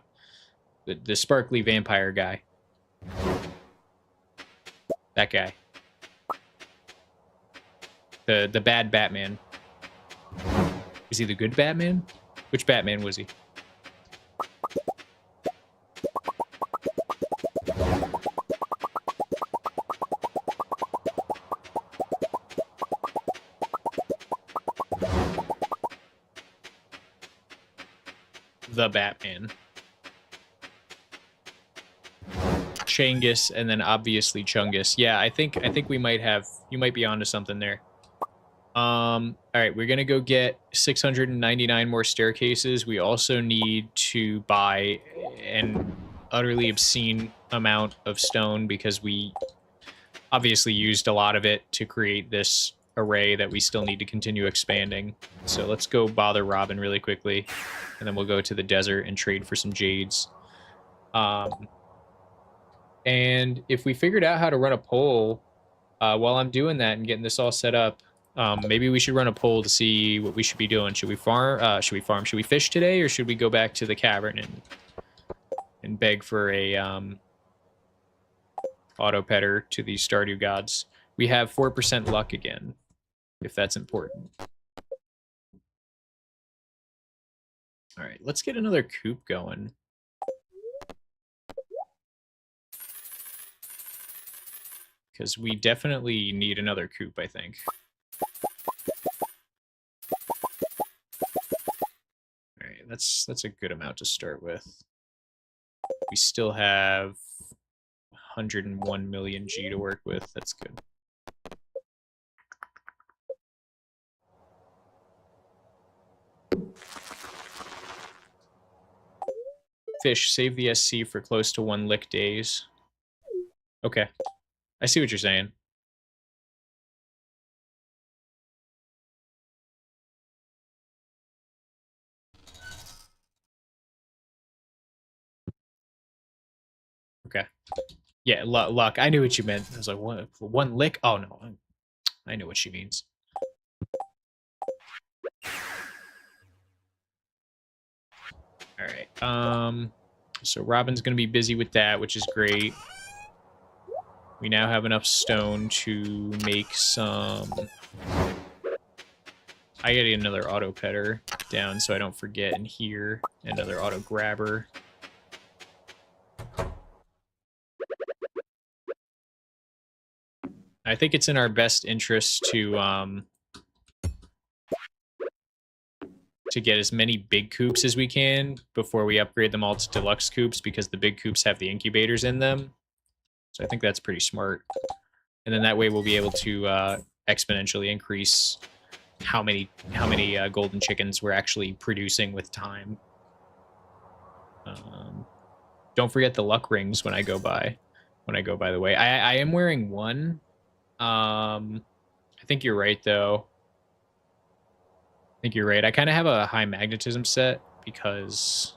the sparkly vampire guy. That guy. The bad Batman. Is he the good Batman? Which Batman was he? The Batman. Changus, and then obviously Chungus. Yeah, I think we might have, you might be onto something there. All right, we're gonna go get 699 more staircases. We also need to buy an utterly obscene amount of stone because we obviously used a lot of it to create this array that we still need to continue expanding. So let's go bother Robin really quickly, and then we'll go to the desert and trade for some jades. And if we figured out how to run a poll, while I'm doing that and getting this all set up, maybe we should run a poll to see what we should be doing. Should we farm? Should we fish today, or should we go back to the cavern and beg for a auto petter to the Stardew gods? We have 4% luck again, if that's important. All right, let's get another coop going. Because we definitely need another coop, I think. Alright, that's a good amount to start with. We still have 101 million G to work with. That's good. Fish, save the SC for close to 1 lick days. Okay. I see what you're saying. Okay. Yeah, luck. I knew what you meant. I was like, one lick? Oh, no. I know what she means. All right. So Robin's going to be busy with that, which is great. We now have enough stone to make some... I gotta get another auto petter down so I don't forget in here. Another auto grabber. I think it's in our best interest to get as many big coops as we can before we upgrade them all to deluxe coops, because the big coops have the incubators in them. So I think that's pretty smart. And then that way we'll be able to exponentially increase how many golden chickens we're actually producing with time. Don't forget the luck rings when I go by. The way, I am wearing one. I think you're right though. I think you're right. I kind of have a high magnetism set because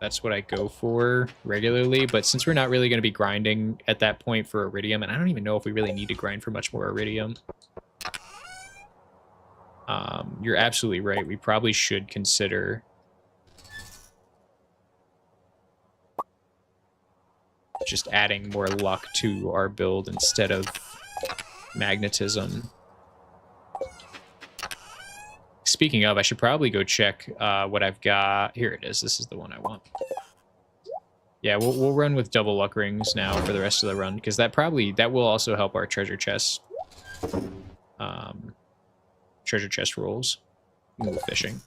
that's what I go for regularly. But since we're not really going to be grinding at that point for iridium, and I don't even know if we really need to grind for much more iridium. You're absolutely right. We probably should consider just adding more luck to our build instead of magnetism. Speaking of, I should probably go check what I've got. Here it is. This is the one I want. Yeah, we'll run with double luck rings now for the rest of the run, because that will also help our treasure chest. Treasure chest rolls. Move fishing.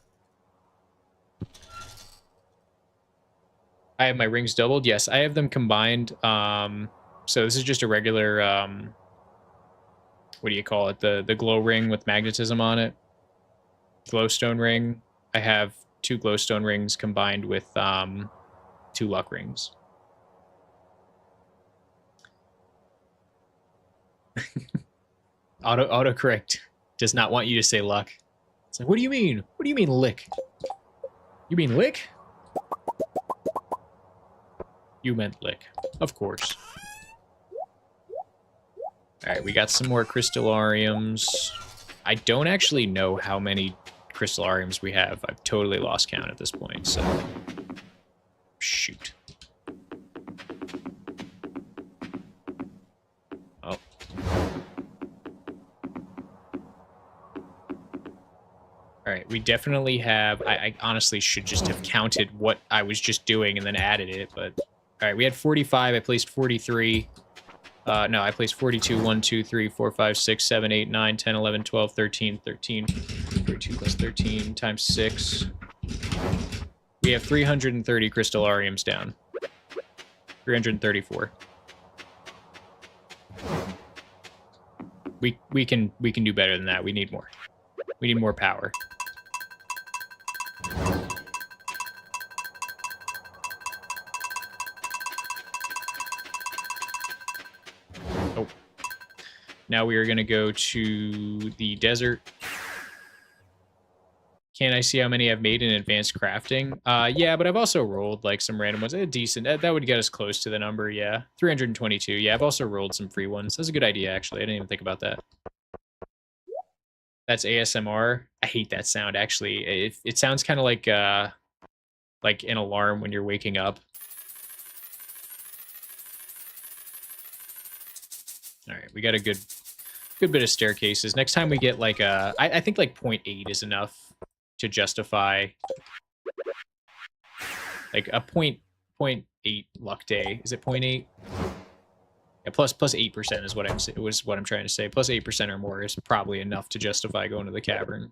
I have my rings doubled. Yes, I have them combined. So this is just a regular, what do you call it? The glow ring with magnetism on it. Glowstone ring. I have 2 glowstone rings combined with 2 luck rings. Autocorrect does not want you to say luck. It's like, what do you mean? What do you mean lick? You mean lick? You meant lick. Of course. Alright, we got some more crystalariums. I don't actually know how many crystalariums we have. I've totally lost count at this point, so... Shoot. Oh. Alright, we definitely have... I honestly should just have counted what I was just doing and then added it, but... Alright, we had 45, I placed 43. No, I placed 42, 1, 2, 3, 4, 5, 6, 7, 8, 9, 10, 11, 12, 13, 13. 42 plus 13 times 6. We have 330 crystalariums down. 334. We can do better than that. We need more. We need more power. Oh. Now we are going to go to the desert. Can I see how many I've made in advanced crafting? Yeah, but I've also rolled like some random ones. Decent. That would get us close to the number, yeah. 322. Yeah, I've also rolled some free ones. That's a good idea, actually. I didn't even think about that. That's ASMR. I hate that sound, actually. It sounds kind of like an alarm when you're waking up. All right, we got a good bit of staircases. Next time we get like I think like 0.8 is enough to justify like a 0.8 luck day. Is it 0.8? Yeah, plus 8% is what I'm trying to say. Plus 8% or more is probably enough to justify going to the cavern.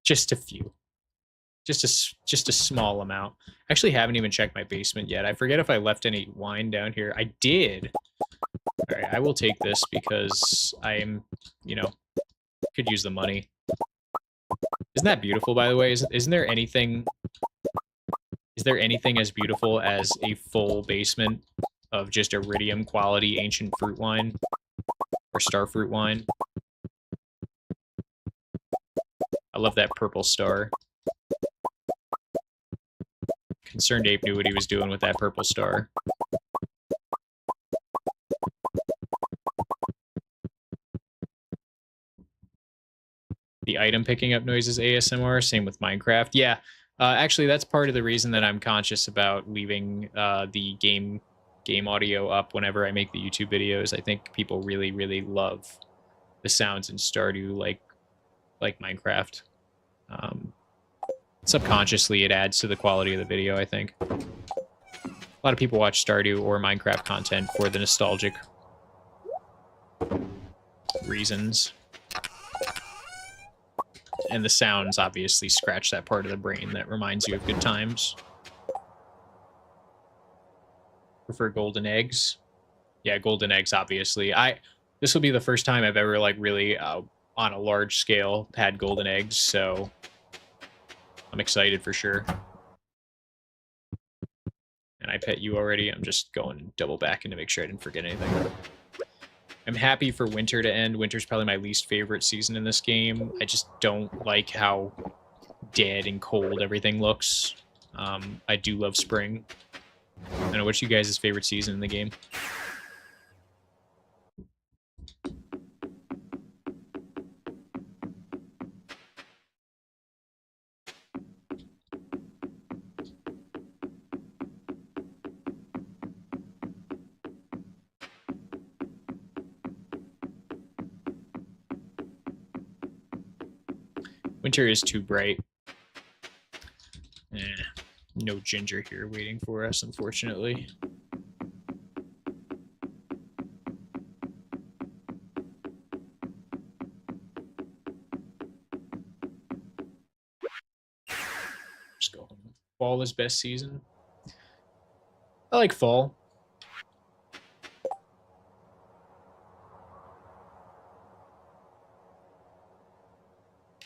Just a few. Just a small amount. I actually haven't even checked my basement yet. I forget if I left any wine down here. I did. All right, I will take this because I am, you know, could use the money. Isn't that beautiful, by the way? Isn't there anything... Is there anything as beautiful as a full basement of just iridium quality ancient fruit wine? Or starfruit wine? I love that purple star. Concerned Ape knew what he was doing with that purple star. The item picking up noises ASMR, same with Minecraft. Yeah, actually, that's part of the reason that I'm conscious about leaving the game audio up whenever I make the YouTube videos. I think people really, really love the sounds in Stardew like Minecraft. Subconsciously, it adds to the quality of the video, I think. A lot of people watch Stardew or Minecraft content for the nostalgic reasons. And the sounds obviously scratch that part of the brain that reminds you of good times. Prefer golden eggs? Yeah, golden eggs, obviously. This will be the first time I've ever, like, really, on a large scale, had golden eggs, so I'm excited for sure. And I pet you already. I'm just going double back in to make sure I didn't forget anything. I'm happy for winter to end. Winter's probably my least favorite season in this game. I just don't like how dead and cold everything looks. I do love spring. I don't know, what's you guys' favorite season in the game? Winter is too bright. No ginger here waiting for us, unfortunately. Just go home. Fall is best season. I like fall.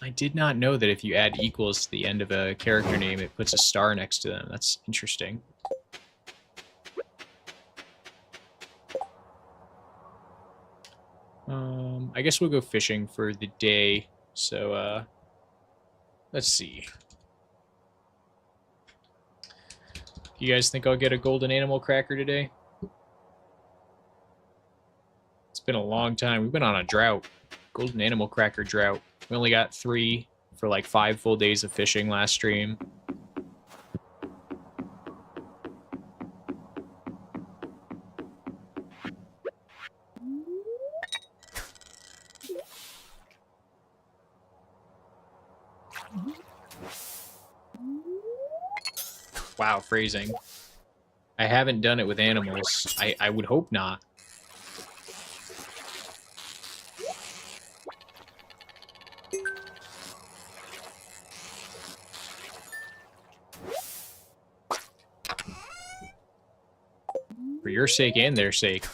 I did not know that if you add equals to the end of a character name, it puts a star next to them. That's interesting. I guess we'll go fishing for the day. So, let's see. You guys think I'll get a golden animal cracker today? It's been a long time. We've been on a drought. Golden animal cracker drought. We only got 3 for like 5 full days of fishing last stream. Wow, phrasing. I haven't done it with animals. I would hope not. your sake and their sake.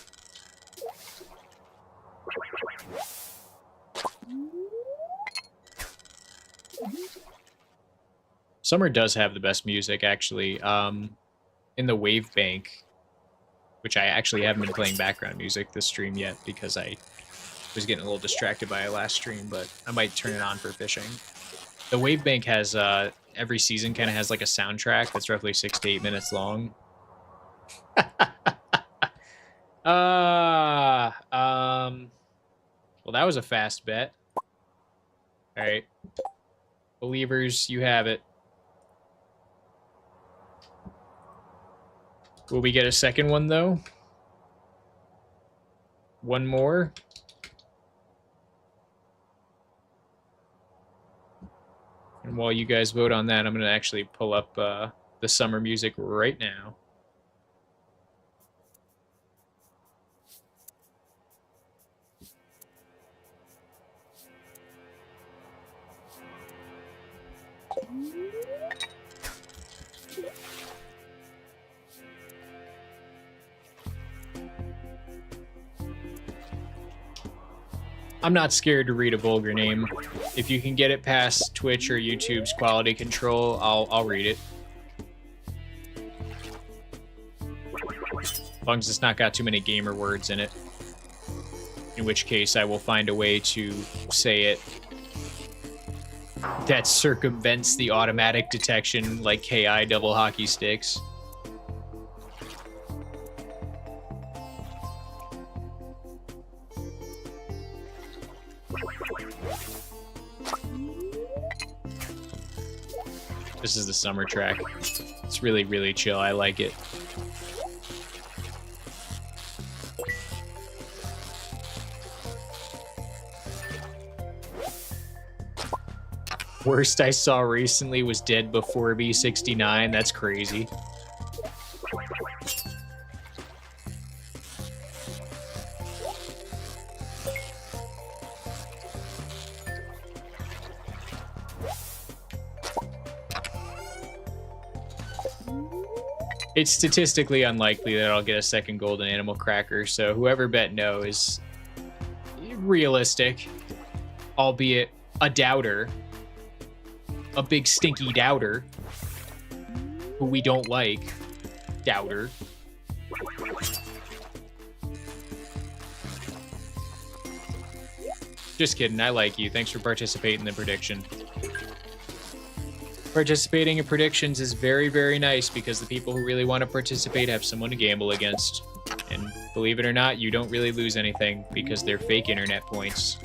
Summer does have the best music, actually. In the Wave Bank, which I actually haven't been playing background music this stream yet because I was getting a little distracted by our last stream, but I might turn it on for fishing. The Wave Bank has, every season kind of has like a soundtrack that's roughly 6 to 8 minutes long. Well, that was a fast bet. All right. Believers, you have it. Will we get a second one, though? One more? And while you guys vote on that, I'm going to actually pull up the summer music right now. I'm not scared to read a vulgar name. If you can get it past Twitch or YouTube's quality control, I'll read it. As long as it's not got too many gamer words in it. In which case, I will find a way to say it that circumvents the automatic detection like KI double hockey sticks. This is the summer track. It's really, really chill. I like it. Worst I saw recently was Dead Before B69. That's crazy. It's statistically unlikely that I'll get a second golden animal cracker, so whoever bet no is realistic, albeit a doubter. A big stinky doubter who we don't like. Doubter. Just kidding, I like you. Thanks for participating in the prediction. Participating in predictions is very, very nice because the people who really want to participate have someone to gamble against. And believe it or not, you don't really lose anything because they're fake internet points.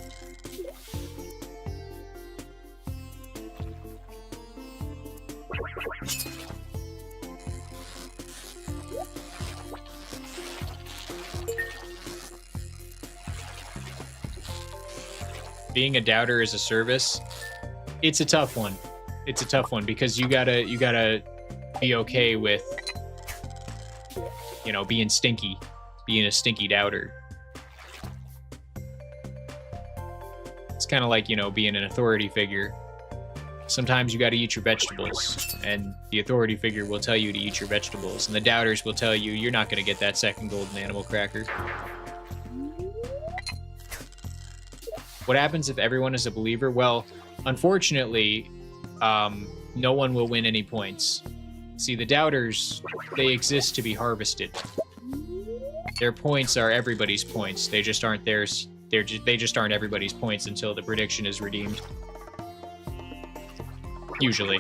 Being a doubter is a service. It's a tough one. It's a tough one because you gotta be okay with, you know, being stinky, being a stinky doubter. It's kind of like, you know, being an authority figure. Sometimes you gotta eat your vegetables, and the authority figure will tell you to eat your vegetables, and the doubters will tell you you're not gonna get that second golden animal cracker. What happens if everyone is a believer? Well, unfortunately, no one will win any points. See, the doubters, they exist to be harvested. Their points are everybody's points. They just aren't theirs. They just aren't everybody's points until the prediction is redeemed. Usually.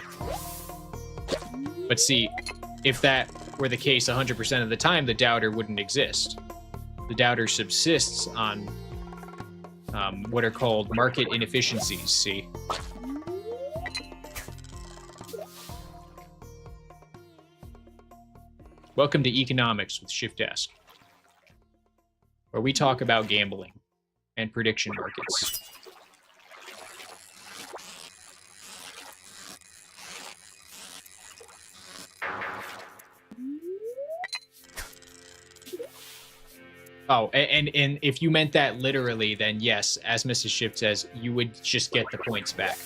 But see, if that were the case 100% of the time, the doubter wouldn't exist. The doubter subsists on what are called market inefficiencies, see? Welcome to Economics with Shiftesque, where we talk about gambling and prediction markets. Oh, and if you meant that literally, then yes, as Mrs. Shift says, you would just get the points back.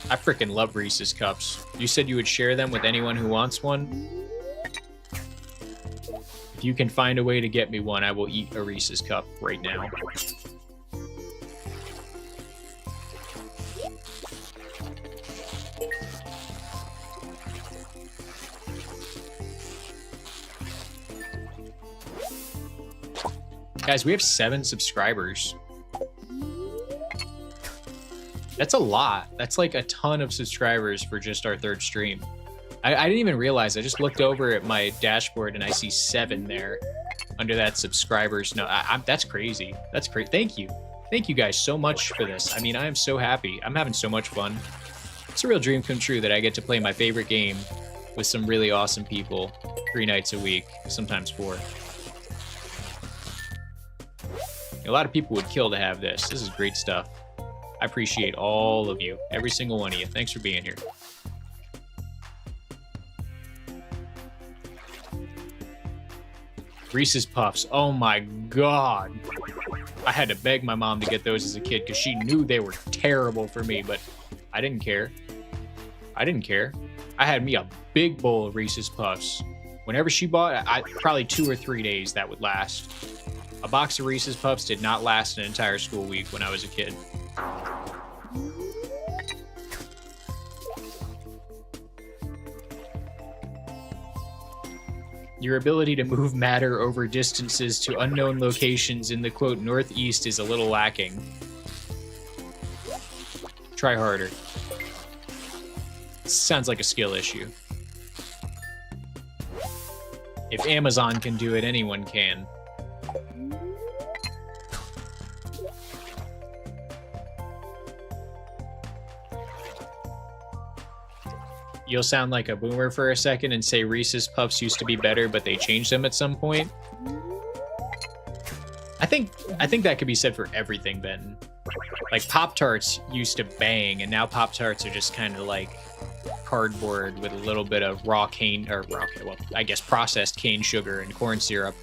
I freaking love Reese's Cups. You said you would share them with anyone who wants one. If you can find a way to get me one, I will eat a Reese's Cup right now. Guys, we have 7 subscribers. That's a lot. That's like a ton of subscribers for just our 3rd stream. I didn't even realize. I just looked over at my dashboard and I see 7 there under that subscribers. No, that's crazy. That's great. Thank you. Thank you guys so much for this. I mean, I am so happy. I'm having so much fun. It's a real dream come true that I get to play my favorite game with some really awesome people 3 nights a week, sometimes 4. A lot of people would kill to have this. This is great stuff. I appreciate all of you, every single one of you. Thanks for being here. Reese's Puffs. Oh my God. I had to beg my mom to get those as a kid because she knew they were terrible for me, but I didn't care. I didn't care. I had me a big bowl of Reese's Puffs. Whenever she bought, probably 2 or 3 days that would last. A box of Reese's Puffs did not last an entire school week when I was a kid. Your ability to move matter over distances to unknown locations in the, quote, northeast is a little lacking. Try harder. Sounds like a skill issue. If Amazon can do it, anyone can. You'll sound like a boomer for a second and say Reese's Puffs used to be better, but they changed them at some point. I think that could be said for everything, Ben. Like, Pop-Tarts used to bang, and now Pop-Tarts are just kind of like cardboard with a little bit of raw cane, or well, I guess processed cane sugar and corn syrup.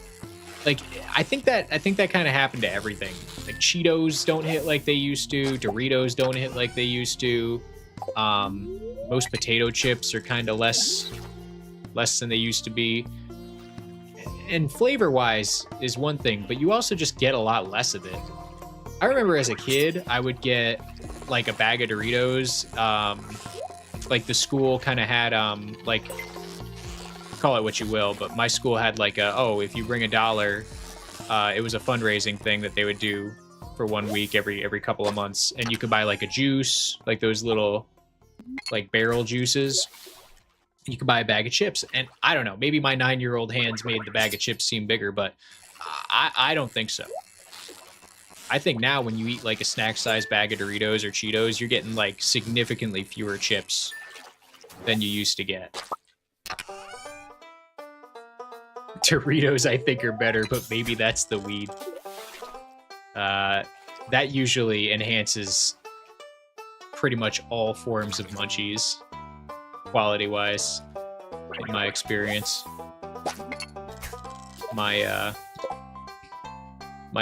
Like, I think that kind of happened to everything. Like, Cheetos don't hit like they used to. Doritos don't hit like they used to. Most potato chips are kind of less than they used to be. And flavor-wise is one thing, but you also just get a lot less of it. I remember as a kid, I would get like a bag of Doritos. Like the school kind of had, like, call it what you will, but my school had like if you bring $1, it was a fundraising thing that they would do for 1 week every couple of months, and you could buy like a juice, like those little like barrel juices. You could buy a bag of chips, and I don't know, maybe my 9-year-old hands made the bag of chips seem bigger, but I don't think so. I think now when you eat like a snack size bag of Doritos or Cheetos, you're getting like significantly fewer chips than you used to get. Doritos I think are better, but maybe that's the weed. That usually enhances pretty much all forms of munchies, quality-wise, in my experience. My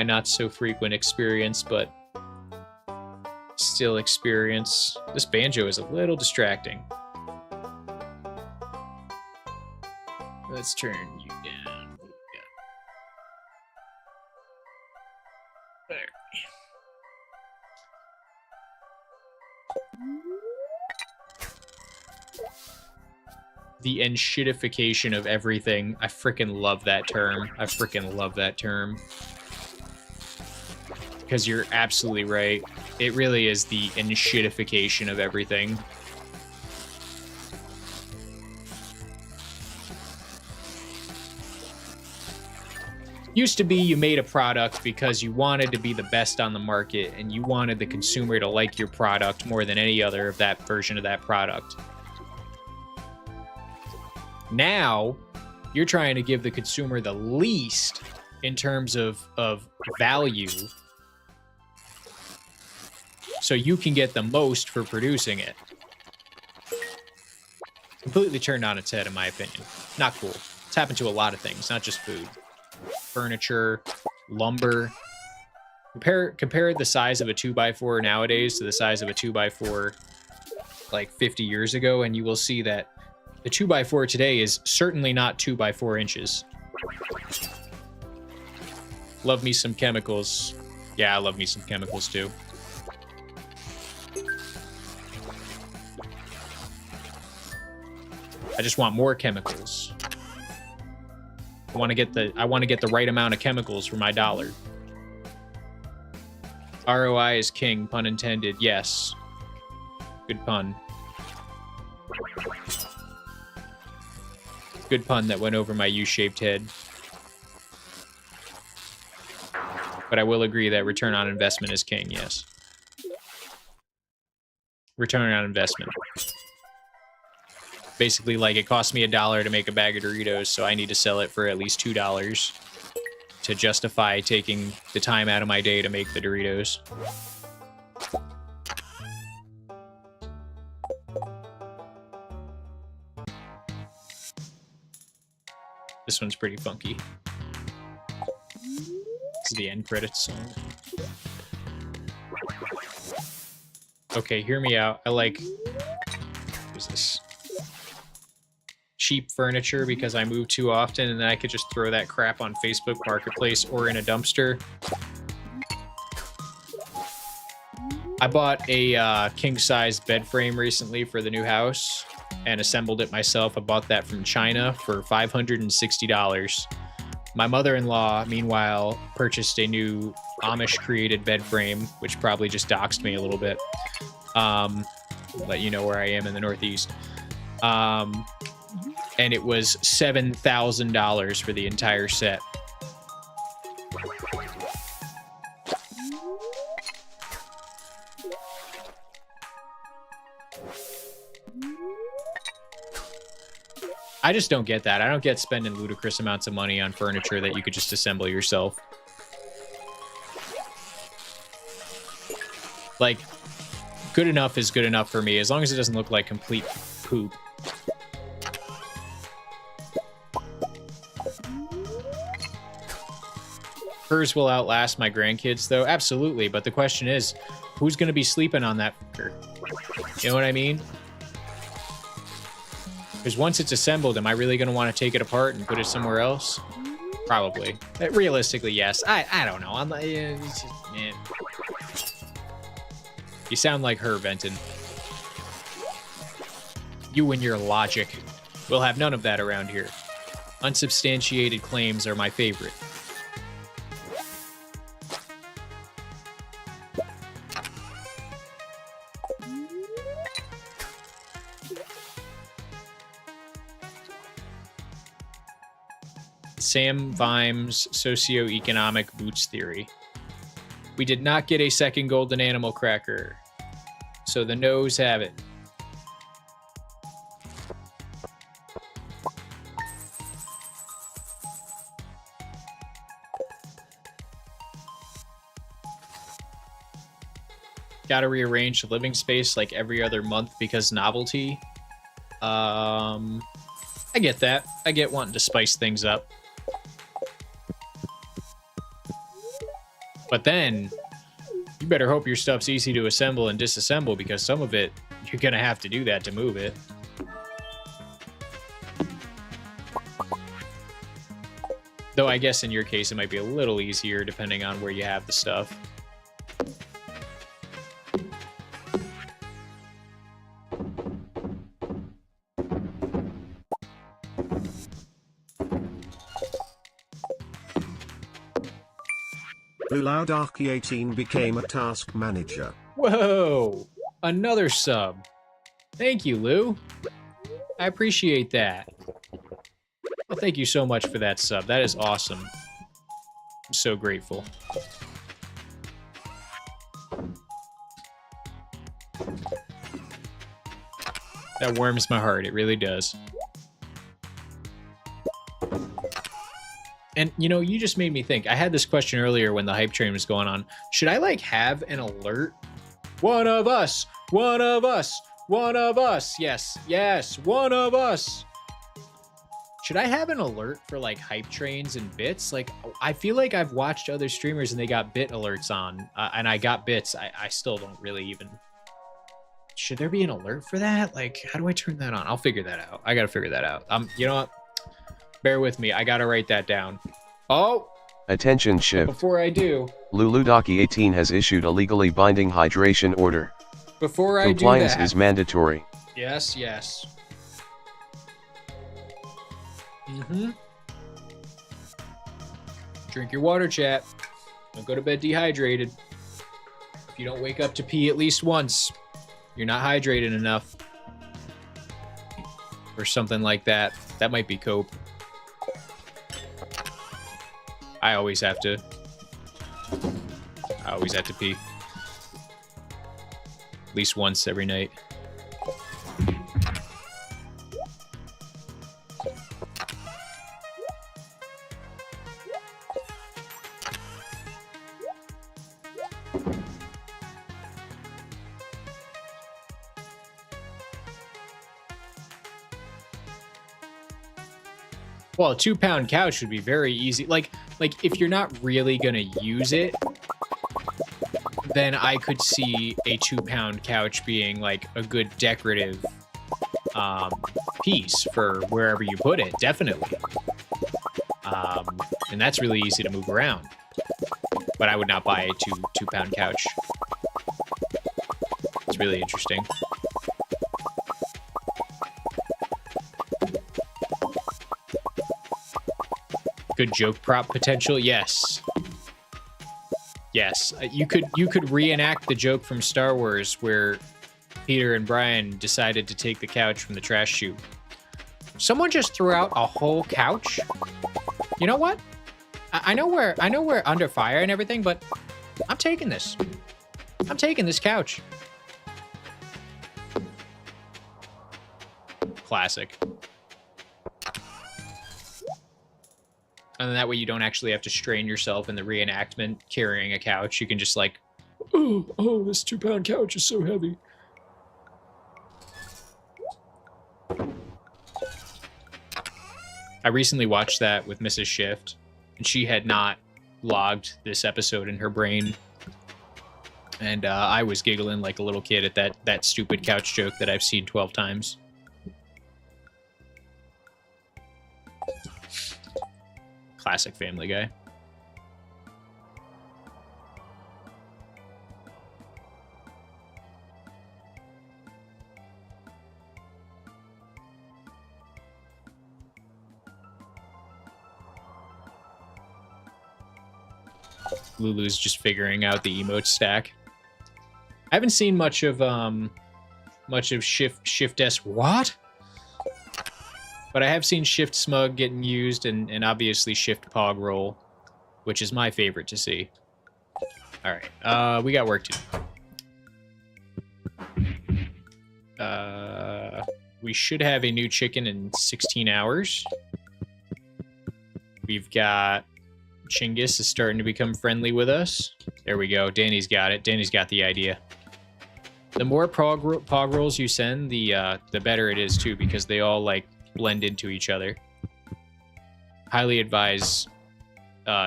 not so frequent experience, but still experience. This banjo is a little distracting. Let's turn you down. There. The enshittification of everything. I freaking love that term. I freaking love that term. Because you're absolutely right. It really is the enshittification of everything. Used to be you made a product because you wanted to be the best on the market and you wanted the consumer to like your product more than any other of that version of that product. Now, you're trying to give the consumer the least in terms of value so you can get the most for producing it. Completely turned on its head, in my opinion. Not cool. It's happened to a lot of things, not just food. Furniture, lumber. Compare the size of a 2x4 nowadays to the size of a 2x4 like 50 years ago, and you will see that the 2x4 today is certainly not 2x4 inches. Love me some chemicals. Yeah, I love me some chemicals too. I just want more chemicals. I want to get the right amount of chemicals for my dollar. ROI is king, pun intended. Yes. Good pun. Good pun that went over my U-shaped head. But I will agree that return on investment is king, yes. Return on investment. Basically, like, it cost me $1 to make a bag of Doritos, so I need to sell it for at least $2 to justify taking the time out of my day to make the Doritos. This one's pretty funky. This is the end credits song. Okay, hear me out. I like... What is this? Cheap furniture because I move too often, and then I could just throw that crap on Facebook Marketplace or in a dumpster. I bought a king-size bed frame recently for the new house and assembled it myself. I bought that from China for $560. My mother-in-law, meanwhile, purchased a new Amish-created bed frame, which probably just doxed me a little bit. Let you know where I am in the Northeast. And it was $7,000 for the entire set. I just don't get that. I don't get spending ludicrous amounts of money on furniture that you could just assemble yourself. Like, good enough is good enough for me, as long as it doesn't look like complete poop. Hers will outlast my grandkids, though. Absolutely, but the question is, who's going to be sleeping on that fucker? You know what I mean? Because once it's assembled, am I really going to want to take it apart and put it somewhere else? Probably. Realistically, yes. I don't know. I'm not... It's just, man. You sound like her, Benton. You and your logic. We'll have none of that around here. Unsubstantiated claims are my favorite. Sam Vimes' socioeconomic boots theory. We did not get a second golden animal cracker, so the no's have it. Gotta rearrange the living space like every other month because novelty. I get that. I get wanting to spice things up. But then, you better hope your stuff's easy to assemble and disassemble, because some of it, you're gonna have to do that to move it. Though I guess in your case, it might be a little easier depending on where you have the stuff. BlueLoudArky18 became a task manager. Whoa! Another sub. Thank you, Lou. I appreciate that. Well, thank you so much for that sub. That is awesome. I'm so grateful. That warms my heart. It really does. And, you know, you just made me think. I had this question earlier when the hype train was going on. Should I, like, have an alert? One of us! One of us! One of us! Yes, yes, one of us! Should I have an alert for, like, hype trains and bits? Like, I feel like I've watched other streamers and they got bit alerts on. And I got bits. I still don't really even should there be an alert for that? Like, how do I turn that on? I'll figure that out. I gotta figure that out. You know what? Bear with me. I gotta write that down. Oh! Attention shift. Before I do. Luludaki 18 has issued a legally binding hydration order. Before I do that. Compliance is mandatory. Yes, yes. Mm-hmm. Drink your water, chat. Don't go to bed dehydrated. If you don't wake up to pee at least once, you're not hydrated enough. Or something like that. That might be cope. I always have to pee. At least once every night. Well, a 2-pound couch would be very easy. Like if you're not really gonna use it, then I could see a 2-pound couch being like a good decorative piece for wherever you put it, definitely. And that's really easy to move around. But I would not buy a 2-pound couch. It's really interesting. Good joke prop potential, yes. Yes, you could reenact the joke from Star Wars where Peter and Brian decided to take the couch from the trash chute. Someone just threw out a whole couch. You know what? I know we're under fire and everything, but I'm taking this. I'm taking this couch. Classic. And then that way you don't actually have to strain yourself in the reenactment carrying a couch. You can just like, oh, this 2-pound couch is so heavy. I recently watched that with Mrs. Shift, and she had not logged this episode in her brain. And I was giggling like a little kid at that stupid couch joke that I've seen 12 times. Classic Family Guy. Lulu's just figuring out the emote stack. I haven't seen much of shiftesque. What? But I have seen shift smug getting used and obviously shift pog roll, which is my favorite to see. All right, we got work to do. We should have a new chicken in 16 hours. We've got Chinggis is starting to become friendly with us. There we go. Danny's got it. Danny's got the idea. The more pog rolls you send, the better it is too, because they all like blend into each other. Highly advise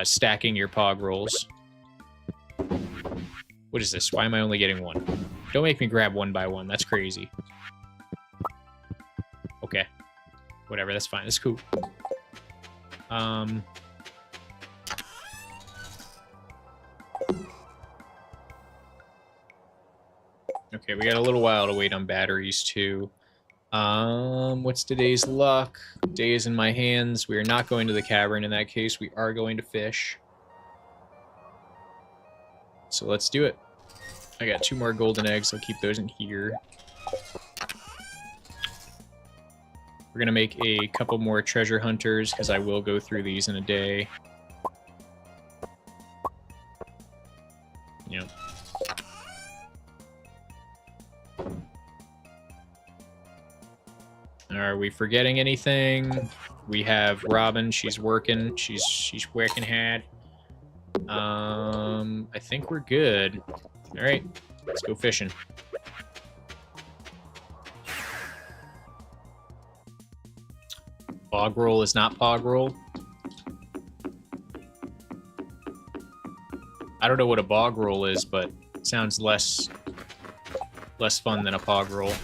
stacking your pog rolls. What is this? Why am I only getting one? Don't make me grab one by one. That's crazy. Okay. Whatever, that's fine. That's cool. Okay, we got a little while to wait on batteries too. What's today's luck? Day is in my hands. We are not going to the cavern in that case. We are going to fish. So let's do it. I got 2 more golden eggs. I'll keep those in here. We're going to make a couple more treasure hunters because I will go through these in a day. Yep. Are we forgetting anything? We have Robin. She's working. She's working hard. I think we're good. All right, let's go fishing. Bog roll is not pog roll. I don't know what a bog roll is, but it sounds less less fun than a pog roll.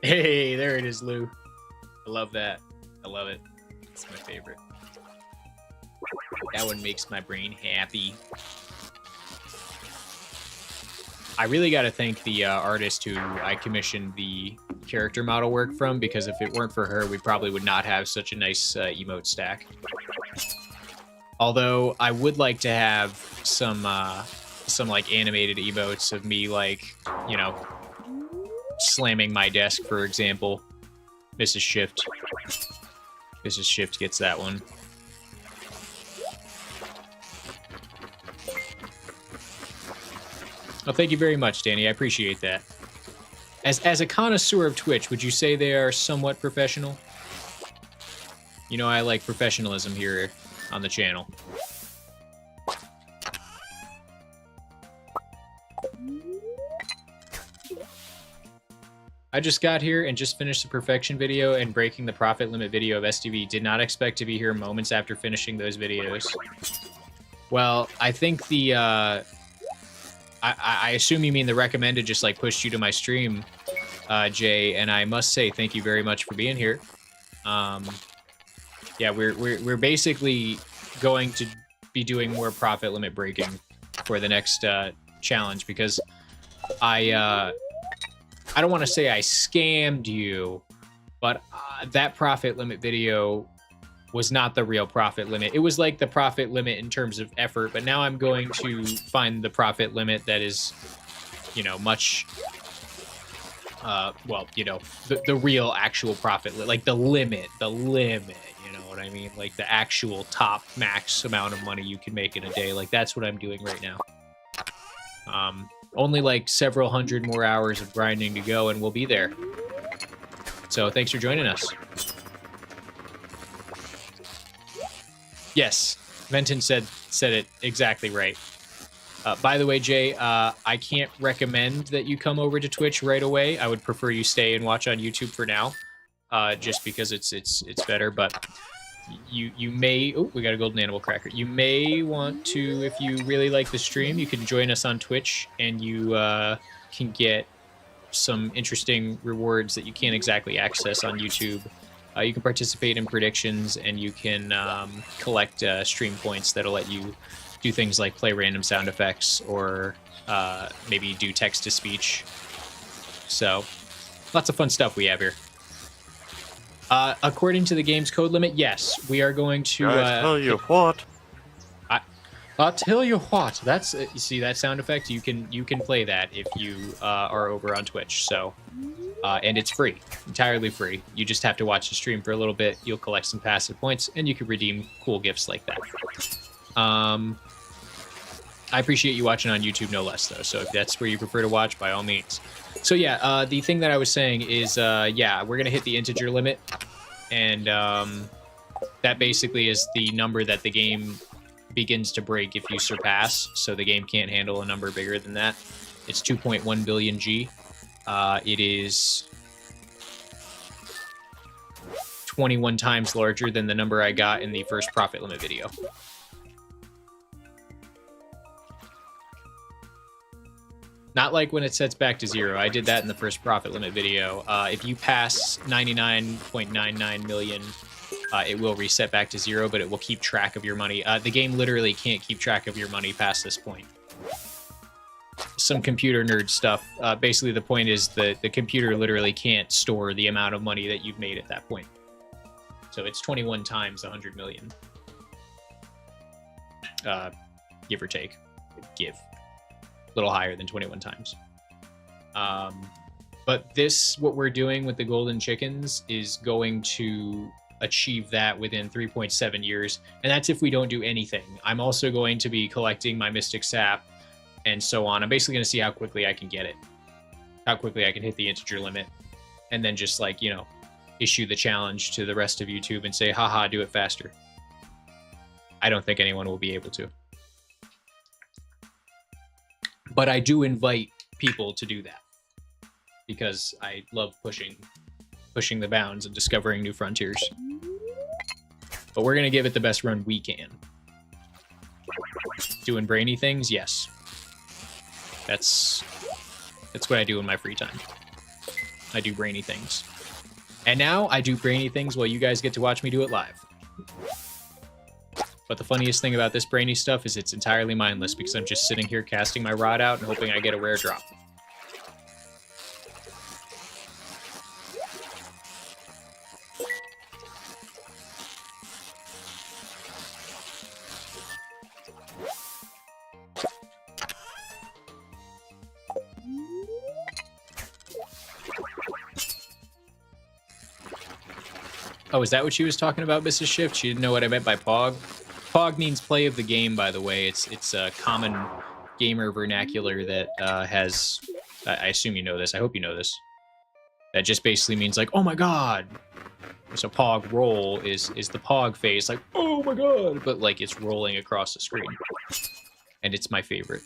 Hey, there it is, Lou. I love that. I love it. It's my favorite. That one makes my brain happy. I really got to thank the artist who I commissioned the character model work from, because if it weren't for her, we probably would not have such a nice emote stack. Although I would like to have some like animated emotes of me, like, you know, slamming my desk, for example. Mrs. Shift. Mrs. Shift gets that one. Well, thank you very much, Danny. I appreciate that. As a connoisseur of Twitch, would you say they are somewhat professional? You know, I like professionalism here on the channel. I just got here and just finished the perfection video and breaking the profit limit video of STV. Did not expect to be here moments after finishing those videos. Well, I think the, I assume you mean the recommended just like pushed you to my stream, Jay, and I must say thank you very much for being here. Yeah, we're basically going to be doing more profit limit breaking for the next challenge, because I don't want to say I scammed you, but that profit limit video was not the real profit limit. It was like the profit limit in terms of effort, but now I'm going to find the profit limit that is, you know, much, well, you know, the real actual profit, like the limit, you know what I mean? Like the actual top max amount of money you can make in a day. Like that's what I'm doing right now. Only like several hundred more hours of grinding to go and we'll be there. So thanks for joining us. Yes, Venton said it exactly right. By the way, Jay, I can't recommend that you come over to Twitch right away. I would prefer you stay and watch on YouTube for now, just because it's better. But you may, oh, we got a golden animal cracker. You may want to, if you really like the stream, you can join us on Twitch and you can get some interesting rewards that you can't exactly access on YouTube. You can participate in predictions and you can collect stream points that'll let you do things like play random sound effects or maybe do text-to-speech. So, lots of fun stuff we have here. According to the game's code limit, yes, we are going to... I tell you what. I'll tell you what. That's you see that sound effect? You can play that if you are over on Twitch. So, and it's free, entirely free. You just have to watch the stream for a little bit. You'll collect some passive points, and you can redeem cool gifts like that. I appreciate you watching on YouTube no less, though. So if that's where you prefer to watch, by all means. So yeah, the thing that I was saying is, yeah, we're gonna hit the integer limit, and that basically is the number that the game begins to break if you surpass. So the game can't handle a number bigger than that. It's 2.1 billion G. It is 21 times larger than the number I got in the first profit limit video. Not like when it sets back to 0. I did that in the first profit limit video. If you pass 99.99 million, it will reset back to 0, but it will keep track of your money. The game literally can't keep track of your money past this point. Some computer nerd stuff. Basically, the point is that the computer literally can't store the amount of money that you've made at that point. So it's 21 times 100 million. Give or take. Give. A little higher than 21 times. But this, what we're doing with the golden chickens, is going to achieve that within 3.7 years. And that's if we don't do anything. I'm also going to be collecting my mystic sap and so on. I'm basically going to see how quickly I can get it. How quickly I can hit the integer limit. And then just like, you know, issue the challenge to the rest of YouTube and say, haha, do it faster. I don't think anyone will be able to. But I do invite people to do that because I love pushing the bounds and discovering new frontiers. But we're going to give it the best run we can. Doing brainy things? Yes. That's what I do in my free time. I do brainy things. And now I do brainy things while you guys get to watch me do it live. But the funniest thing about this brainy stuff is it's entirely mindless because I'm just sitting here casting my rod out and hoping I get a rare drop. Oh, is that what she was talking about, Mrs. Shift? She didn't know what I meant by POG. POG means play of the game, by the way. It's a common gamer vernacular that has... I assume you know this. I hope you know this. That just basically means like, oh my god! So POG roll is the POG phase, like, oh my god! But like it's rolling across the screen. And it's my favorite.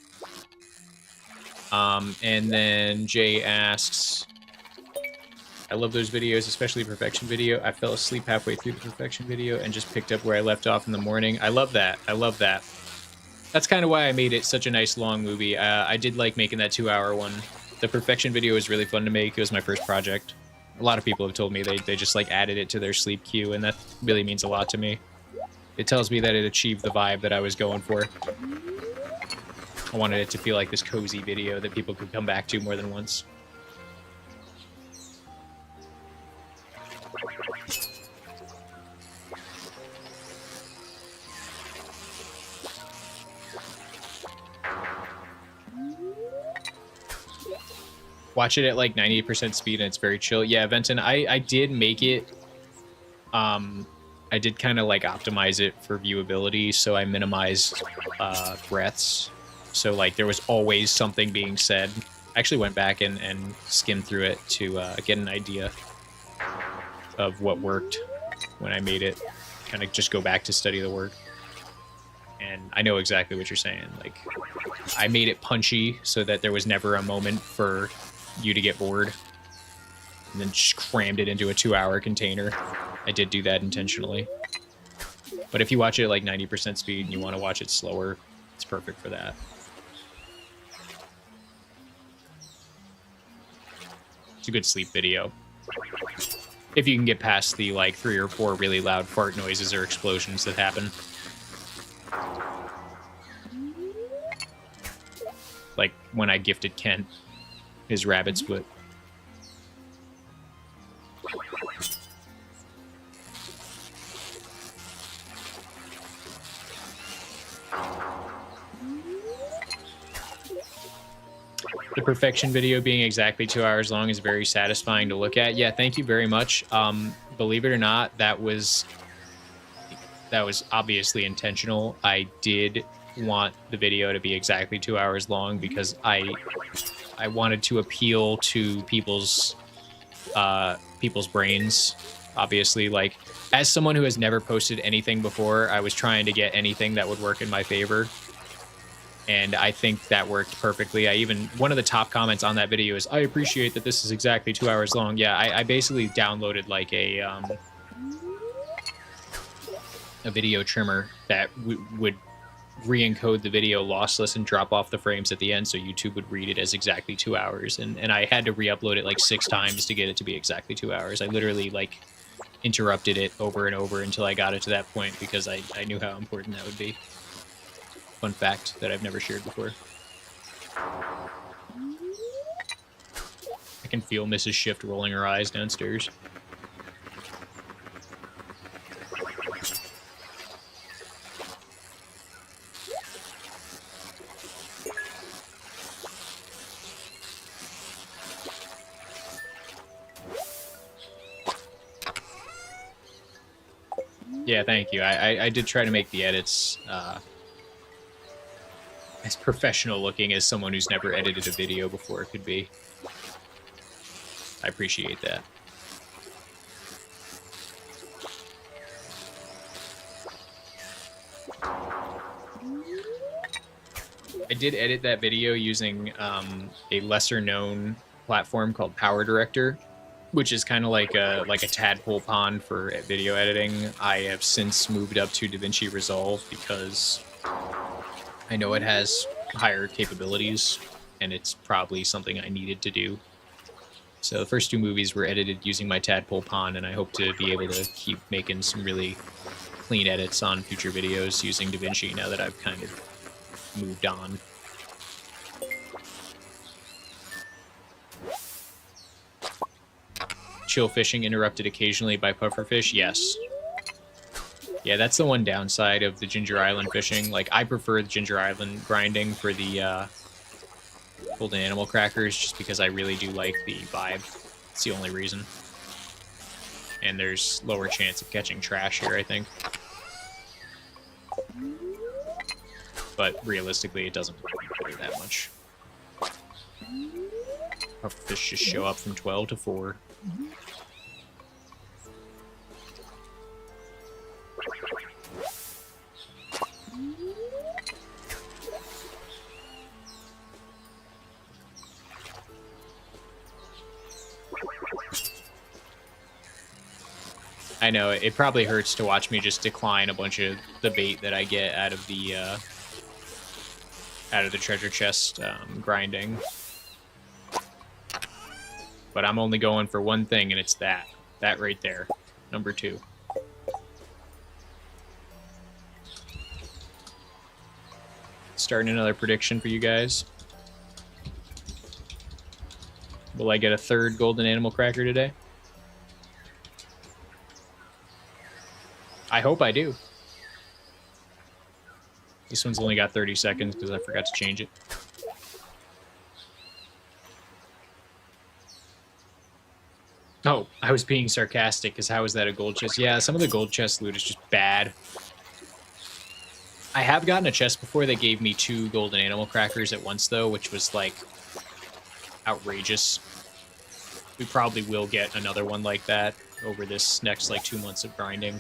And then Jay asks... I love those videos, especially Perfection video. I fell asleep halfway through the Perfection video and just picked up where I left off in the morning. I love that. I love that. That's kind of why I made it such a nice long movie. I did like making that 2-hour one. The Perfection video was really fun to make. It was my first project. A lot of people have told me they just like added it to their sleep queue, and that really means a lot to me. It tells me that it achieved the vibe that I was going for. I wanted it to feel like this cozy video that people could come back to more than once. Watch it at like 90% speed and it's very chill. Yeah, Venton, I did make it. I did kind of like optimize it for viewability, so I minimized breaths. So like there was always something being said. I actually went back and skimmed through it to get an idea of what worked when I made it. Kind of just go back to study the work. And I know exactly what you're saying. Like, I made it punchy so that there was never a moment for you to get bored. And then just crammed it into a 2-hour container. I did do that intentionally. But if you watch it at like 90% speed and you want to watch it slower, it's perfect for that. It's a good sleep video. If you can get past the like 3 or 4 really loud fart noises or explosions that happen. Like when I gifted Kent his rabbit split. The Perfection video being exactly 2 hours long is very satisfying to look at. Yeah, thank you very much. Believe it or not, that was obviously intentional. I did want the video to be exactly 2 hours long because I wanted to appeal to people's brains. Obviously, like as someone who has never posted anything before, I was trying to get anything that would work in my favor. And I think that worked perfectly. One of the top comments on that video is, I appreciate that this is exactly 2 hours long. Yeah, I basically downloaded like a video trimmer that would re-encode the video lossless and drop off the frames at the end so YouTube would read it as exactly 2 hours. And I had to re-upload it like 6 times to get it to be exactly 2 hours. I literally like interrupted it over and over until I got it to that point because I knew how important that would be. Fun fact that I've never shared before. I can feel Mrs. Shift rolling her eyes downstairs. Yeah, thank you. I did try to make the edits as professional looking as someone who's never edited a video before could be. I appreciate that. I did edit that video using a lesser known platform called Power Director. which is kind of like a tadpole pond for video editing. I have since moved up to DaVinci Resolve because I know it has higher capabilities, and it's probably something I needed to do. So the first two movies were edited using my tadpole pond, and I hope to be able to keep making some really clean edits on future videos using DaVinci now that I've kind of moved on. Chill fishing interrupted occasionally by pufferfish? Yes. Yeah, that's the one downside of the Ginger Island fishing. Like, I prefer the Ginger Island grinding for the golden animal crackers just because I really do like the vibe. It's the only reason. And there's lower chance of catching trash here, I think. But realistically, it doesn't matter that much. Pufferfish just show up from 12 to 4. I know, it probably hurts to watch me just decline a bunch of the bait that I get out of the treasure chest grinding. But I'm only going for one thing, and it's that. That right there. Number 2. Starting another prediction for you guys. Will I get a third golden animal cracker today? I hope I do. This one's only got 30 seconds because I forgot to change it. Oh, I was being sarcastic because how is that a gold chest? Yeah, some of the gold chest loot is just bad. I have gotten a chest before that gave me 2 golden animal crackers at once, though, which was, like, outrageous. We probably will get another one like that over this next, like, 2 months of grinding.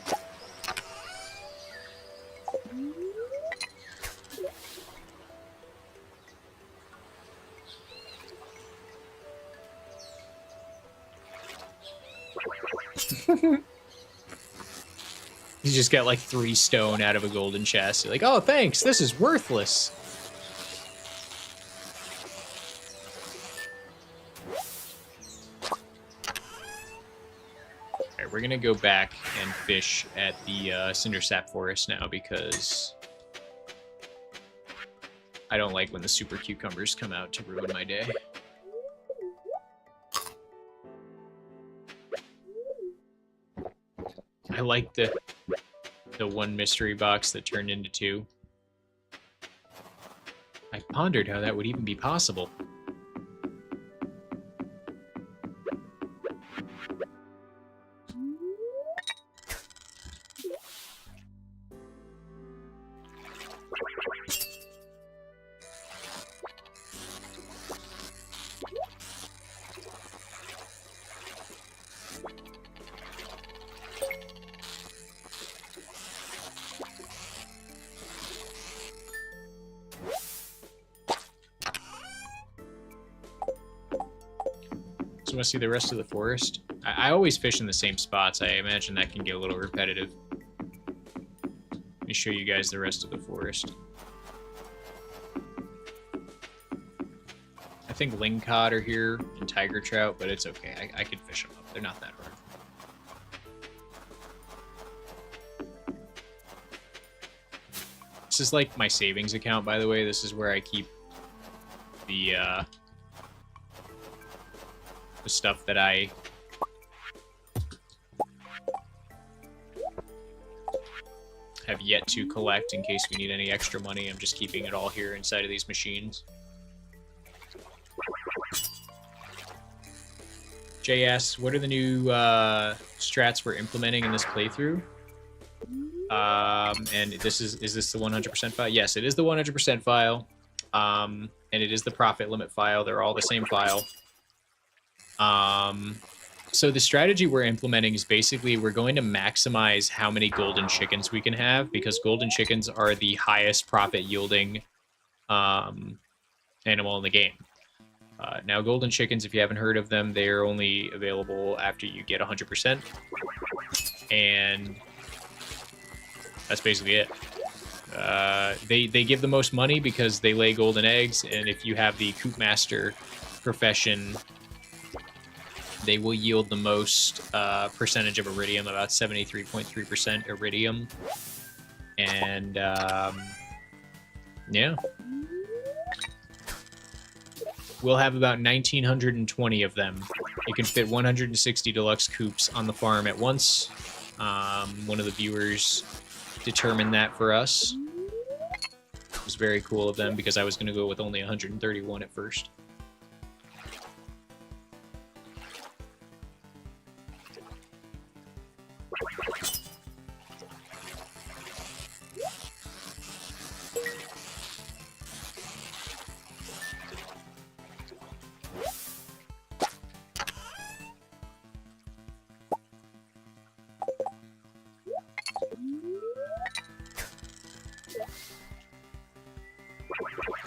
You just get like 3 stone out of a golden chest. You're like, oh, thanks, this is worthless. Alright, we're gonna go back and fish at the Cinder Sap Forest now because I don't like when the super cucumbers come out to ruin my day. I like the one mystery box that turned into 2. I pondered how that would even be possible. So want to see the rest of the forest? I always fish in the same spots. I imagine that can get a little repetitive. Let me show you guys the rest of the forest. I think lingcod are here and tiger trout, but it's okay. I can fish them up. They're not that hard. This is like my savings account, by the way. This is where I keep the stuff that I have yet to collect in case we need any extra money. I'm just keeping it all here inside of these machines. JS, what are the new strats we're implementing in this playthrough? And is this the 100% file? Yes, it is the 100% file. And it is the profit limit file. They're all the same file. So the strategy we're implementing is basically we're going to maximize how many golden chickens we can have because golden chickens are the highest profit yielding animal in the game. Now, golden chickens, if you haven't heard of them, they're only available after you get 100%. And that's basically it. They give the most money because they lay golden eggs, and if you have the coop master profession, they will yield the most percentage of iridium, about 73.3% iridium. And yeah. We'll have about 1,920 of them. You can fit 160 deluxe coops on the farm at once. One of the viewers determined that for us. It was very cool of them because I was going to go with only 131 at first.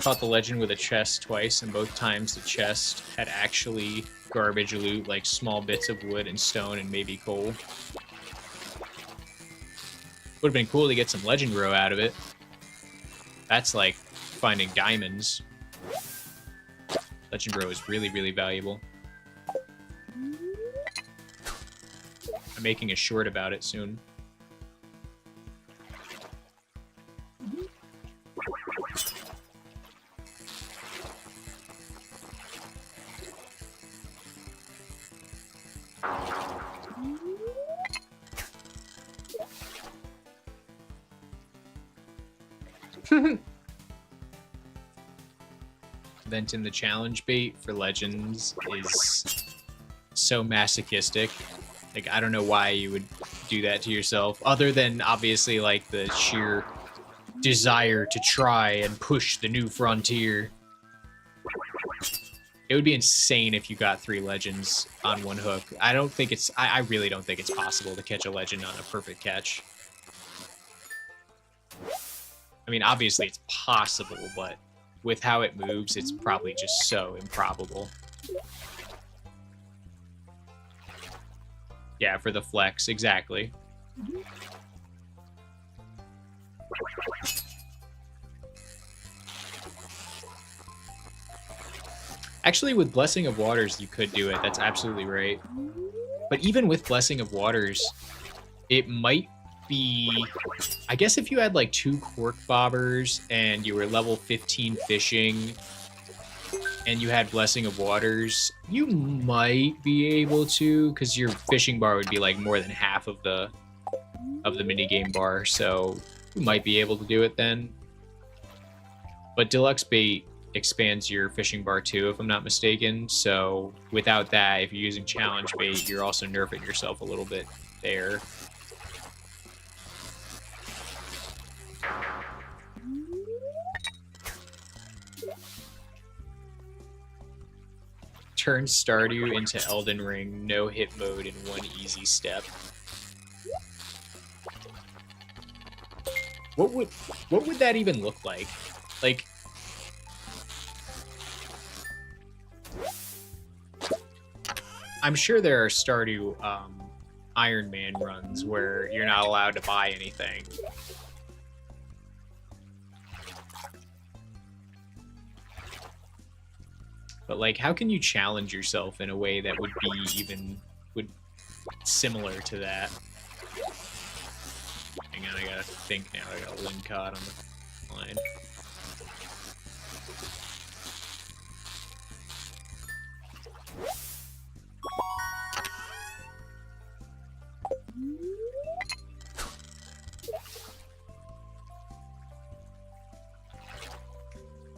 Caught the legend with a chest twice, and both times the chest had actually garbage loot, like small bits of wood and stone and maybe coal. Would have been cool to get some legend row out of it. That's like finding diamonds. Legend row is really, really valuable. I'm making a short about it soon. Venting the challenge bait for legends is so masochistic. Like, I don't know why you would do that to yourself, other than obviously like the sheer desire to try and push the new frontier. It would be insane if you got 3 legends on one hook. I don't think it's, I really don't think it's possible to catch a legend on a perfect catch. I mean, obviously it's possible, but with how it moves, it's probably just so improbable. Yeah, for the flex, exactly. Actually, with Blessing of Waters, you could do it. That's absolutely right. But even with Blessing of Waters, it might be... I guess if you had like 2 cork bobbers and you were level 15 fishing and you had Blessing of Waters, you might be able to, because your fishing bar would be like more than half of the minigame bar, so you might be able to do it then. But Deluxe Bait expands your fishing bar too, if I'm not mistaken, so without that, if you're using Challenge Bait, you're also nerfing yourself a little bit there. Turn Stardew into Elden Ring, no hit mode in 1 easy step. What would that even look like? Like, I'm sure there are Stardew Iron Man runs where you're not allowed to buy anything. But like, how can you challenge yourself in a way that would be similar to that? Hang on, I gotta think now. I got a uncut on the line.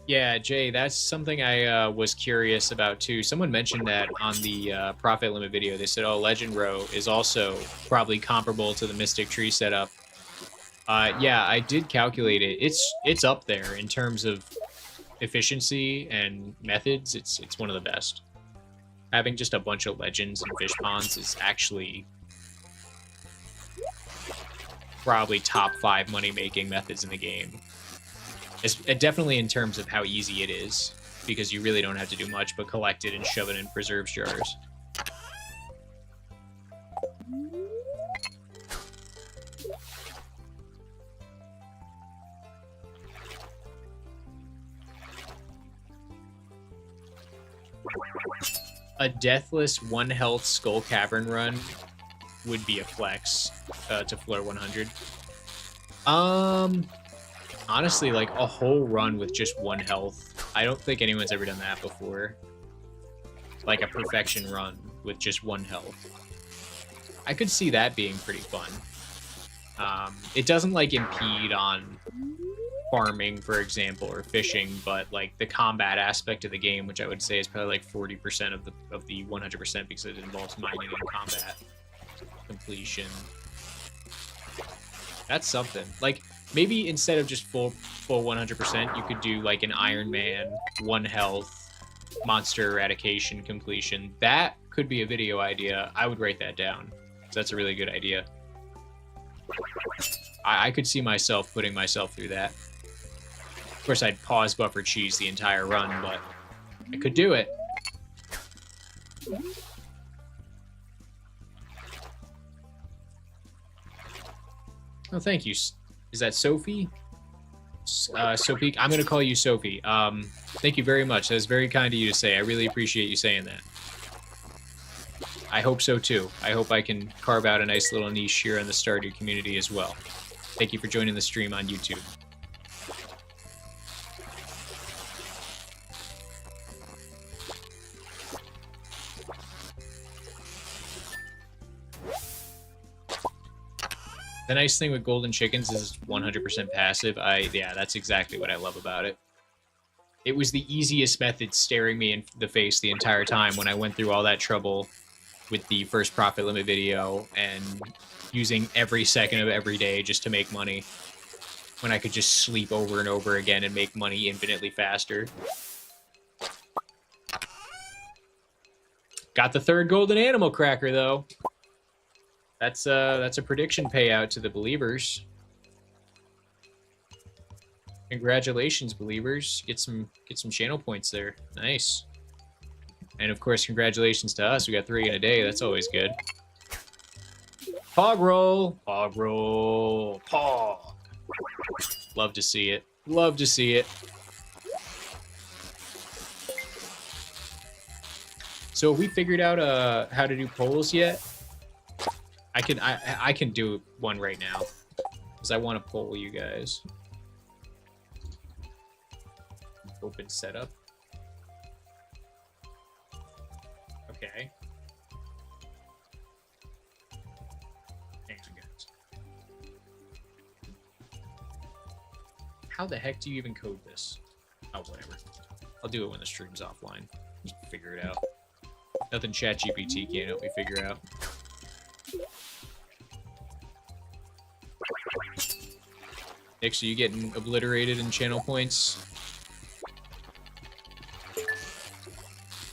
Yeah, Jay, that's something I was curious about too. Someone mentioned that on the Profit Limit video. They said, oh, Legend Row is also probably comparable to the Mystic Tree setup. Yeah, I did calculate it. It's up there in terms of efficiency and methods. It's one of the best. Having just a bunch of legends and fish ponds is actually probably top 5 money-making methods in the game. It's definitely in terms of how easy it is. because you really don't have to do much but collect it and shove it in preserves jars. A deathless 1 health Skull Cavern run would be a flex to floor 100. Honestly, like a whole run with just 1 health. I don't think anyone's ever done that before. Like a perfection run with just 1 health. I could see that being pretty fun. It doesn't like impede on farming, for example, or fishing, but like the combat aspect of the game, which I would say is probably like 40% of the 100% because it involves mining and combat completion. That's something. Like maybe instead of just full 100%, you could do like an Iron Man 1 health monster eradication completion. That could be a video idea. I would write that down. So that's a really good idea. I could see myself putting myself through that. Of course, I'd pause buffer cheese the entire run, but I could do it. Oh, thank you. Is that Sophie? Sophie, I'm going to call you Sophie. Thank you very much. That's very kind of you to say. I really appreciate you saying that. I hope so, too. I hope I can carve out a nice little niche here in the Stardew community as well. Thank you for joining the stream on YouTube. The nice thing with golden chickens is 100% passive. Yeah, that's exactly what I love about it. It was the easiest method staring me in the face the entire time when I went through all that trouble with the first profit limit video and using every second of every day just to make money when I could just sleep over and over again and make money infinitely faster. Got the 3rd golden animal cracker, though. That's a prediction payout to the believers. Congratulations, believers. Get some channel points there. Nice. And of course, congratulations to us. We got 3 in a day. That's always good. Pog roll. Pog roll. Pog. Love to see it. Love to see it. So have we figured out how to do polls yet? I can do one right now because I want to poll you guys. Open setup. Okay. Hang on, guys. How the heck do you even code this? Oh, whatever. I'll do it when the stream's offline. Just figure it out. Nothing ChatGPT can't help me figure out. Nick, so you getting obliterated in channel points?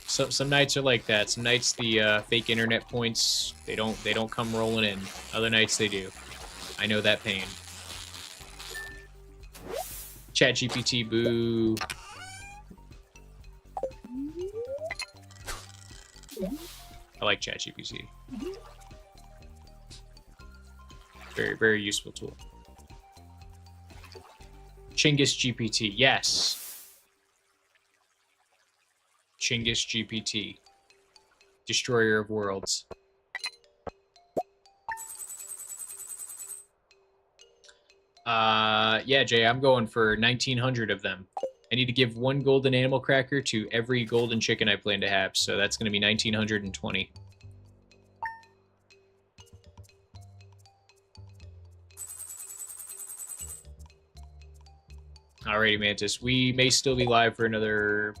Some nights are like that. Some nights the fake internet points they don't come rolling in. Other nights they do. I know that pain. ChatGPT boo. I like ChatGPT. Very, very useful tool. Chinggis GPT, yes. Chinggis GPT. Destroyer of Worlds. Yeah, Jay, I'm going for 1,900 of them. I need to give 1 golden animal cracker to every golden chicken I plan to have, so that's going to be 1,920. Alrighty, Mantis. We may still be live for another,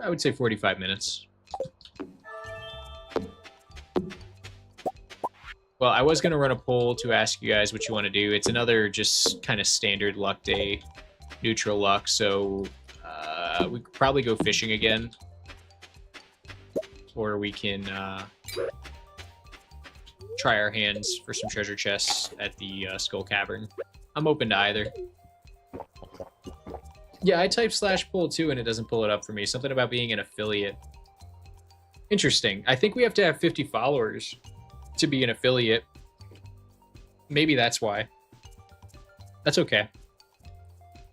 I would say 45 minutes. Well, I was going to run a poll to ask you guys what you want to do. It's another just kind of standard luck day, neutral luck, so we could probably go fishing again. Or we can try our hands for some treasure chests at the Skull Cavern. I'm open to either. Yeah, I type /pull too, and it doesn't pull it up for me. Something about being an affiliate. Interesting. I think we have to have 50 followers to be an affiliate. Maybe that's why. That's okay.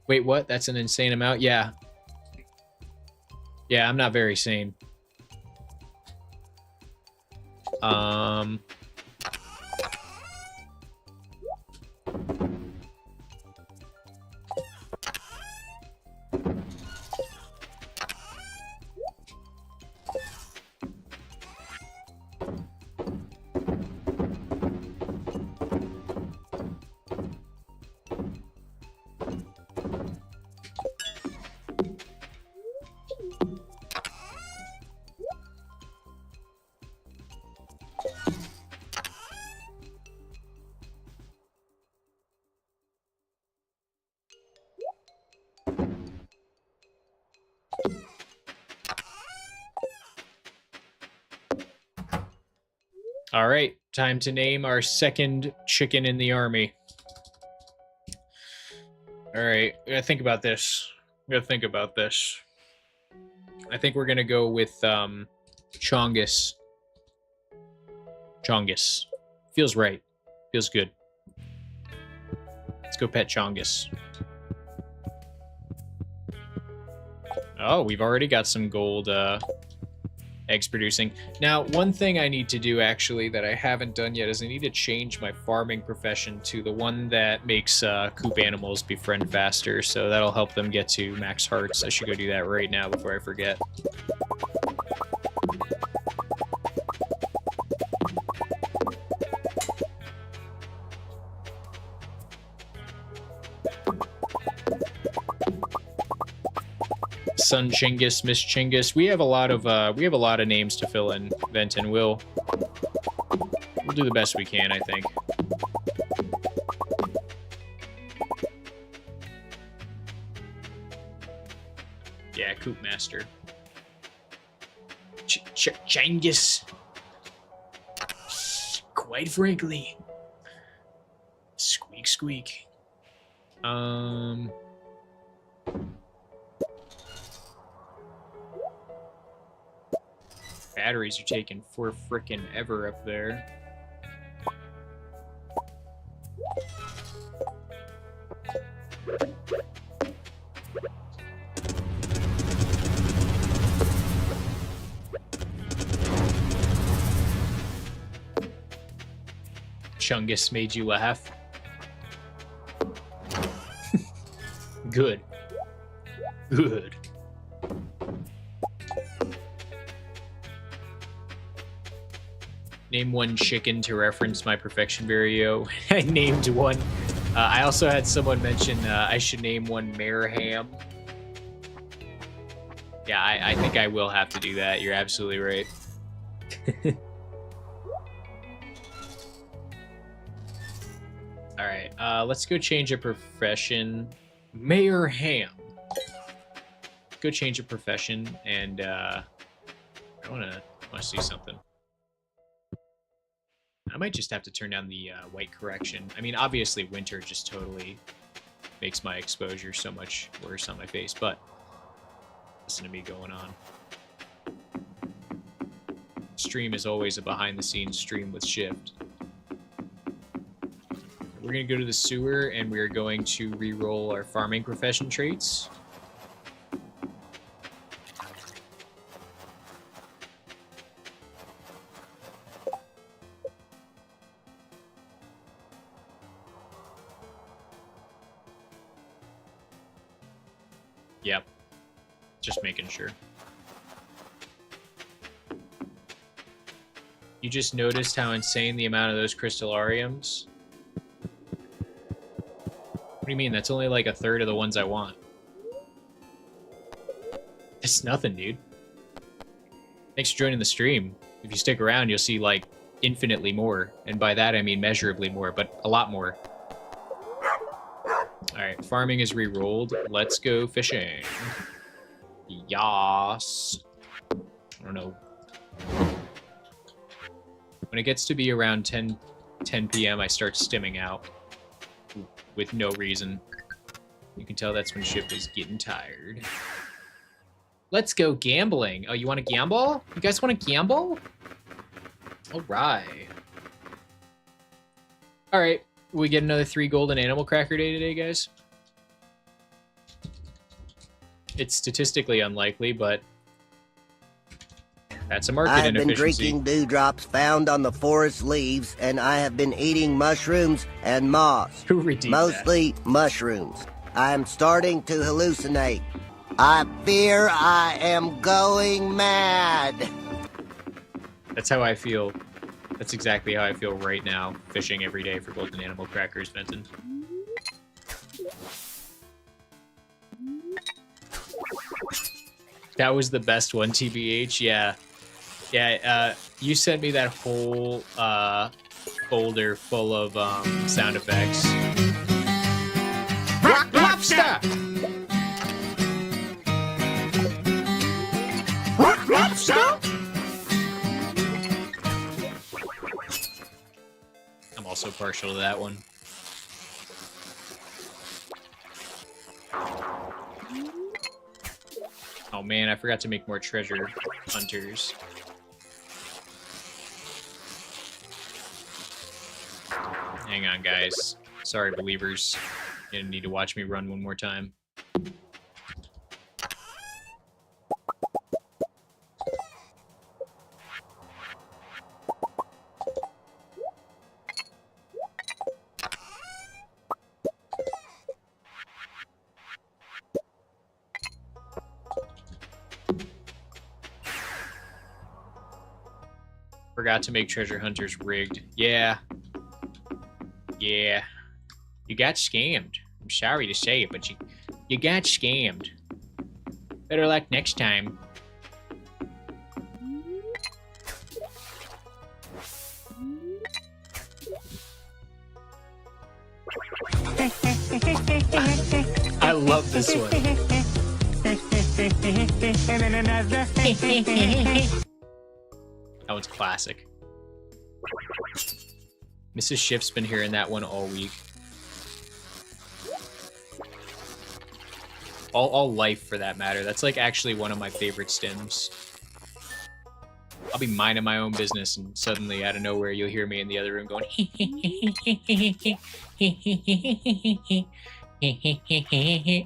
Wait, what? That's an insane amount? Yeah. Yeah, I'm not very sane. All right, time to name our second chicken in the army. All right, we gotta think about this. I think we're gonna go with Chongus. Chongus. Feels right. Feels good. Let's go pet Chongus. Oh, we've already got some gold eggs producing. Now, one thing I need to do actually that I haven't done yet is I need to change my farming profession to the one that makes coop animals befriend faster, so that'll help them get to max hearts. I should go do that right now before I forget. Son Chingus, Miss Chingus. We have a lot of names to fill in, Venton. We'll do the best we can, I think. Yeah, Coop Master. Chingus. Quite frankly. Squeak, squeak. Batteries are taking for frickin' ever up there. Chungus made you laugh. Good. Good. Name one chicken to reference my perfection video. I named one. I also had someone mention I should name one Mare Ham. Yeah, I think I will have to do that. You're absolutely right. All right, let's go change a profession. Mayor Ham. Go change a profession, and I wanna see something. I might just have to turn down the white correction. I mean, obviously winter just totally makes my exposure so much worse on my face, but listen to me going on. Stream is always a behind-the-scenes stream with Shift. We're going to go to the sewer, and we're going to re-roll our farming profession traits. Yep. Just making sure. You just noticed how insane the amount of those crystalariums? What do you mean? That's only like a third of the ones I want. That's nothing, dude. Thanks for joining the stream. If you stick around, you'll see like infinitely more. And by that, I mean measurably more, but a lot more. Alright, farming is re-rolled. Let's go fishing. Yas. I don't know. When it gets to be around 10 p.m., I start stimming out. With no reason. You can tell that's when Shift is getting tired. Let's go gambling. Oh, you want to gamble? You guys want to gamble? All right. All right. We get another 3 golden animal cracker day today, guys. It's statistically unlikely, but that's a market I have been inefficiency. drinking dewdrops found on the forest leaves, and I have been eating mushrooms and moss. Who redeemed Mostly mushrooms. I am starting to hallucinate. I fear I am going mad. That's how I feel. That's exactly how I feel right now, fishing every day for golden animal crackers, Benton. That was the best one, TBH. Yeah. Yeah, you sent me that whole folder full of sound effects. Rock lobster! Rock lobster? I'm also partial to that one. Oh man, I forgot to make more treasure hunters. Hang on, guys. Sorry, believers. You're gonna need to watch me run one more time. Forgot to make treasure hunters rigged. Yeah. Yeah. You got scammed. I'm sorry to say it, but you got scammed. Better luck next time. I love this one. That one's classic. Mrs. Shift's been hearing that one all week. All life, for that matter. That's like actually one of my favorite stims. I'll be minding my own business, and suddenly, out of nowhere, you'll hear me in the other room going,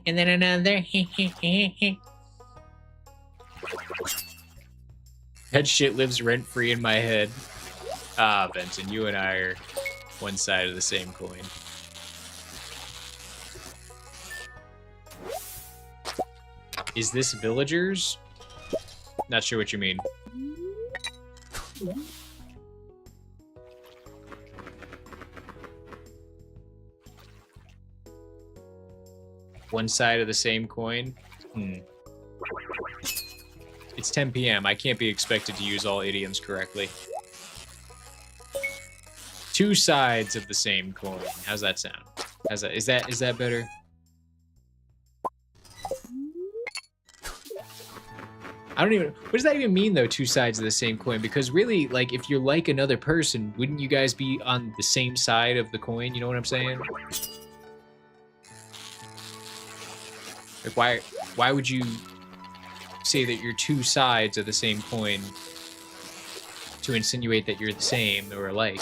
and then another. That shit lives rent-free in my head. Ah, Benson, you and I are one side of the same coin. Is this villagers? Not sure what you mean. One side of the same coin? It's 10 p.m. I can't be expected to use all idioms correctly. Two sides of the same coin. How's that sound? Is that better? I don't even... What does that even mean, though, two sides of the same coin? Because really, like, if you're like another person, wouldn't you guys be on the same side of the coin? You know what I'm saying? Like, why would you say that you're two sides of the same coin to insinuate that you're the same or alike?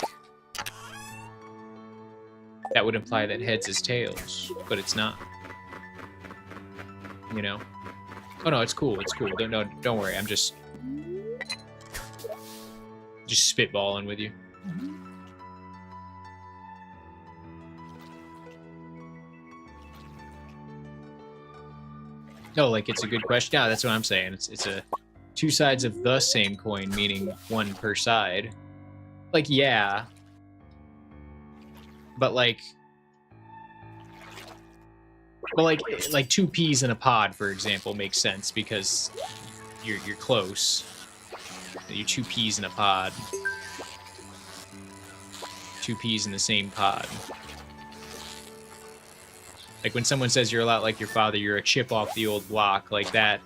That would imply that heads is tails, but it's not. You know? Oh no, it's cool. It's cool. Don't worry. I'm just spitballing with you. No, like it's a good question. No, that's what I'm saying. It's a two sides of the same coin, meaning one per side. Like, yeah. But like two peas in a pod, for example, makes sense because you're close. You're two peas in a pod. Two peas in the same pod. Like when someone says you're a lot like your father, you're a chip off the old block, like that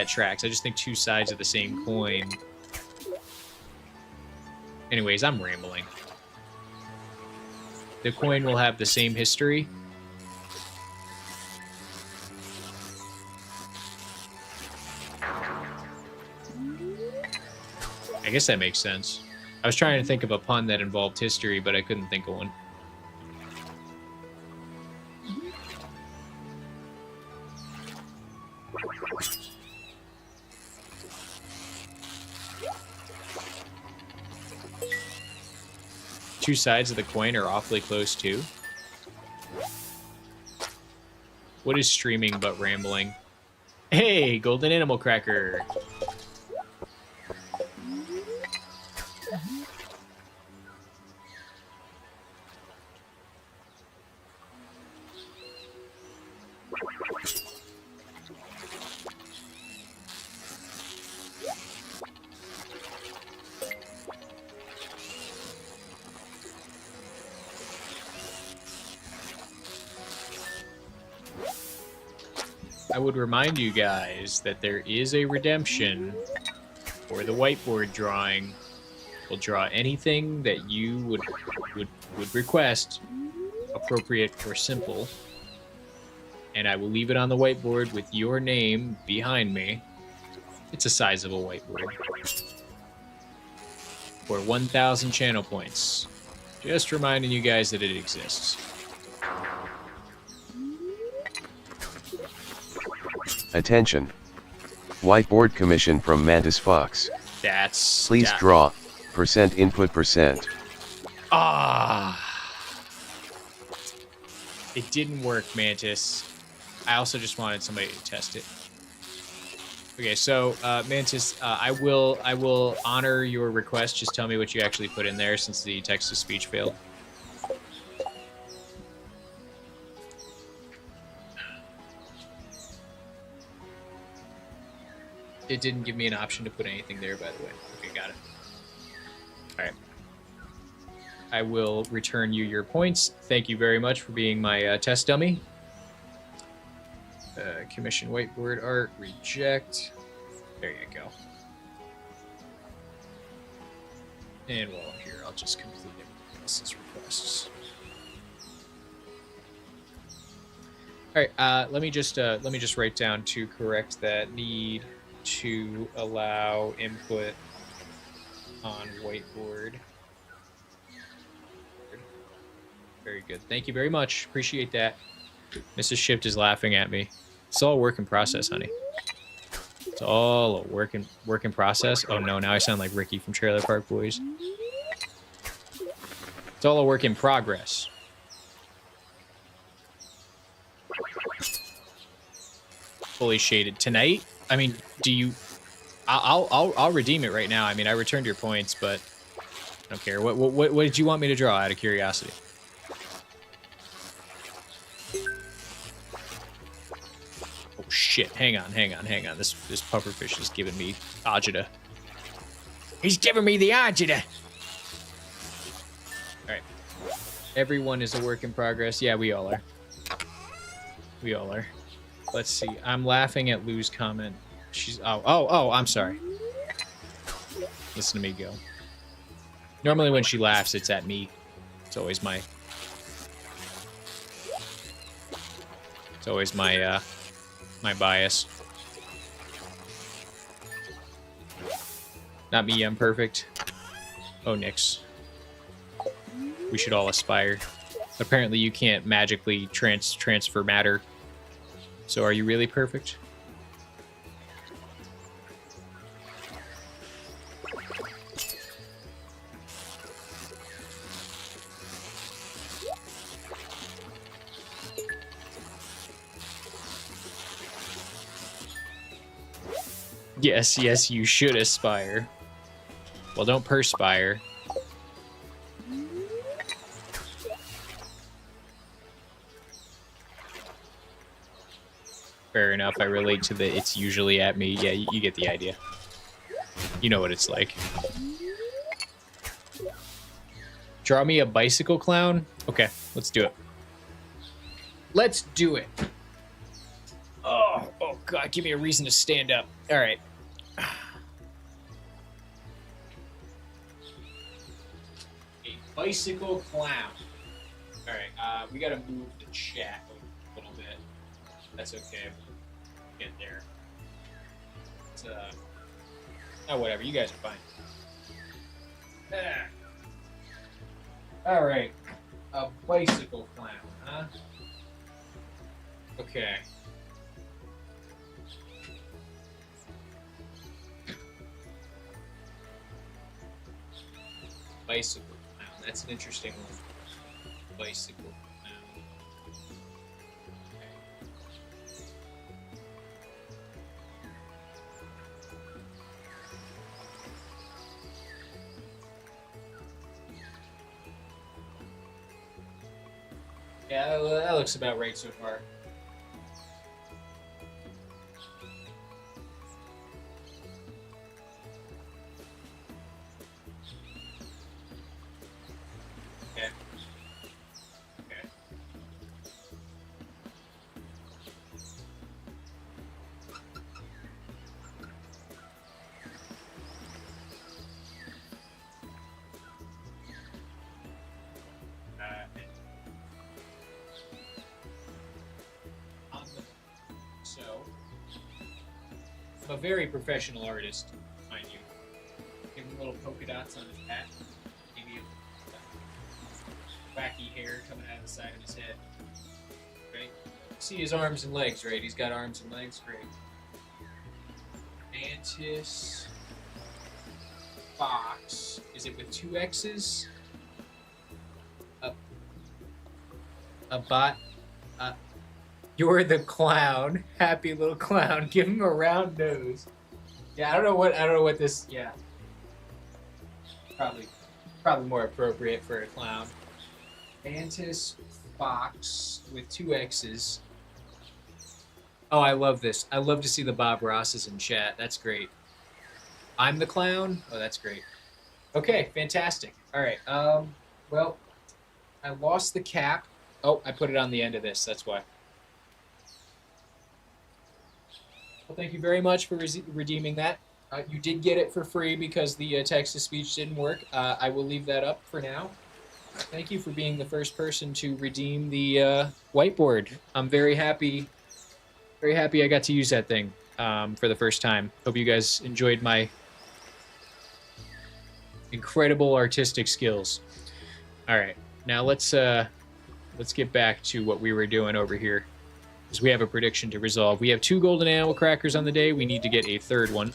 tracks. I just think two sides of the same coin. Anyways, I'm rambling. The coin will have the same history. I guess that makes sense. I was trying to think of a pun that involved history, but I couldn't think of one. Two sides of the coin are awfully close too. What is streaming but rambling? Hey, golden animal cracker. I would remind you guys that there is a redemption for the whiteboard drawing. We'll draw anything that you would request, appropriate or simple, and I will leave it on the whiteboard with your name behind me. It's a sizable whiteboard. For 1,000 channel points. Just reminding you guys that it exists. Attention. Whiteboard commission from Mantis Fox. Please draw %input %. Ah. It didn't work, Mantis. I also just wanted somebody to test it. Okay, so Mantis, I will honor your request. Just tell me what you actually put in there, since the text-to-speech failed. It didn't give me an option to put anything there, by the way. Okay, got it. All right. I will return you your points. Thank you very much for being my test dummy. Commission whiteboard art, reject. There you go. And while I'm here, I'll just complete everyone else's requests. All right, let me just write down to correct that. Need to allow input on whiteboard. Very good. Thank you very much. Appreciate that. Mrs. Shift is laughing at me. It's all a work in process, honey. It's all a work in process. Oh no, now I sound like Ricky from Trailer Park Boys. It's all a work in progress. Fully shaded tonight. I mean, do you? I'll redeem it right now. I mean, I returned your points, but I don't care. What did you want me to draw? Out of curiosity. Oh shit! Hang on. This pufferfish is giving me agita. He's giving me the agita. All right. Everyone is a work in progress. Yeah, we all are. We all are. Let's see. I'm laughing at Lou's comment. She's oh, I'm sorry. Listen to me go. Normally when she laughs, it's at me. It's always my my bias. Not me, I'm perfect. Oh, Nix. We should all aspire. Apparently you can't magically transfer matter. So are you really perfect? Yes, you should aspire. Well, don't perspire. Fair enough, I relate to the it's usually at me. Yeah, you get the idea. You know what it's like. Draw me a bicycle clown? Okay, let's do it. Let's do it. Oh God, give me a reason to stand up. All right. A bicycle clown. All right, we gotta move the chat a little bit. That's okay. Get there. It's, oh, whatever. You guys are fine. All right. A bicycle clown, huh? Okay. Bicycle clown. That's an interesting one. Bicycle clown. Yeah, that looks about right so far. Okay. Okay. So, I'm a very professional artist, mind you. Give him little polka dots on his hat. Maybe a wacky hair coming out of the side of his head. Right? See his arms and legs, right? He's got arms and legs, great. Mantis. Fox. Is it with 2 X's? A bot. You're the clown. Happy little clown. Give him a round nose. Yeah, I don't know what this. Yeah. Probably more appropriate for a clown. Mantis Fox with 2 X's. Oh, I love this. I love to see the Bob Rosses in chat. That's great. I'm the clown. Oh, that's great. Okay, fantastic. All right. Well, I lost the cap. Oh, I put it on the end of this. That's why. Well, thank you very much for redeeming that. You did get it for free because the text-to-speech didn't work. I will leave that up for now. Thank you for being the first person to redeem the whiteboard. I'm very happy I got to use that thing for the first time. Hope you guys enjoyed my incredible artistic skills. All right, now let's get back to what we were doing over here. Because we have a prediction to resolve. We have 2 golden animal crackers on the day. We need to get a 3rd one.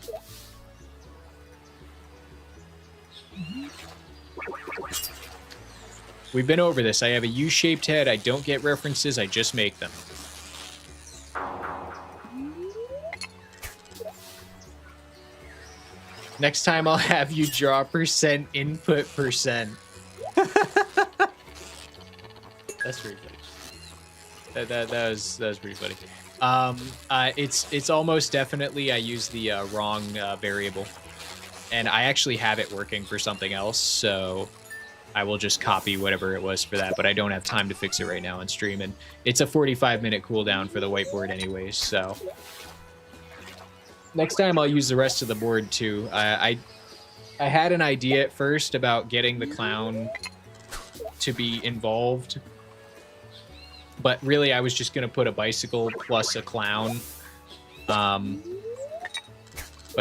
We've been over this. I have a U-shaped head. I don't get references. I just make them. Next time I'll have you draw % input %. That's pretty funny. That was pretty funny. It's almost definitely I used the wrong variable, and I actually have it working for something else, so I will just copy whatever it was for that. But I don't have time to fix it right now on stream, and it's a 45-minute cooldown for the whiteboard anyways. So next time I'll use the rest of the board too. I had an idea at first about getting the clown to be involved. But really, I was just going to put a bicycle plus a clown. But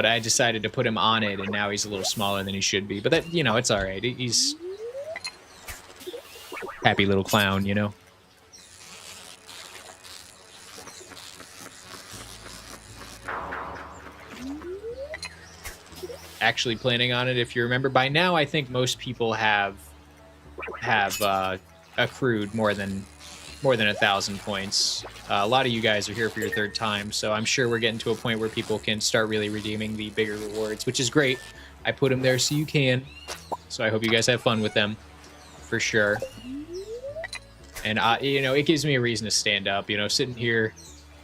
I decided to put him on it, and now he's a little smaller than he should be. But that, it's all right. He's happy little clown, Actually planning on it, if you remember. By now, I think most people have accrued more than 1,000 points. A lot of you guys are here for your 3rd time, so I'm sure we're getting to a point where people can start really redeeming the bigger rewards, which is great. I put them there so you can. So I hope you guys have fun with them, for sure. And it gives me a reason to stand up. Sitting here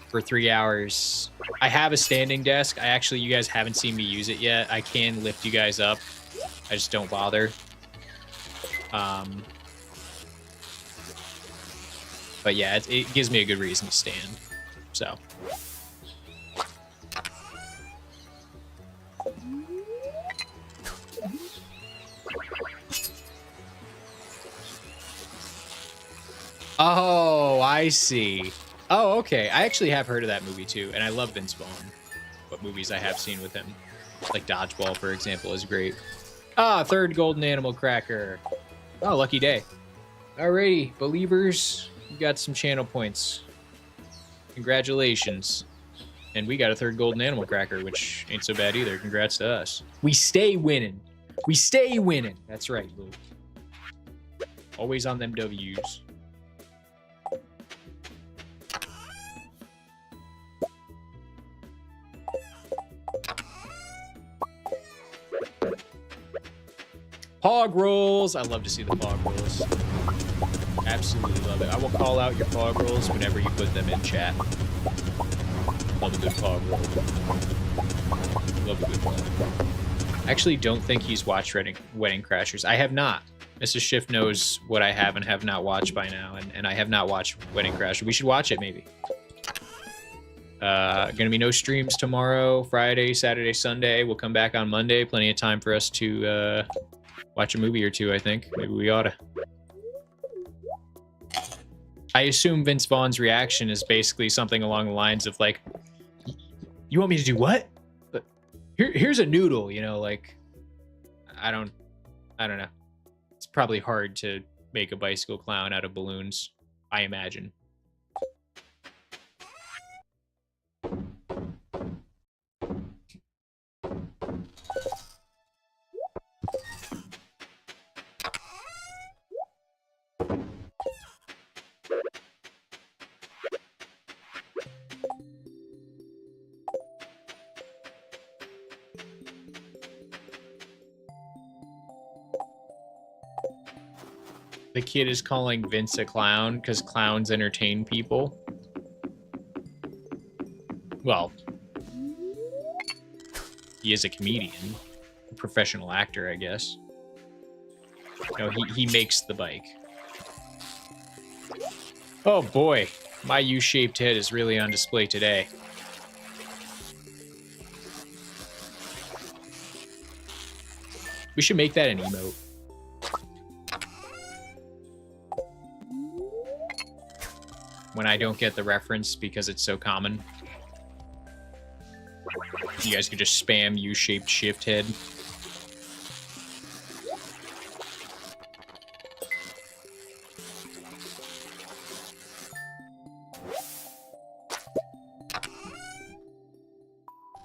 for 3 hours. I have a standing desk. You guys haven't seen me use it yet. I can lift you guys up. I just don't bother. But yeah, it gives me a good reason to stand. So. Oh, I see. Oh, okay. I actually have heard of that movie too, and I love Vince Vaughn. What movies I have seen with him. Like Dodgeball, for example, is great. Ah, third golden animal cracker. Oh, lucky day. Alrighty, believers, you got some channel points. Congratulations. And we got a third golden animal cracker, which ain't so bad either. Congrats to us. We stay winning. We stay winning. That's right, Luke. Always on them W's. Pog rolls. I love to see the pog rolls. Absolutely love it. I will call out your pog rolls whenever you put them in chat. Love a good pog roll. Love a good pog. I actually don't think he's watched Wedding Crashers. I have not. Mrs. Schiff knows what I have and have not watched by now, and I have not watched Wedding Crashers. We should watch it, maybe. Gonna be no streams tomorrow, Friday, Saturday, Sunday. We'll come back on Monday. Plenty of time for us to watch a movie or two, I think. Maybe we oughta. I assume Vince Vaughn's reaction is basically something along the lines of like, you want me to do what? But here's a noodle, you know, like, I don't know. It's probably hard to make a bicycle clown out of balloons, I imagine. The kid is calling Vince a clown because clowns entertain people. Well, he is a comedian, a professional actor, I guess. No, he makes the bike. Oh boy, my U-shaped head is really on display today. We should make that an emote. When I don't get the reference because it's so common. You guys could just spam U-shaped shift head.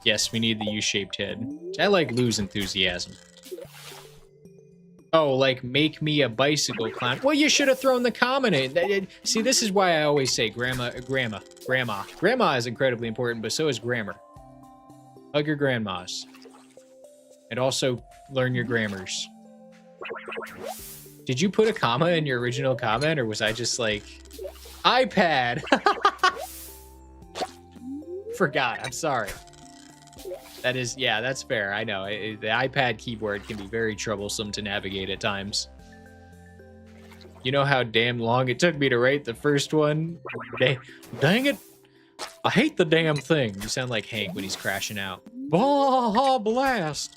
Yes, we need the U-shaped head. I like Lou's enthusiasm. Oh, like, make me a bicycle clown. Well, you should have thrown the comment in. See, this is why I always say grandma. Grandma is incredibly important, but so is grammar. Hug your grandmas. And also, learn your grammars. Did you put a comma in your original comment, or was I just like, iPad? Forgot, I'm sorry. That is, yeah, that's fair. I know. The iPad keyboard can be very troublesome to navigate at times. You know how damn long it took me to write the first one? Dang it. I hate the damn thing. You sound like Hank when he's crashing out. Baja blast.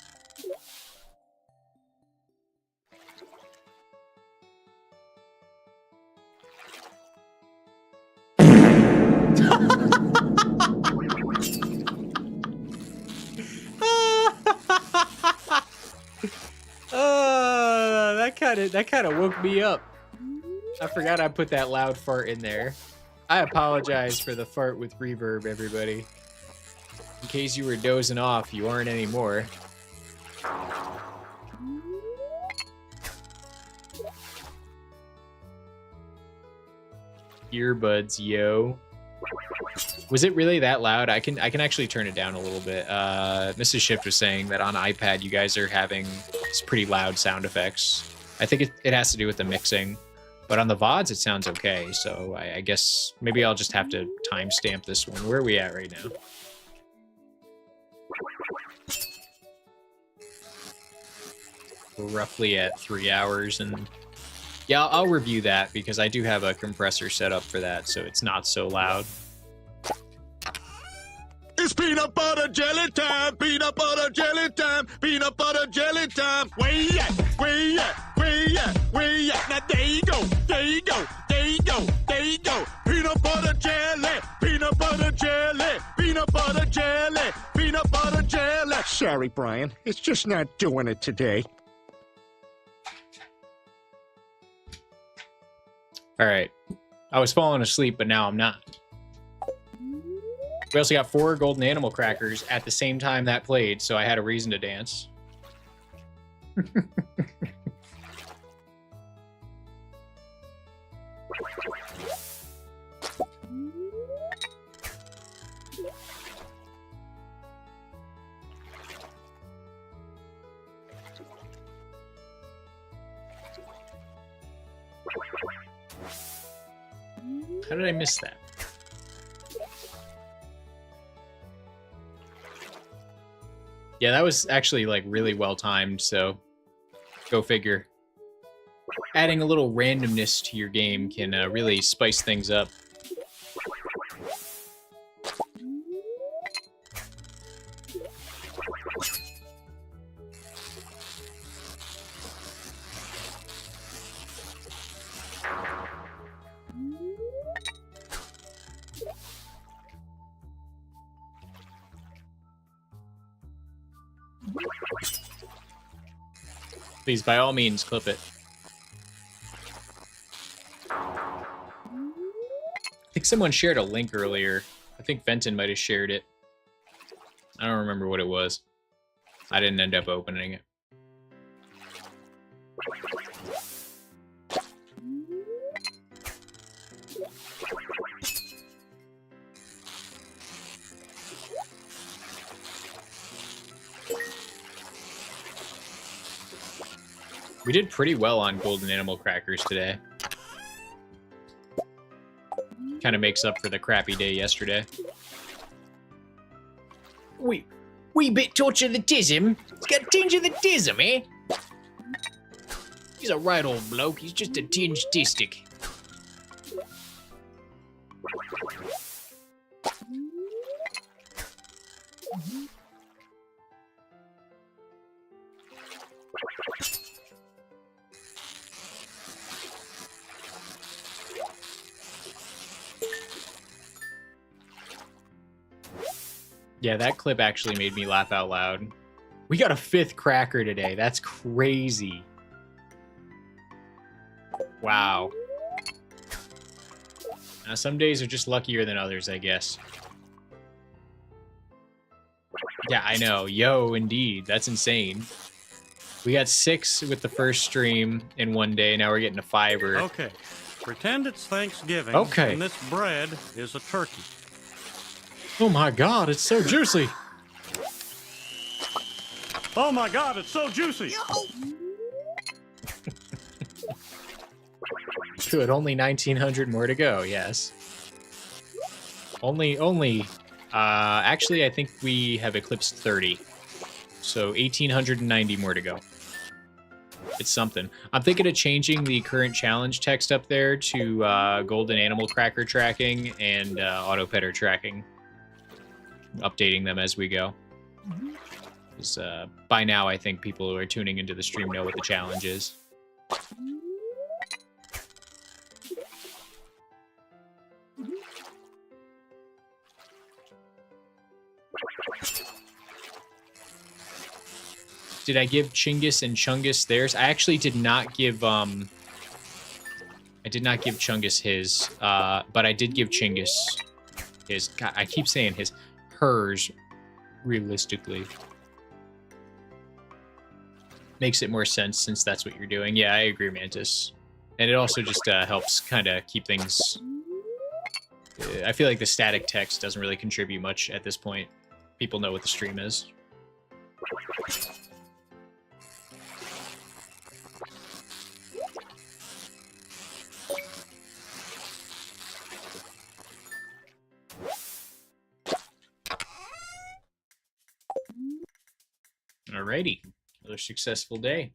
That kind of woke me up. I forgot I put that loud fart in there. I apologize for the fart with reverb, everybody. In case you were dozing off, you aren't anymore. Earbuds, yo. Was it really that loud? I can actually turn it down a little bit. Mrs. Shift was saying that on iPad you guys are having pretty loud sound effects. I think it has to do with the mixing, but on the VODs it sounds okay. So I guess maybe I'll just have to timestamp this one. Where are we at right now? We're roughly at 3 hours, and yeah, I'll review that because I do have a compressor set up for that, so it's not so loud. It's peanut butter jelly time, peanut butter jelly time, peanut butter jelly time. Where you at? Where you at? Where you at? Where you at? Now there you go, there you go, there you go, there you go. Peanut butter jelly, peanut butter jelly, peanut butter jelly, peanut butter jelly. Sorry, Brian, it's just not doing it today. All right. I was falling asleep, but now I'm not. We also got 4 golden animal crackers at the same time that played, so I had a reason to dance. How did I miss that? Yeah, that was actually like really well timed, so go figure. Adding a little randomness to your game can really spice things up. Please, by all means, clip it. I think someone shared a link earlier. I think Fenton might have shared it. I don't remember what it was. I didn't end up opening it. We did pretty well on golden animal crackers today. Kind of makes up for the crappy day yesterday. Wee bit touch of the tism. He's got a tinge of the tism, eh? He's a right old bloke. He's just a tinge tistic. Yeah, that clip actually made me laugh out loud. We got a 5th cracker today. That's crazy. Wow. Now, some days are just luckier than others, I guess. Yeah, I know. Yo, indeed. That's insane. We got 6 with the first stream in one day. Now we're getting a 5-er. Okay. Pretend it's Thanksgiving. Okay. And this bread is a turkey. Oh my god, it's so juicy. Oh my god, it's so juicy. Good, only 1900 more to go, yes. Actually, I think we have eclipsed 30. So 1890 more to go. It's something. I'm thinking of changing the current challenge text up there to golden animal cracker tracking and auto petter tracking. Updating them as we go. Because by now, I think people who are tuning into the stream know what the challenge is. Did I give Chinggis and Chungus theirs? I actually did not give I did not give Chungus his, but I did give Chinggis his. God, I keep saying his. Hers, realistically. Makes it more sense since that's what you're doing. Yeah, I agree, Mantis. And it also just helps kind of keep things... I feel like the static text doesn't really contribute much at this point. People know what the stream is. Alrighty, another successful day.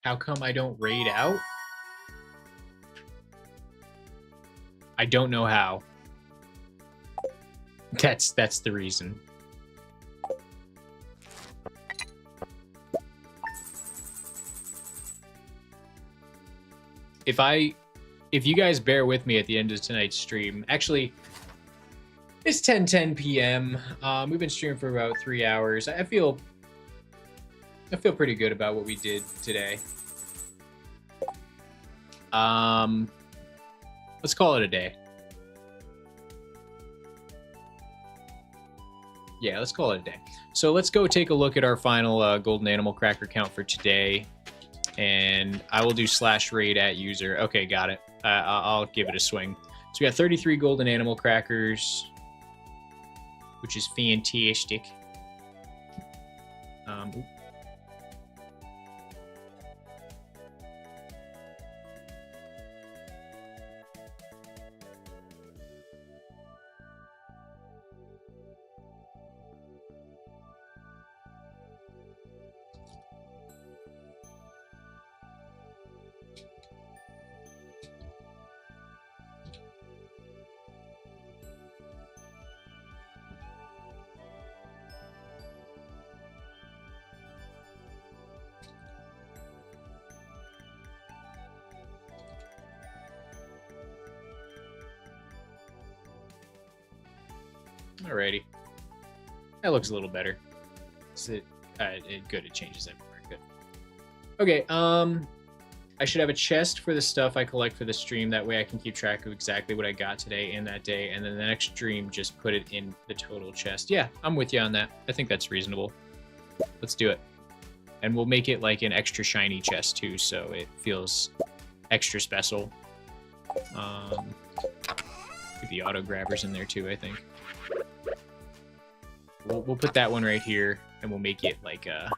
How come I don't raid out? I don't know how. That's the reason. If you guys bear with me at the end of tonight's stream, actually, it's 10:10 p.m. We've been streaming for about 3 hours. I feel pretty good about what we did today. Let's call it a day. Yeah, let's call it a day. So let's go take a look at our final golden animal cracker count for today. And I will do /raid at user. Okay, got it. I'll give it a swing. So we got 33 golden animal crackers, which is fantastic. Oop. Alrighty. That looks a little better. Is it good? It changes everywhere. Good. Okay, I should have a chest for the stuff I collect for the stream. That way I can keep track of exactly what I got today and that day. And then the next stream, just put it in the total chest. Yeah, I'm with you on that. I think that's reasonable. Let's do it. And we'll make it like an extra shiny chest too, so it feels extra special. Put the auto grabbers in there too, I think. We'll put that one right here, and we'll make it like a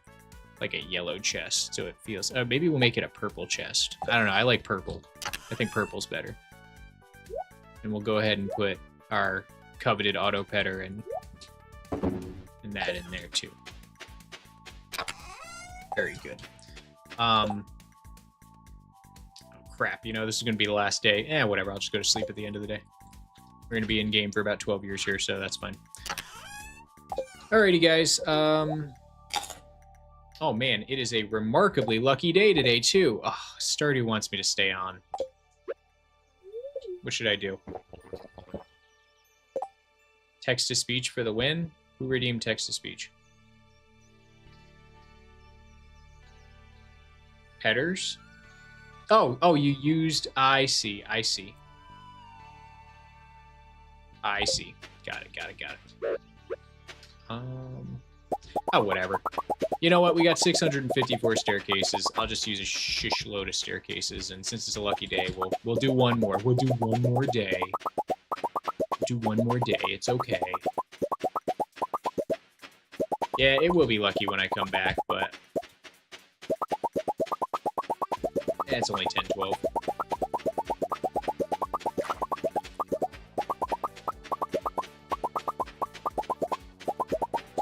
yellow chest, so it feels. Maybe we'll make it a purple chest. I don't know. I like purple. I think purple's better. And we'll go ahead and put our coveted auto petter and that in there too. Very good. Oh crap! You know this is gonna be the last day. Whatever. I'll just go to sleep at the end of the day. We're gonna be in game for about 12 years here, so that's fine. Alrighty, guys. Oh man, it is a remarkably lucky day today too. Oh, Stardew wants me to stay on. What should I do? Text to speech for the win? Who redeemed text to speech? Headers? Oh, you used. I see. I see. Got it. Oh, whatever. You know what? We got 654 staircases. I'll just use a shish load of staircases, and since it's a lucky day, we'll do one more. We'll do one more day. It's okay. Yeah, it will be lucky when I come back, but it's only 10, 12.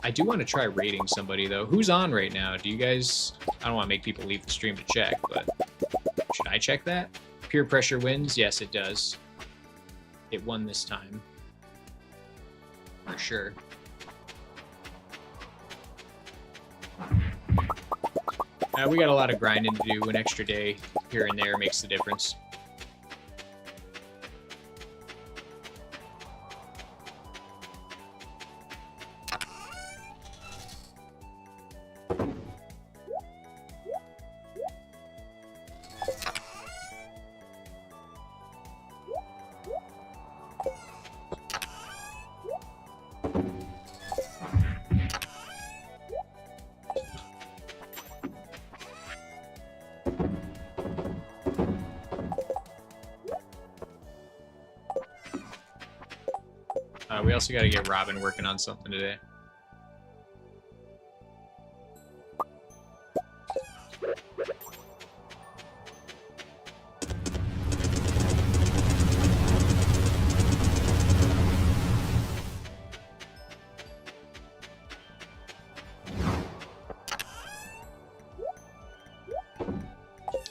I do want to try raiding somebody, though. Who's on right now? Do you guys... I don't want to make people leave the stream to check, but... Should I check that? Peer pressure wins? Yes, it does. It won this time. For sure. We got a lot of grinding to do. An extra day here and there makes the difference. We also got to get Robin working on something today.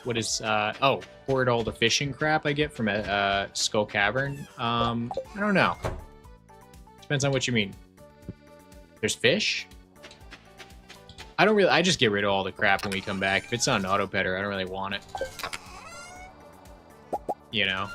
What is, oh, hoard all the fishing crap I get from a Skull Cavern? I don't know. Depends on what you mean. There's fish? I just get rid of all the crap when we come back. If it's on an auto petter, I don't really want it. You know?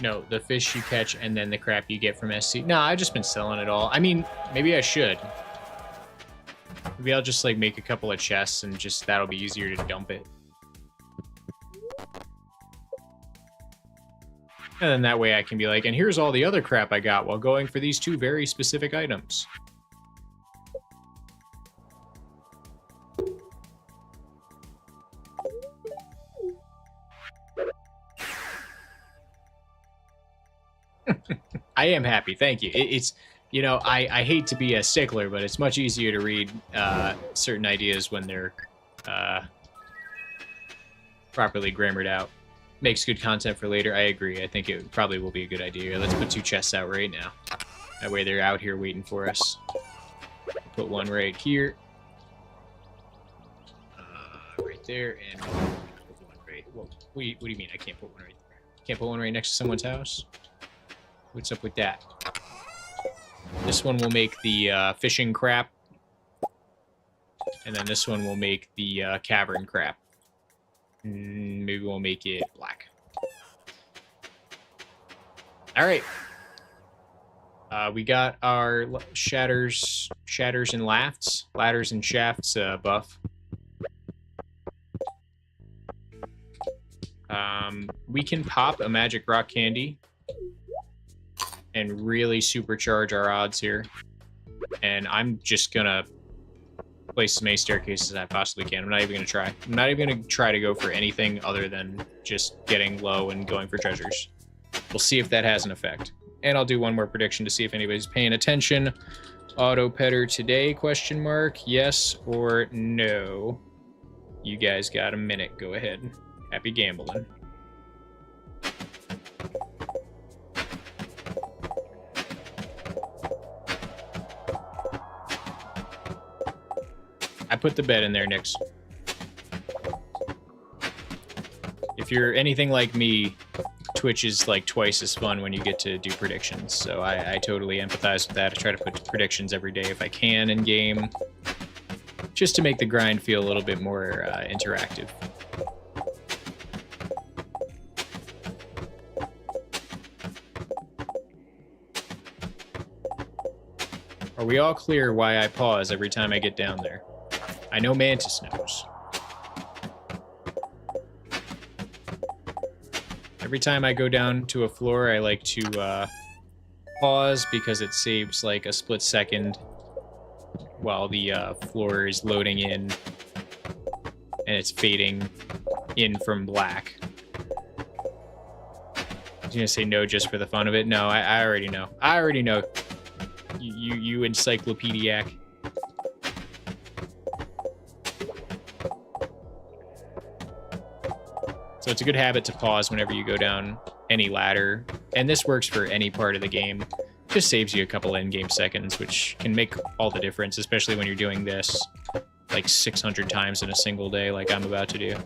No, the fish you catch and then the crap you get from SC. No, I've just been selling it all. I mean, maybe I should. Maybe I'll just like make a couple of chests and just that'll be easier to dump it. And then that way I can be like, and here's all the other crap I got while going for these 2 very specific items. I am happy, thank you. It's, you know, I hate to be a stickler, but it's much easier to read certain ideas when they're properly grammared out. Makes good content for later. I agree. I think it probably will be a good idea. Let's put 2 chests out right now. That way they're out here waiting for us. Put one right here. Right there. And put one right... Well, what do you mean I can't put one right there? Can't put one right next to someone's house? What's up with that? This one will make the fishing crap. And then this one will make the cavern crap. Maybe we'll make it black. All right. We got our shatters and ladders and shafts buff. We can pop a magic rock candy and really supercharge our odds here. And I'm just gonna place as many staircases as I possibly can. I'm not even gonna try. I'm not even gonna try to go for anything other than just getting low and going for treasures. We'll see if that has an effect. And I'll do one more prediction to see if anybody's paying attention. Auto petter today, question mark, yes or no? You guys got a minute, go ahead. Happy gambling. I put the bet in there, Nix. If you're anything like me, Twitch is like twice as fun when you get to do predictions. So I totally empathize with that. I try to put predictions every day if I can in game, just to make the grind feel a little bit more interactive. Are we all clear why I pause every time I get down there? I know Mantis knows. Every time I go down to a floor, I like to pause because it saves like a split second while the floor is loading in and it's fading in from black. I was gonna say no just for the fun of it. No, I already know. I already know. You encyclopediac. So it's a good habit to pause whenever you go down any ladder. And this works for any part of the game. Just saves you a couple in-game seconds, which can make all the difference, especially when you're doing this like 600 times in a single day like I'm about to do.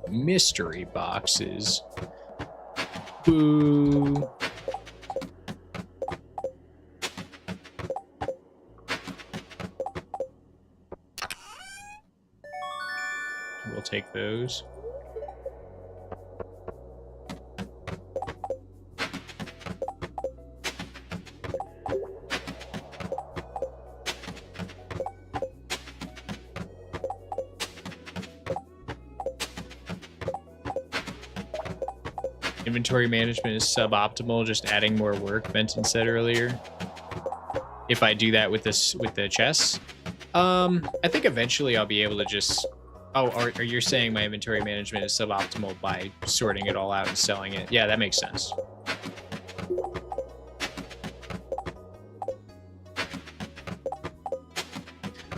Mystery boxes. Boo. We'll take those. Inventory management is suboptimal, just adding more work, Benton said earlier. If I do that with this, with the chests, I think eventually I'll be able to just... Oh, are you saying my inventory management is suboptimal by sorting it all out and selling it? Yeah, that makes sense.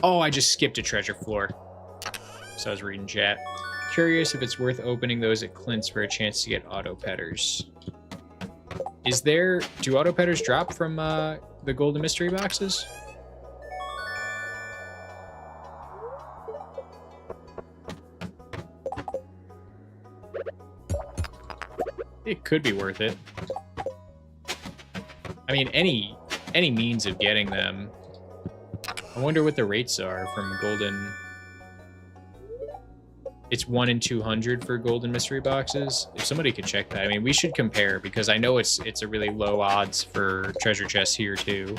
Oh, I just skipped a treasure floor. So I was reading chat. Curious if it's worth opening those at Clint's for a chance to get auto petters. Is there... Do auto petters drop from the golden mystery boxes? It could be worth it. I mean, any means of getting them. I wonder what the rates are from golden. It's 1 in 200 for golden mystery boxes. If somebody could check that, I mean, we should compare because I know it's a really low odds for treasure chests here too.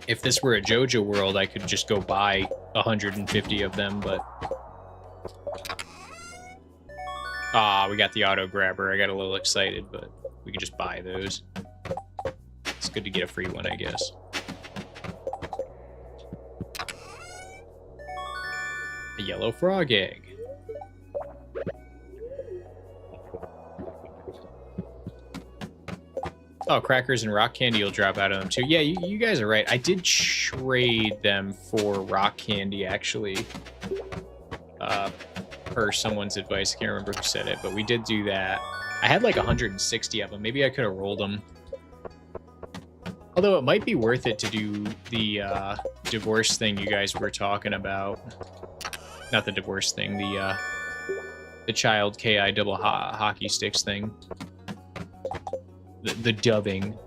If this were a JoJo world, I could just go buy 150 of them, but we got the auto grabber. I got a little excited, but we can just buy those. It's good to get a free one, I guess. A yellow frog egg. Oh, crackers and rock candy will drop out of them too. Yeah, you guys are right. I did trade them for rock candy, actually. Per someone's advice. I can't remember who said it, but we did do that. I had like 160 of them. Maybe I could have rolled them. Although it might be worth it to do the divorce thing you guys were talking about. Not the divorce thing, the child KI double hockey sticks thing. The dubbing.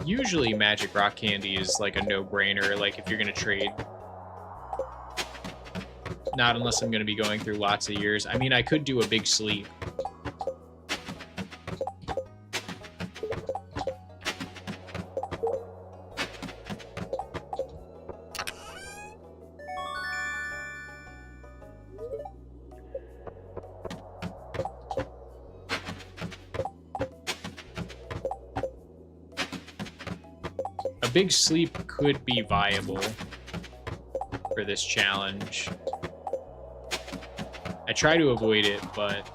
Usually magic rock candy is like a no-brainer, like if you're gonna trade. Not unless I'm gonna be going through lots of years. I mean, I could do a big sleep. Big sleep could be viable for this challenge. I try to avoid it, but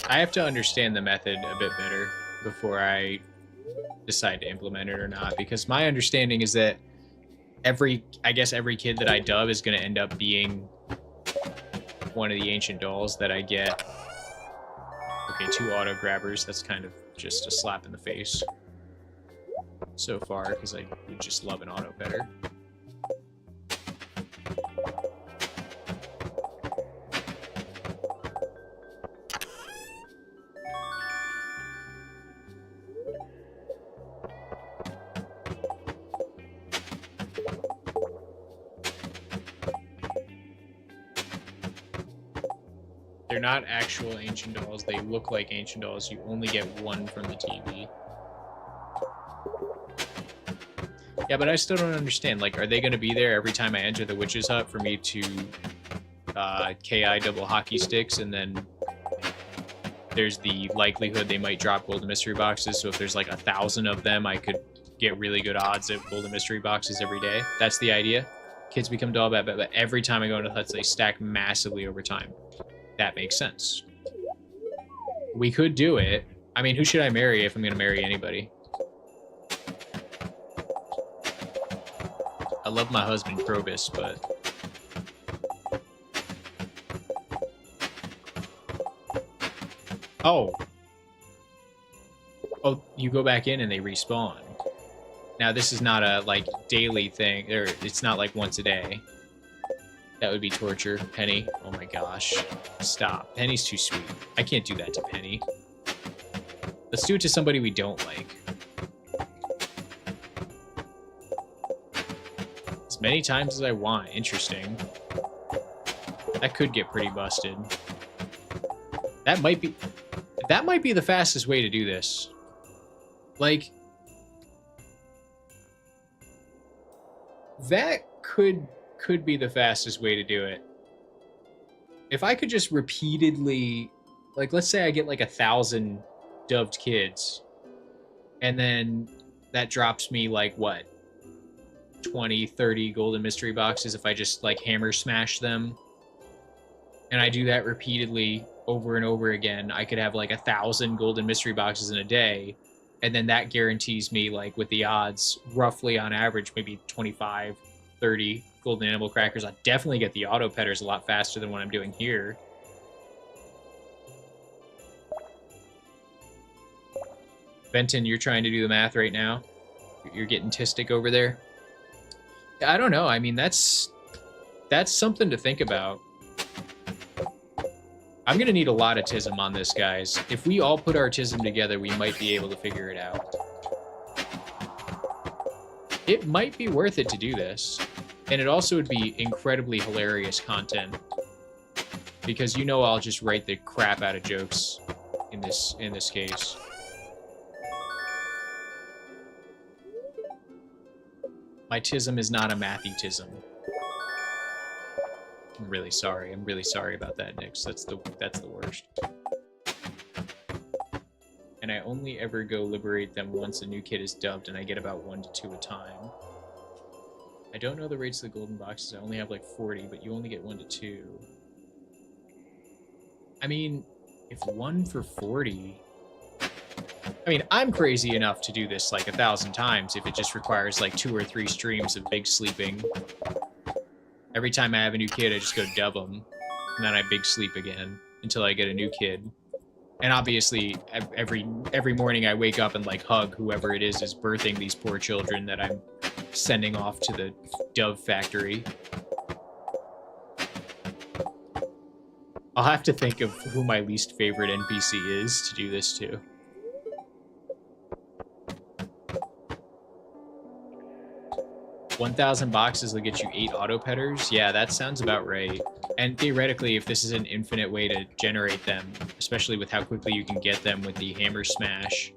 I have to understand the method a bit better before I decide to implement it or not, because my understanding is that I guess every kid that I dub is going to end up being one of the ancient dolls that I get. Okay, 2 auto grabbers. That's kind of just a slap in the face so far, because I would just love an auto better. They're not actual ancient dolls. They look like ancient dolls. You only get one from the TV. Yeah, but I still don't understand. Like, are they going to be there every time I enter the witch's hut for me to KI double hockey sticks, and then there's the likelihood they might drop golden mystery boxes, so if there's like 1,000 of them, I could get really good odds at golden mystery boxes every day. That's the idea. Kids become doll bad, but every time I go into huts, they stack massively over time. That makes sense. We could do it. I mean, who should I marry if I'm going to marry anybody? I love my husband, Probus, but... Oh, you go back in and they respawn. Now, this is not a, like, daily thing, or it's not like once a day. That would be torture. Penny, oh my gosh. Stop. Penny's too sweet. I can't do that to Penny. Let's do it to somebody we don't like. As many times as I want. Interesting. That could get pretty busted. That might be the fastest way to do this. Like, that could be the fastest way to do it. If I could just repeatedly, like, let's say I get like 1,000 dubbed kids, and then that drops me like, what, 20, 30 golden mystery boxes if I just like hammer smash them. and I do that repeatedly over and over again, I could have like 1,000 golden mystery boxes in a day. And then that guarantees me, like with the odds, roughly on average, maybe 25, 30 golden animal crackers. I definitely get the auto petters a lot faster than what I'm doing here. Benton, you're trying to do the math right now. You're getting tistic over there. I don't know. I mean, that's something to think about. I'm going to need a lot of tism on this, guys. If we all put our tism together, we might be able to figure it out. It might be worth it to do this. And it also would be incredibly hilarious content. Because you know I'll just write the crap out of jokes in this case. My tism is not a mathy tism. I'm really sorry. I'm really sorry about that, Nix. That's the worst. And I only ever go liberate them once a new kid is dubbed, and I get about 1 to 2 a time. I don't know the rates of the golden boxes. I only have like 40, but you only get 1 to 2. I mean, if 1 for 40... I mean, I'm crazy enough to do this like 1,000 times if it just requires like 2 or 3 streams of big sleeping. Every time I have a new kid, I just go dub them, and then I big sleep again until I get a new kid. And obviously, every morning I wake up and like hug whoever it is birthing these poor children that I'm sending off to the dove factory. I'll have to think of who my least favorite NPC is to do this to. 1,000 boxes will get you 8 auto petters. Yeah, that sounds about right. And theoretically, if this is an infinite way to generate them, especially with how quickly you can get them with the hammer smash,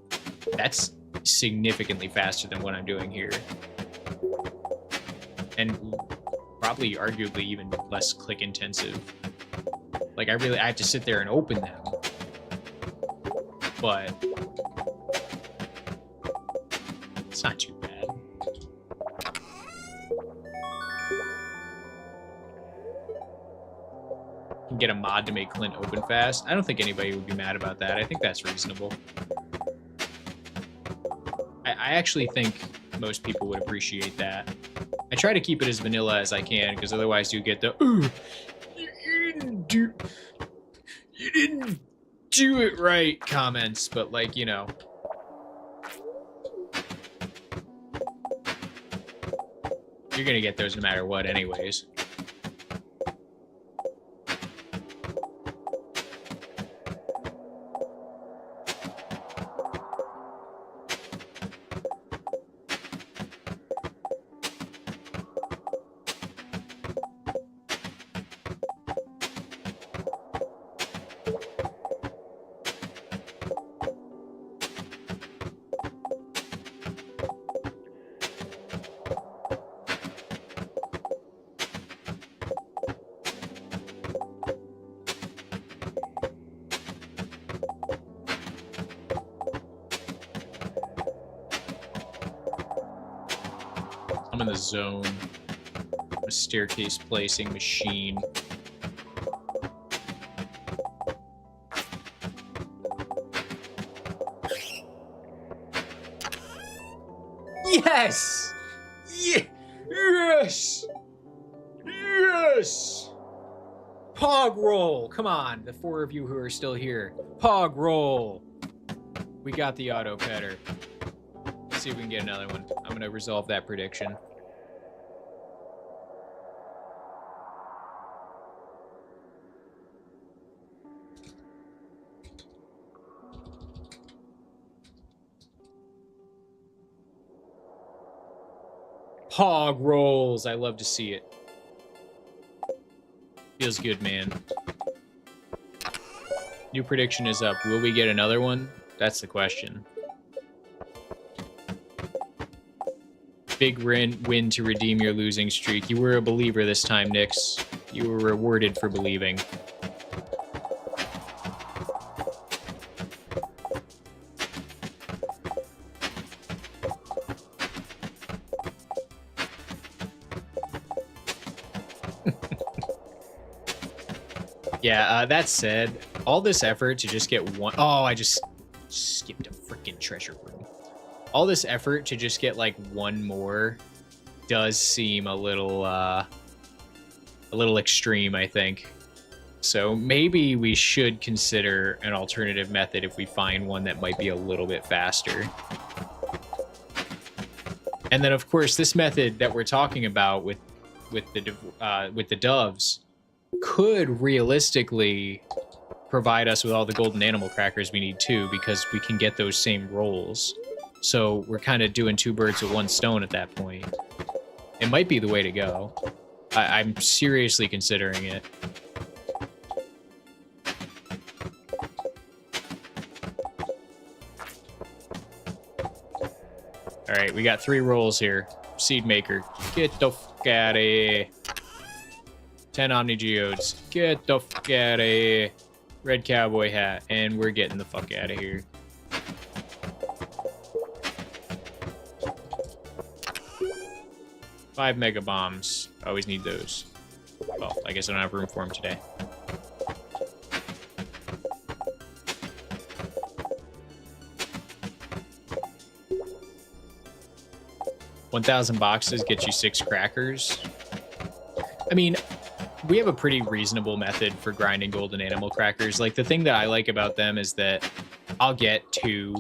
that's significantly faster than what I'm doing here. And probably arguably even less click intensive. Like I have to sit there and open them. But it's not too bad. Can get a mod to make Clint open fast. I don't think anybody would be mad about that. I think that's reasonable. I actually think most people would appreciate that. I try to keep it as vanilla as I can, because otherwise you get the "Ooh, you didn't do it right" comments, but like, you know. You're gonna get those no matter what anyways. I'm in the zone. A staircase placing machine. Yes! Yes! Yes! Pog roll! Come on, the 4 of you who are still here. Pog roll! We got the auto petter. Let's see if we can get another one. I'm gonna resolve that prediction. Hog rolls. I love to see it. Feels good, man. New prediction is up. Will we get another one? That's the question. Big win to redeem your losing streak. You were a believer this time, Nix. You were rewarded for believing. Yeah, that said, all this effort to just get one... Oh, I just skipped a freaking treasure room. All this effort to just get, like, one more does seem a little extreme, I think. So maybe we should consider an alternative method if we find one that might be a little bit faster. And then, of course, this method that we're talking about with the doves could realistically provide us with all the golden animal crackers we need too, because we can get those same rolls. So we're kind of doing two birds with one stone at that point. It might be the way to go. I'm seriously considering it. All right, we got 3 rolls here. Seed maker, get the fuck out of here. 10 Omni Geodes, get the fuck out of here. Red cowboy hat, and we're getting the fuck out of here. Five mega bombs. Always need those. Well, I guess I don't have room for them today. $1,000 boxes get you 6 crackers. I mean, we have a pretty reasonable method for grinding golden animal crackers. Like, the thing that I like about them is that I'll get 2,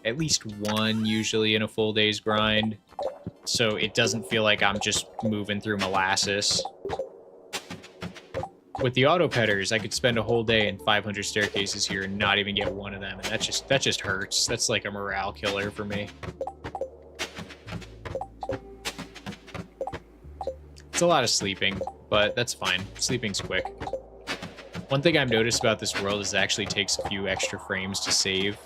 at least 1 usually in a full day's grind. So it doesn't feel like I'm just moving through molasses. With the auto petters, I could spend a whole day in 500 staircases here and not even get 1 of them, and that just hurts. That's like a morale killer for me. It's a lot of sleeping, but that's fine. Sleeping's quick. One thing I've noticed about this world is it actually takes a few extra frames to save.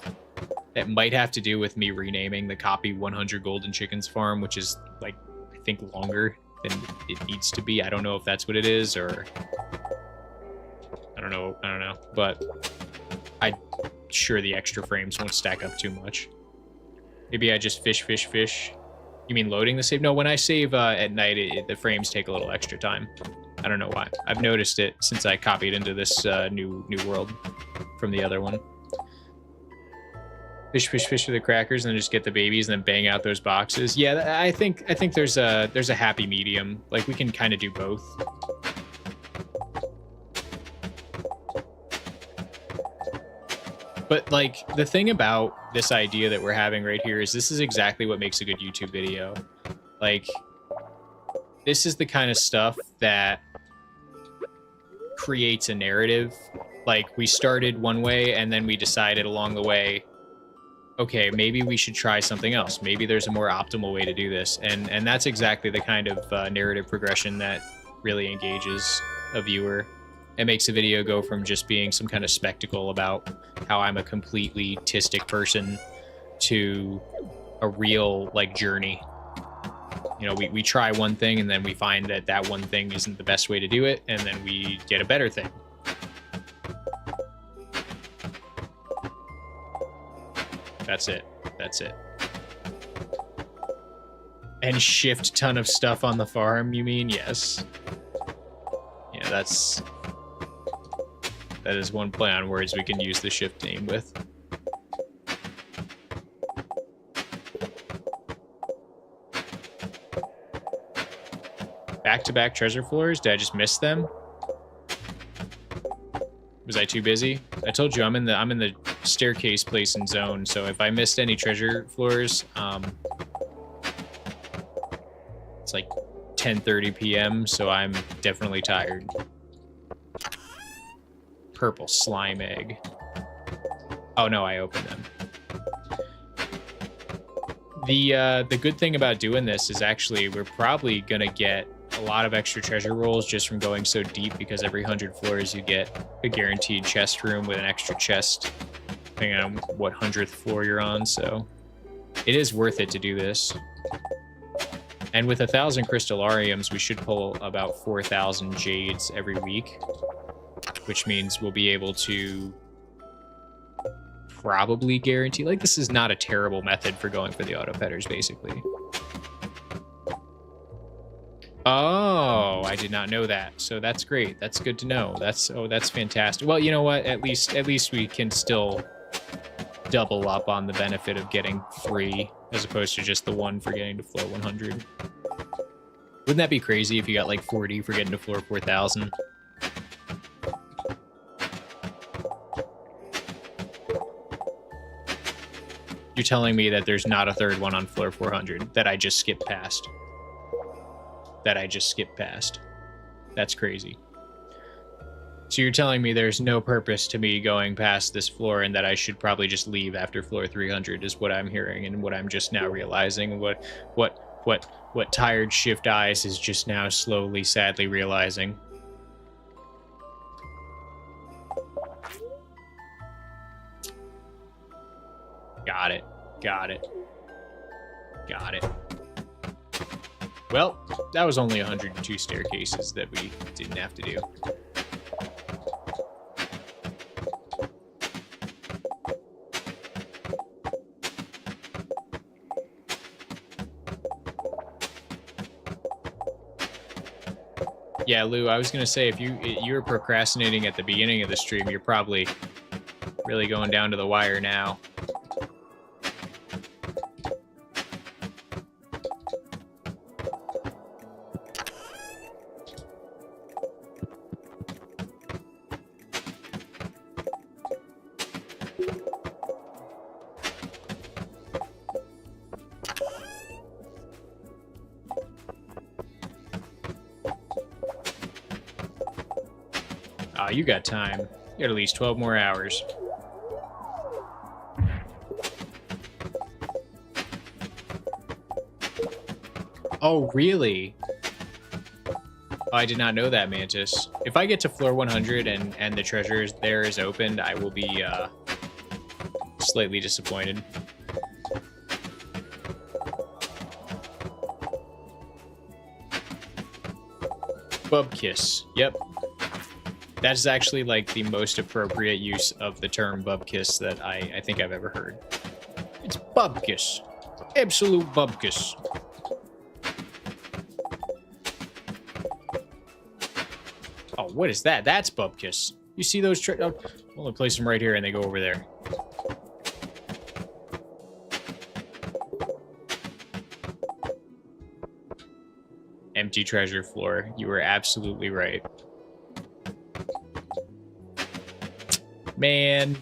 That might have to do with me renaming the copy 100 Golden Chickens farm, which is, like, I think longer than it needs to be. I don't know if that's what it is, or... I don't know. But I'm sure the extra frames won't stack up too much. Maybe I just fish. You mean loading the save? No, when I save at night, the frames take a little extra time. I don't know why. I've noticed it since I copied into this new world from the other one. Fish for the crackers, and then just get the babies, and then bang out those boxes. Yeah, I think there's a happy medium. Like, we can kind of do both. But, like, the thing about this idea that we're having right here is this is exactly what makes a good YouTube video. Like, this is the kind of stuff that creates a narrative. Like, we started one way, and then we decided along the way, okay, maybe we should try something else. Maybe there's a more optimal way to do this. And that's exactly the kind of narrative progression that really engages a viewer. It makes a video go from just being some kind of spectacle about how I'm a completely tistic person to a real, like, journey. You know, we try one thing, and then we find that that one thing isn't the best way to do it, and then we get a better thing. That's it. And shift ton of stuff on the farm, you mean? Yes. Yeah, that is one play on words we can use the shift name with. Back-to-back treasure floors? Did I just miss them? Was I too busy? I told you I'm in the staircase place and zone, so if I missed any treasure floors, it's like 10:30 p.m., so I'm definitely tired. Purple slime egg. Oh no, I opened them. The good thing about doing this is actually we're probably gonna get a lot of extra treasure rolls just from going so deep, because every 100 floors you get a guaranteed chest room with an extra chest, depending on what 100th floor you're on, so it is worth it to do this. And with 1,000 Crystalariums, we should pull about 4,000 Jades every week, which means we'll be able to probably guarantee, like, this is not a terrible method for going for the auto petters, basically. Oh, I did not know that. So that's great. That's good to know. That's fantastic. Well, you know what? At least we can still double up on the benefit of getting 3 as opposed to just the 1 for getting to floor 100. Wouldn't that be crazy if you got like 40 for getting to floor 4000? You're telling me that there's not a third one on floor 400 that I just skipped past. That's crazy. So you're telling me there's no purpose to me going past this floor and that I should probably just leave after floor 300 is what I'm hearing and what I'm just now realizing. What tired shift eyes is just now slowly, sadly realizing. Got it. Well, that was only 102 staircases that we didn't have to do. Yeah, Lou, I was gonna say, if you were procrastinating at the beginning of the stream, you're probably really going down to the wire now. You got time. You got at least 12 more hours. Oh, really? Oh, I did not know that, Mantis. If I get to floor 100 and the treasure there is opened, I will be slightly disappointed. Bubkiss. Yep. That is actually like the most appropriate use of the term bubkiss that I think I've ever heard. It's bubkiss. Absolute bubkiss. Oh, what is that? That's bubkiss. You see those oh, we'll place them right here and they go over there. Empty treasure floor. You were absolutely right. Man,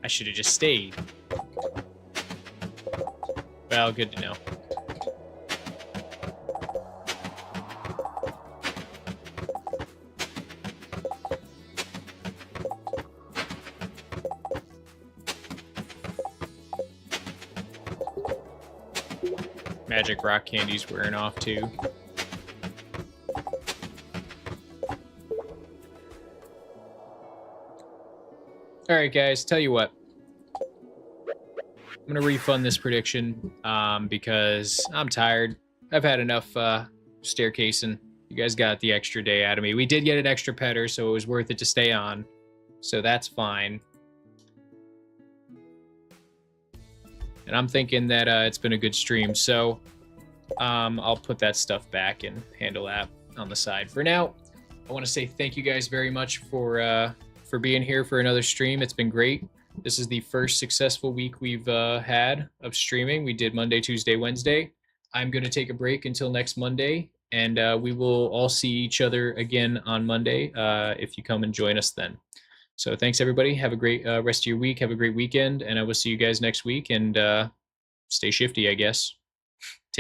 I should have just stayed. Well, good to know. Magic rock candy's wearing off too. All right, guys, tell you what. I'm going to refund this prediction because I'm tired. I've had enough staircasing. You guys got the extra day out of me. We did get an extra petter, so it was worth it to stay on. So that's fine. And I'm thinking that it's been a good stream. So I'll put that stuff back and handle that on the side. For now, I want to say thank you guys very much for being here for another stream. It's been great. This is the first successful week we've had of streaming. We did Monday, Tuesday, Wednesday. I'm going to take a break until next Monday, and we will all see each other again on Monday if you come and join us then. So thanks, everybody. Have a great rest of your week. Have a great weekend, and I will see you guys next week, and stay shifty, I guess.